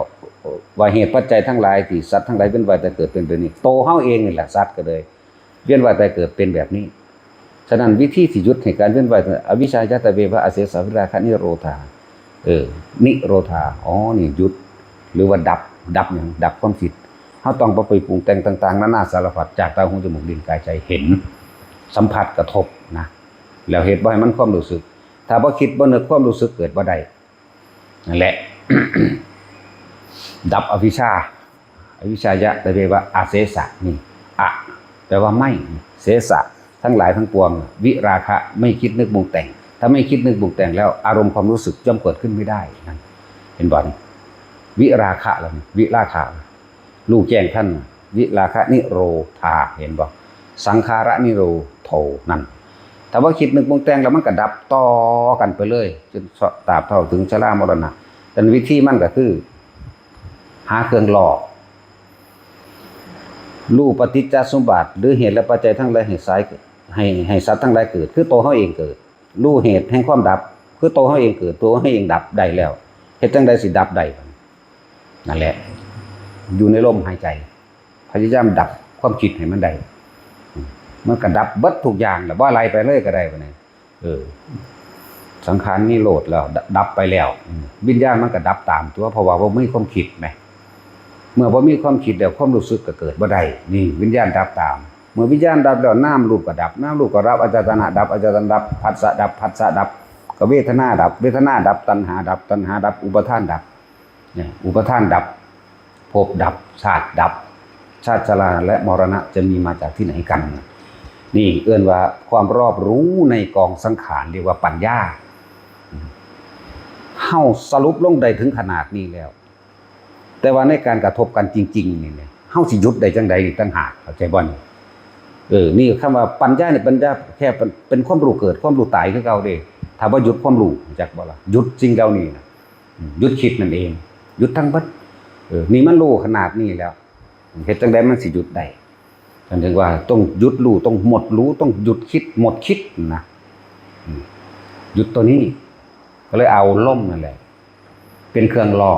ว่าเหตุปัจจัยทั้งหลายที่สัตว์ทั้งหลายเป็นว่ายตายเกิดเป็นแบบนี้โตเข้าเองนี่แหละสัตว์ก็เลยเวียนว่ายตายเกิดเป็นแบบนี้ฉะนั้นวิธีที่หยุดให้การเวียนว่ายอวิชชายตเววะอเสสะวิราคะนิโรธานิโรธาอ๋อนี่หยุดหรือว่าดับอย่างดับความคิดเขาต้องไปปรุงแต่งต่างๆนานาสารพัดจากตาหูจมูกลิ้นกายใจเห็นสัมผัสกระทบนะแล้วเหตุบ่ให้มันความรู้สึกถ้าบ่คิดบ่นึกความรู้สึกเกิดบ่ได้นั่นแหละ ดับอวิชชายะตเววะอาเสสะนี่อะแปลว่าไม่เสสะทั้งหลายทั้งปวงวิราคะไม่คิดนึกปรุงแต่งถ้าไม่คิดนึกปรุงแต่งแล้วอารมณ์ความรู้สึกย่อมเกิดขึ้นไม่ได้นั่นเห็นบ่นี่วิราคะแล้ววิราคะรู้แจ้งท่านวิราคะนิโรธาเห็นบ่สังขาระนิโรโธนั่นถ้าว่าคิดนึกปรุงแต่งแล้วมันก็ดับต่อกันไปเลยจนตราบเท่าถึงชรามรณะแต่วิธีมันก็คือหาเครื่องหลอกรู้ปฏิจจสมุปบาทหรือเหตุและปัจจัยทั้งหลายให้สัตว์ทั้งหลายเกิดคือตัวเฮาเองเกิดรู้เหตุแห่งความดับคือตัวเฮาเองเกิดตัวเฮาเองดับได้แล้วเฮ็ดจังได๋สิดับได้นั่นแหละอยู่ในลมหายใจพยายามดับความคิดให้มันได้มันก็ดับเบิดทุกอย่างแล้วบ่อะไรไปเลยก็ได้บัดนี้สังขารนี่โลดแล้วดับไปแล้ววิญญาณมันก็ดับตามตัวเพราะว่าบ่มีความคิดแหมเมื่อบ่มีความคิดแล้วความรู้สึกก็เกิดบ่ได้นี่วิญญาณดับตามเมื่อวิญญาณดับแล้วนามรูปก็ดับนามรูปก็รับอายตนะดับอายตนะดับผัสสะดับก็เวทนาดับตัณหาดับอุปาทานดับเนี่ยอุปาทานดับภพดับชาติดับชาติชราและมรณะจะมีมาจากที่ไหนกันนี่เอื้อนว่าความรอบรู้ในกองสังขารเรียกว่าปัญญาเฮาสรุปลงได้ถึงขนาดนี้แล้วแต่ว่าในการกระทบกันจริงๆนี่เนี่ยเฮาสิหยุดได้จังใดนี่ต่างหากเข้าใจบ่นี่คำว่าปัญญาเนี่ยปัญญาแค่เป็นความรู้เกิดความรู้ตายคือเก่าเด้ถ้าว่าหยุดความรู้จักบ่ล่ะหยุดสิ่งเหล่านี้นะหยุดคิดนั่นเองหยุดทั้งเบิดนี่มันรู้ขนาดนี้แล้วเฮ็ดจังได๋มันสิหยุดได้ฉันถึงว่าต้องหยุดรู้ต้องหมดรู้ต้องหยุดคิดหมดคิดนะ หยุดตัวนี้ก็เลยเอาลมนั่นแหละเป็นเครื่องล่อ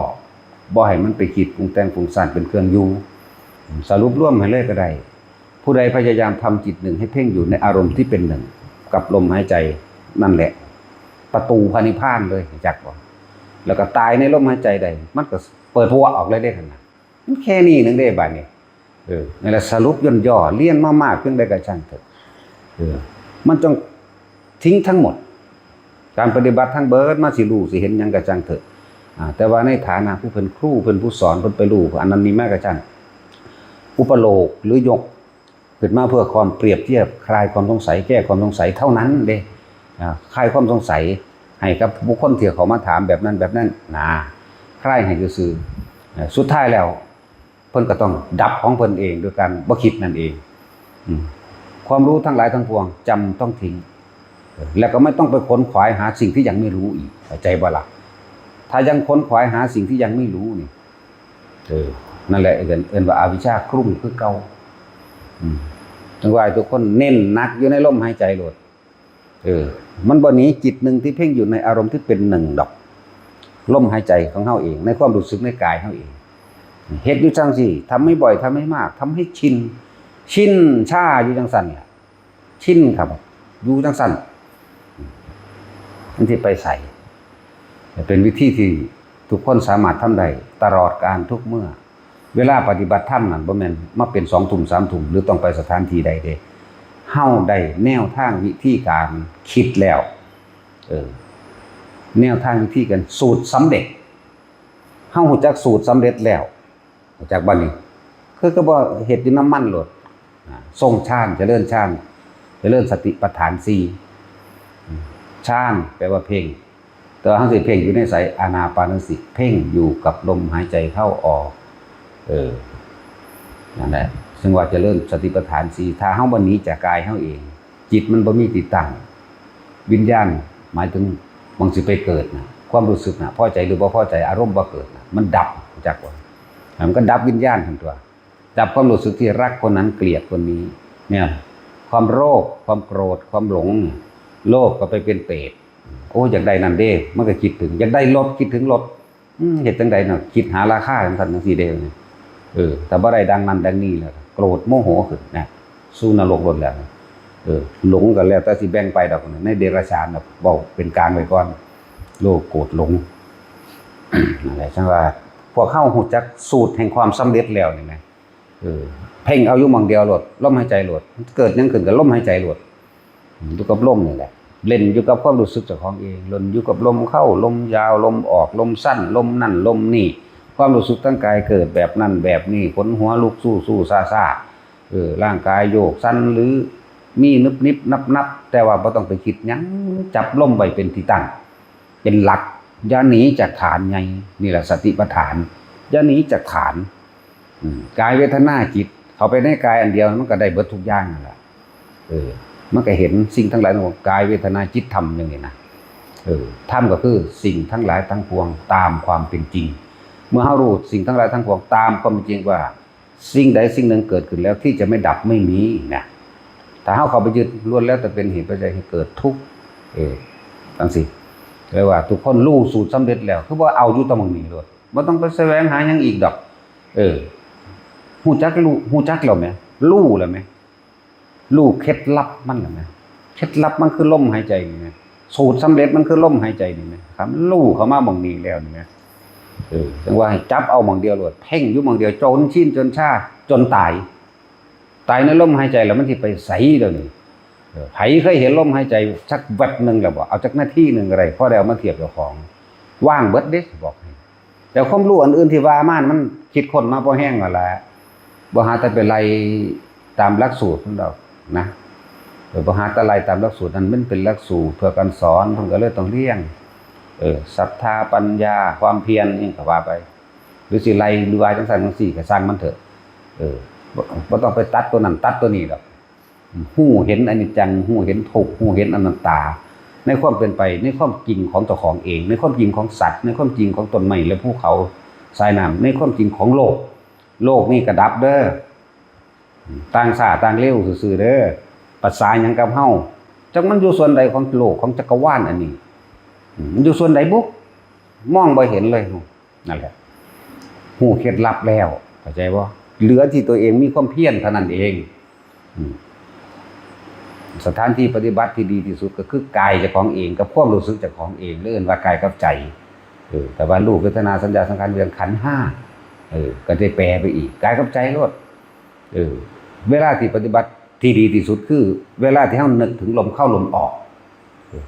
บ่ให้มันไปคิดปรุงแต่งปรุงสร้างเป็นเครื่องอยู่สรุปร่วมให้เลยก็ได้ผู้ใดพยายามทำจิตหนึ่งให้เพ่งอยู่ในอารมณ์ที่เป็นหนึ่งกับลมหายใจนั่นแหละประตูพระนิพพานเลยจักบ่แล้วก็ตายในลมหายใจใดมันก็เปิดหัวออกเลยได้ขนาดมันแค่นี้นึงได้บัดนี้นี่แหละสรุปย่นย่อเลี่ยนมากๆเพียงใดก็ช่างเถอะมันต้องทิ้งทั้งหมดการปฏิบัติทั้งเบิดมาสิรู้สิเห็นหยังก็ช่างเถอะแต่ว่าในฐานะผู้เป็นครูเป็นผู้สอนเพิ่นไปรู้อันนั้นนี่แม่ก็ช่างอุปโลกหรือยกขึ้นมาเพื่อความเปรียบเทียบคลายความสงสัยแก้ความสงสัยเท่านั้นเด้คลายความสงสัยให้กับบุคคลที่เขามาถามแบบนั้นนะคลายให้ซื่อสุดท้ายแล้วเพิ่นก็ต้องดับของเพิ่นเองด้วยการบ่คิดนั่นเองความรู้ทั้งหลายทั้งปวงจำต้องทิ้งแล้วก็ไม่ต้องไปค้นขวายหาสิ่งที่ยังไม่รู้อีกเข้าใจบ่ล่ะถ้ายังค้นขวายหาสิ่งที่ยังไม่รู้นี่นั่นแหละเอิ้นว่าอวิชชาครุ่งคือเก่าจังว่าทุกคนเน้นหนักอยู่ในลมหายใจโลดมันบ่หนีจิตหนึ่งที่เพ่งอยู่ในอารมณ์ที่เป็นหนึ่งดอกลมหายใจของเฮาเองในความรู้สึกในกายเฮาเองเฮ็ดอยู่จังซี่ทำไม่บ่อยทำไม่มากทำให้ชินชาอยู่จังซั่นล่ะชินครับอยู่จังซั่นมันสิไปใส่เป็นวิธีที่ทุกคนสามารถทำได้ตลอดการทุกเมื่อเวลาปฏิบัติธรรมนั่นบ่แม่นมาเป็น2 ทุ่ม3 ทุ่มหรือต้องไปสถานที่ใดเด้เฮาได้แนวทางวิธีการคิดแล้วแนวทางวิธีการสูตรสำเร็จเฮารู้จักสูตรสำเร็จแล้วจากบัดนี้คือก็บ่เฮ็ดอยู่น้ำมันโลดทรงฌานเจริญฌานเจริญสติปัฏฐาน4ฌานแปลว่าเพ่งแต่เฮาสิเพ่งอยู่ในสายอานาปานสติเพ่งอยู่กับลมหายใจเข้าออกนั่นแหละซึ่งว่าเจริญสติปัฏฐาน4ถ้าเฮาบ่หนีจากกายเฮาเองจิตมันบ่มีที่ตั้งวิญญาณหมายถึงมันสิไปเกิดนะความรู้สึกนะพอใจหรือบ่พอใจอารมณ์บ่เกิดนะมันดับจักว่ามันก็ดับวิญญาณทั้งตัวดับความรู้สึกที่รักคนนั้นเกลียดคนนี้เนี่ยความโลภความโกรธความหลงโลภก็ไปเป็นเปรตโอ้อยากได้นั่นเด้มันก็คิดถึงอยากได้รถคิดถึงรถเฮ็ดจังได๋น่ะคิดหาราคาจังซั่นจังซี่เด้แต่บ่ได้ดังนั้นดังนี้แล้วโกรธโมโหขึ้นนะสู้นรกรถแล้วหลงก็แล้วแต่สิแบ่งไปดอกในเดรัจฉานน่ะเว้าเป็นกลางไว้ก่อนโลภโกรธหลงนั่นแหละจังว่าพวกเฮาฮู้จักสูตรแห่งความสำเร็จแล้วนี่แหมเพ่งเอาอยู่หม่องเดียวโลดลมหายใจโลดเกิดหยังขึ้นก็ลมหายใจโลดอยู่กับลมนี่แหละเล่นอยู่กับความรู้สึกเจ้าของเองเล่นอยู่กับลมเข้าลมยาวลมออกลมสั้นลมนั่นลมนี่ความรู้สึกทั้งกายเกิดแบบนั้นแบบนี้ขนหัวลุกสู้ซ่าร่างกายโยกสั้นหรือมีนิบนับแต่ว่าบ่ต้องไปคิดหยังจับลมไว้เป็นที่ตั้งเป็นหลักอย่าหนีจากฐานไงนี่แหละสติปัฏฐานอย่าหนีจากฐานกายเวทนาจิตเข้าไปในกายอันเดียวมันก็ได้เบิดทุกอย่างนั่นแหละมันก็เห็นสิ่งทั้งหลายทั้งปวงกายเวทนาจิตธรรมอย่างนี้นะธรรมก็คือสิ่งทั้งหลายทั้งปวงตามความเป็นจริงเมื่อเฮารู้สิ่งทั้งหลายทั้งปวงตามความเป็นจริงว่าสิ่งใดสิ่งหนึ่งเกิดขึ้นแล้วที่จะไม่ดับไม่มีนะถ้าเฮาเข้าไปยึดล้วนแล้วแต่เป็นเหตุปัจจัยให้เกิดทุกข์จังซี่เรียกว่าทุกคนรู้สูตรสำเร็จแล้วคือว่าเอาอยู่ตรงนี้โลดบ่ต้องไปแสวงหาหยังอีกดอกฮู้จักแล้วแหมรู้แล้วแหมรู้เคล็ดลับมันแล้วแหมเคล็ดลับมันคือลมหายใจนี่แหมสูตรสำเร็จมันคือลมหายใจนี่แหมครับรู้เข้ามาหม่องนี้แล้วนี่แหมจังว่าให้จับเอาหม่องเดียวโลดเพ่งอยู่หม่องเดียวจนชินจนชาจนตายในลมหายใจแล้วมันสิไปไสเดี๋ยวนี้ไผเคยเห็นลมหายใจสักแวบนึงแล้วบ่เอาจักนาทีนึงอะไรพอแล้วมาเทียบกับของว่างเบิดเด้บอกให้แต่ความรู้อันอื่นที่ว่ามามันคิดค้นมาบ่แห้งนั่นแหละบ่หาแต่เป็นไรตามหลักสูตรของเรานะบ่หาแต่ไรตามหลักสูตรนั้นมันเป็นหลักสูตรเพื่อการสอนเพิ่นก็เลยต้องเรียงศรัทธาปัญญาความเพียรนี่ก็ว่าไปหรือสิไล่หรือว่าจังซั่นจังซี่ก็สร้างมันเถอะบ่ต้องไปตัดตัวนั้นตัดตัวนี้ดอกฮู้เห็นอนิจจังฮู้เห็นทุกข์ฮู้เห็นอนัตตาในความเป็นไปในความจริงของเจ้าของเองในความจริงของสัตว์ในความจริงของต้นไม้และภูเขาทรายน้ำในความจริงของโลกนี่ก็ดับเด้อต่างชาติต่างเร็วซื่อๆเด้อภาษาหยังกับเฮา จักมันอยู่ส่วนใดของโลกของจักรวาลอันนี้มันอยู่ส่วนใดบุมองบ่เห็นเลยนั่นแหละหูเคล็ดลับแล้วเข้าใจบ่เหลือที่ตัวเองมีความเพียรเท่านั้นเองสถานที่ปฏิบัติที่ดีที่สุดก็คือกายเจ้าของเองกับความรู้สึกเจ้าของเองเรื่องว่ากายกับใจแต่ว่ารูปเวทนาสัญญาสังขารวิญญาณขันธ์5ก็ได้แปลไปอีกกายกับใจโลดเวลาที่ปฏิบัติที่ดีที่สุดคือเวลาที่เฮานึกถึงลมเข้าลมออก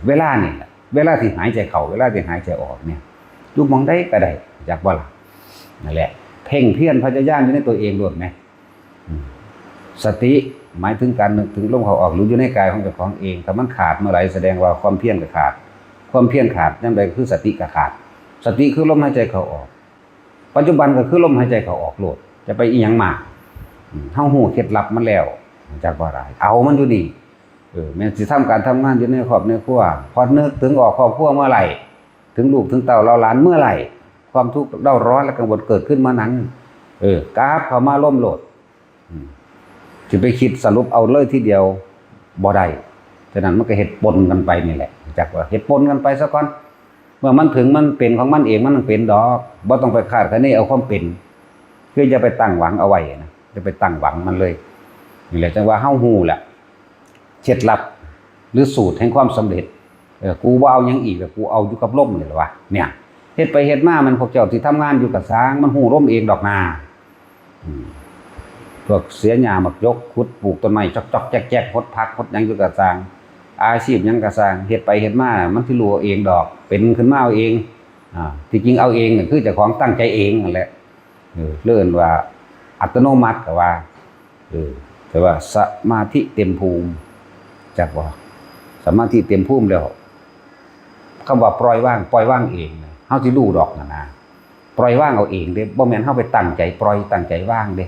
เวลานี่แหละเวลาที่หายใจเข้าเวลาที่หายใจออกเนี่ยอยู่มองได้ก็ได้จักบ่ล่ะนั่นแหละเพ่งเพียรพยายามอยู่ในตัวเองโลดแม่สติหมายถึงการนึกถึงลมเข้าออกหรืออยู่ในกายของเจ้าของเองถ้ามันขาดเมื่อไหร่แสดงว่าความเพียรก็ขาดความเพียรขาดนั่นใดคือสติก็ขาดสติคือลมหายใจเข้าออกปัจจุบันก็คือลมหายใจเข้าออกโลดจะไปอีหยังมาเฮาฮู้เคล็ดลับมันแล้วจักว่าได้เอามันอยู่นี่แม้สิทำการทำงานอยู่ในครอบในครัวพอนึกถึงออกครอบครัวเมื่อไหร่ถึงลูกถึงเต้าเราหลานเมื่อไหร่ความทุกข์เร่าร้อนและกังวลเกิดขึ้นมานั้นกราฟเข้ามาล่มโหลดจะไปคิดสรุปเอาเลยทีเดียวบ่ได้ฉะนั้นมันก็เฮ็ดปนกันไปนี่แหละจักว่าเฮ็ดปนกันไปซะก่อนเมื่อมันถึงมันเป็นของมันเองมันเป็นดอกบ่ต้องไปคาดคะเนเอาความเป็นคืออย่าไปตั้งหวังเอาไว้นะจะไปตั้งหวังมันเลยนี่แหละจังว่าเฮาฮู้แหละเคล็ดลับหรือสูตรแห่งความสำเร็จกูบ่เอาหยังอีกกูเอาอยู่กับลมนี่แหละวะเนี่ยเฮ็ดไปเฮ็ดมามันพวกเจ้าที่ทำงานอยู่กับสร้างมันฮู้ลมเองดอกนาพวกเสียหญ้ามักยกขุดปลูกต้นไม้จอกๆแจ๊กๆพดผักพดหยังอยู่กับสร้างอาชีพหยังก็สร้างเฮ็ดไปเฮ็ดมามันสิรู้เองดอกเป็นขึ้นมาเอาเองที่จริงเอาเองนี่คือเจ้าของตั้งใจเองนั่นแหละเรื่องว่าอัตโนมัติก็ว่าแต่ว่าสมาธิเต็มภูมิจักว่าสมาธิเต็มภูมิแล้วคำว่าปล่อยว่างเองเฮาสิรู้ดอกนะปล่อยว่างเอาเองเด้บ่แม่นเฮาไปตั้งใจปล่อยตั้งใจว่างเด้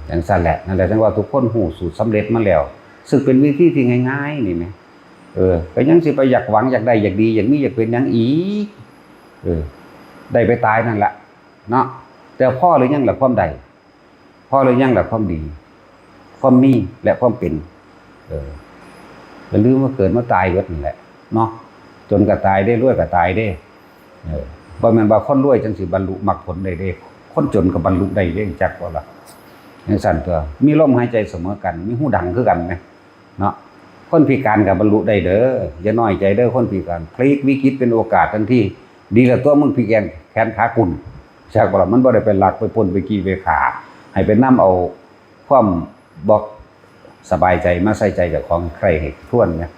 จังซั่นแหละนั่นแหละจังว่าทุกคนฮู้สูตรสำเร็จมาแล้วซึ่งเป็นวิธีที่ง่ายๆนี่แหมก็ยังสิไปอยากหวังอยากได้อยากดีอยากมีอยากเป็นหยังอีกได้ไปตายนั่นแหละเนาะแต่พ่อหรือยังล่ะความใดพ่อหรือยังล่ะความดีความมีและความเป็นอย่าลืมว่าเกิดมาตายเบิดนั่นแหละเนาะจนก็ตายได้รวยก็ตายได้บ่แม่นว่าคนรวยจังสิบรรลุมรรคผลได้เด้คนจนก็บรรลุได้เด้จักว่าล่ะจังซั่นตัวมีลมหายใจเสมอกันมีหูดังคือกันแหมเนาะคนพิการก็บรรลุได้เด้ออย่าน้อยใจเด้อคนพิการพลิกวิกฤตเป็นโอกาสทันทีดีแล้วตัวมึงพิการแขนขากุ่นจักว่าล่ะมันบ่ได้ไปลักไปปล้นไปกี้ไปฆ่าให้ไปนำเอาความบ่สบายใจมาใส่ใจเจ้าของใครให้ทวนเนี่ย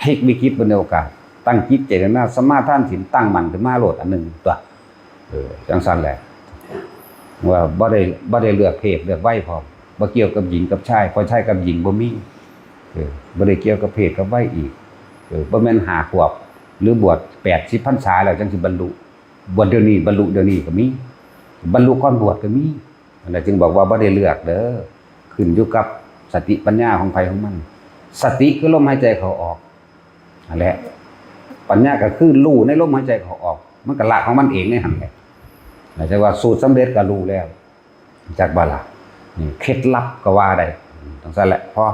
ให้วิกฤตเป็นโอกาสตั้งจิตเจตนาสมาทานศีลตั้งมั่นขึ้นมาโลดอันนึงตัวจังซั่นแหละว่าบ่ได้เลือกเพศเลือกวัยพร้อมบ่เกี่ยวกับหญิงกับชายเพราะชายกับหญิงบ่มีบ่ได้เกี่ยวกับเพศกับวัยอีกบ่แม่น5ขวบหรือบวช80พรรษาแล้วจังสิบรรลุบวชเดี๋ยวนี้บรรลุเดี๋ยวนี้ก็มีบรรลุก่อนบวชก็มีนั่นแหละจึงบอกว่าบ่ได้เลือกเด้อขึ้นอยู่กับสติปัญญาของไผของมันสติคือลมหายใจเข้าออกนั่นแหละปัญญาก็คือรู้ในลมหายใจเข้าออกมันก็ละของมันเองในหั่นแหละหมายถึงว่าสูตรสำเร็จก็รู้แล้วจากบ่ล่ะนี่เคล็ดลับก็ว่าได้จังซั่นแหละพอ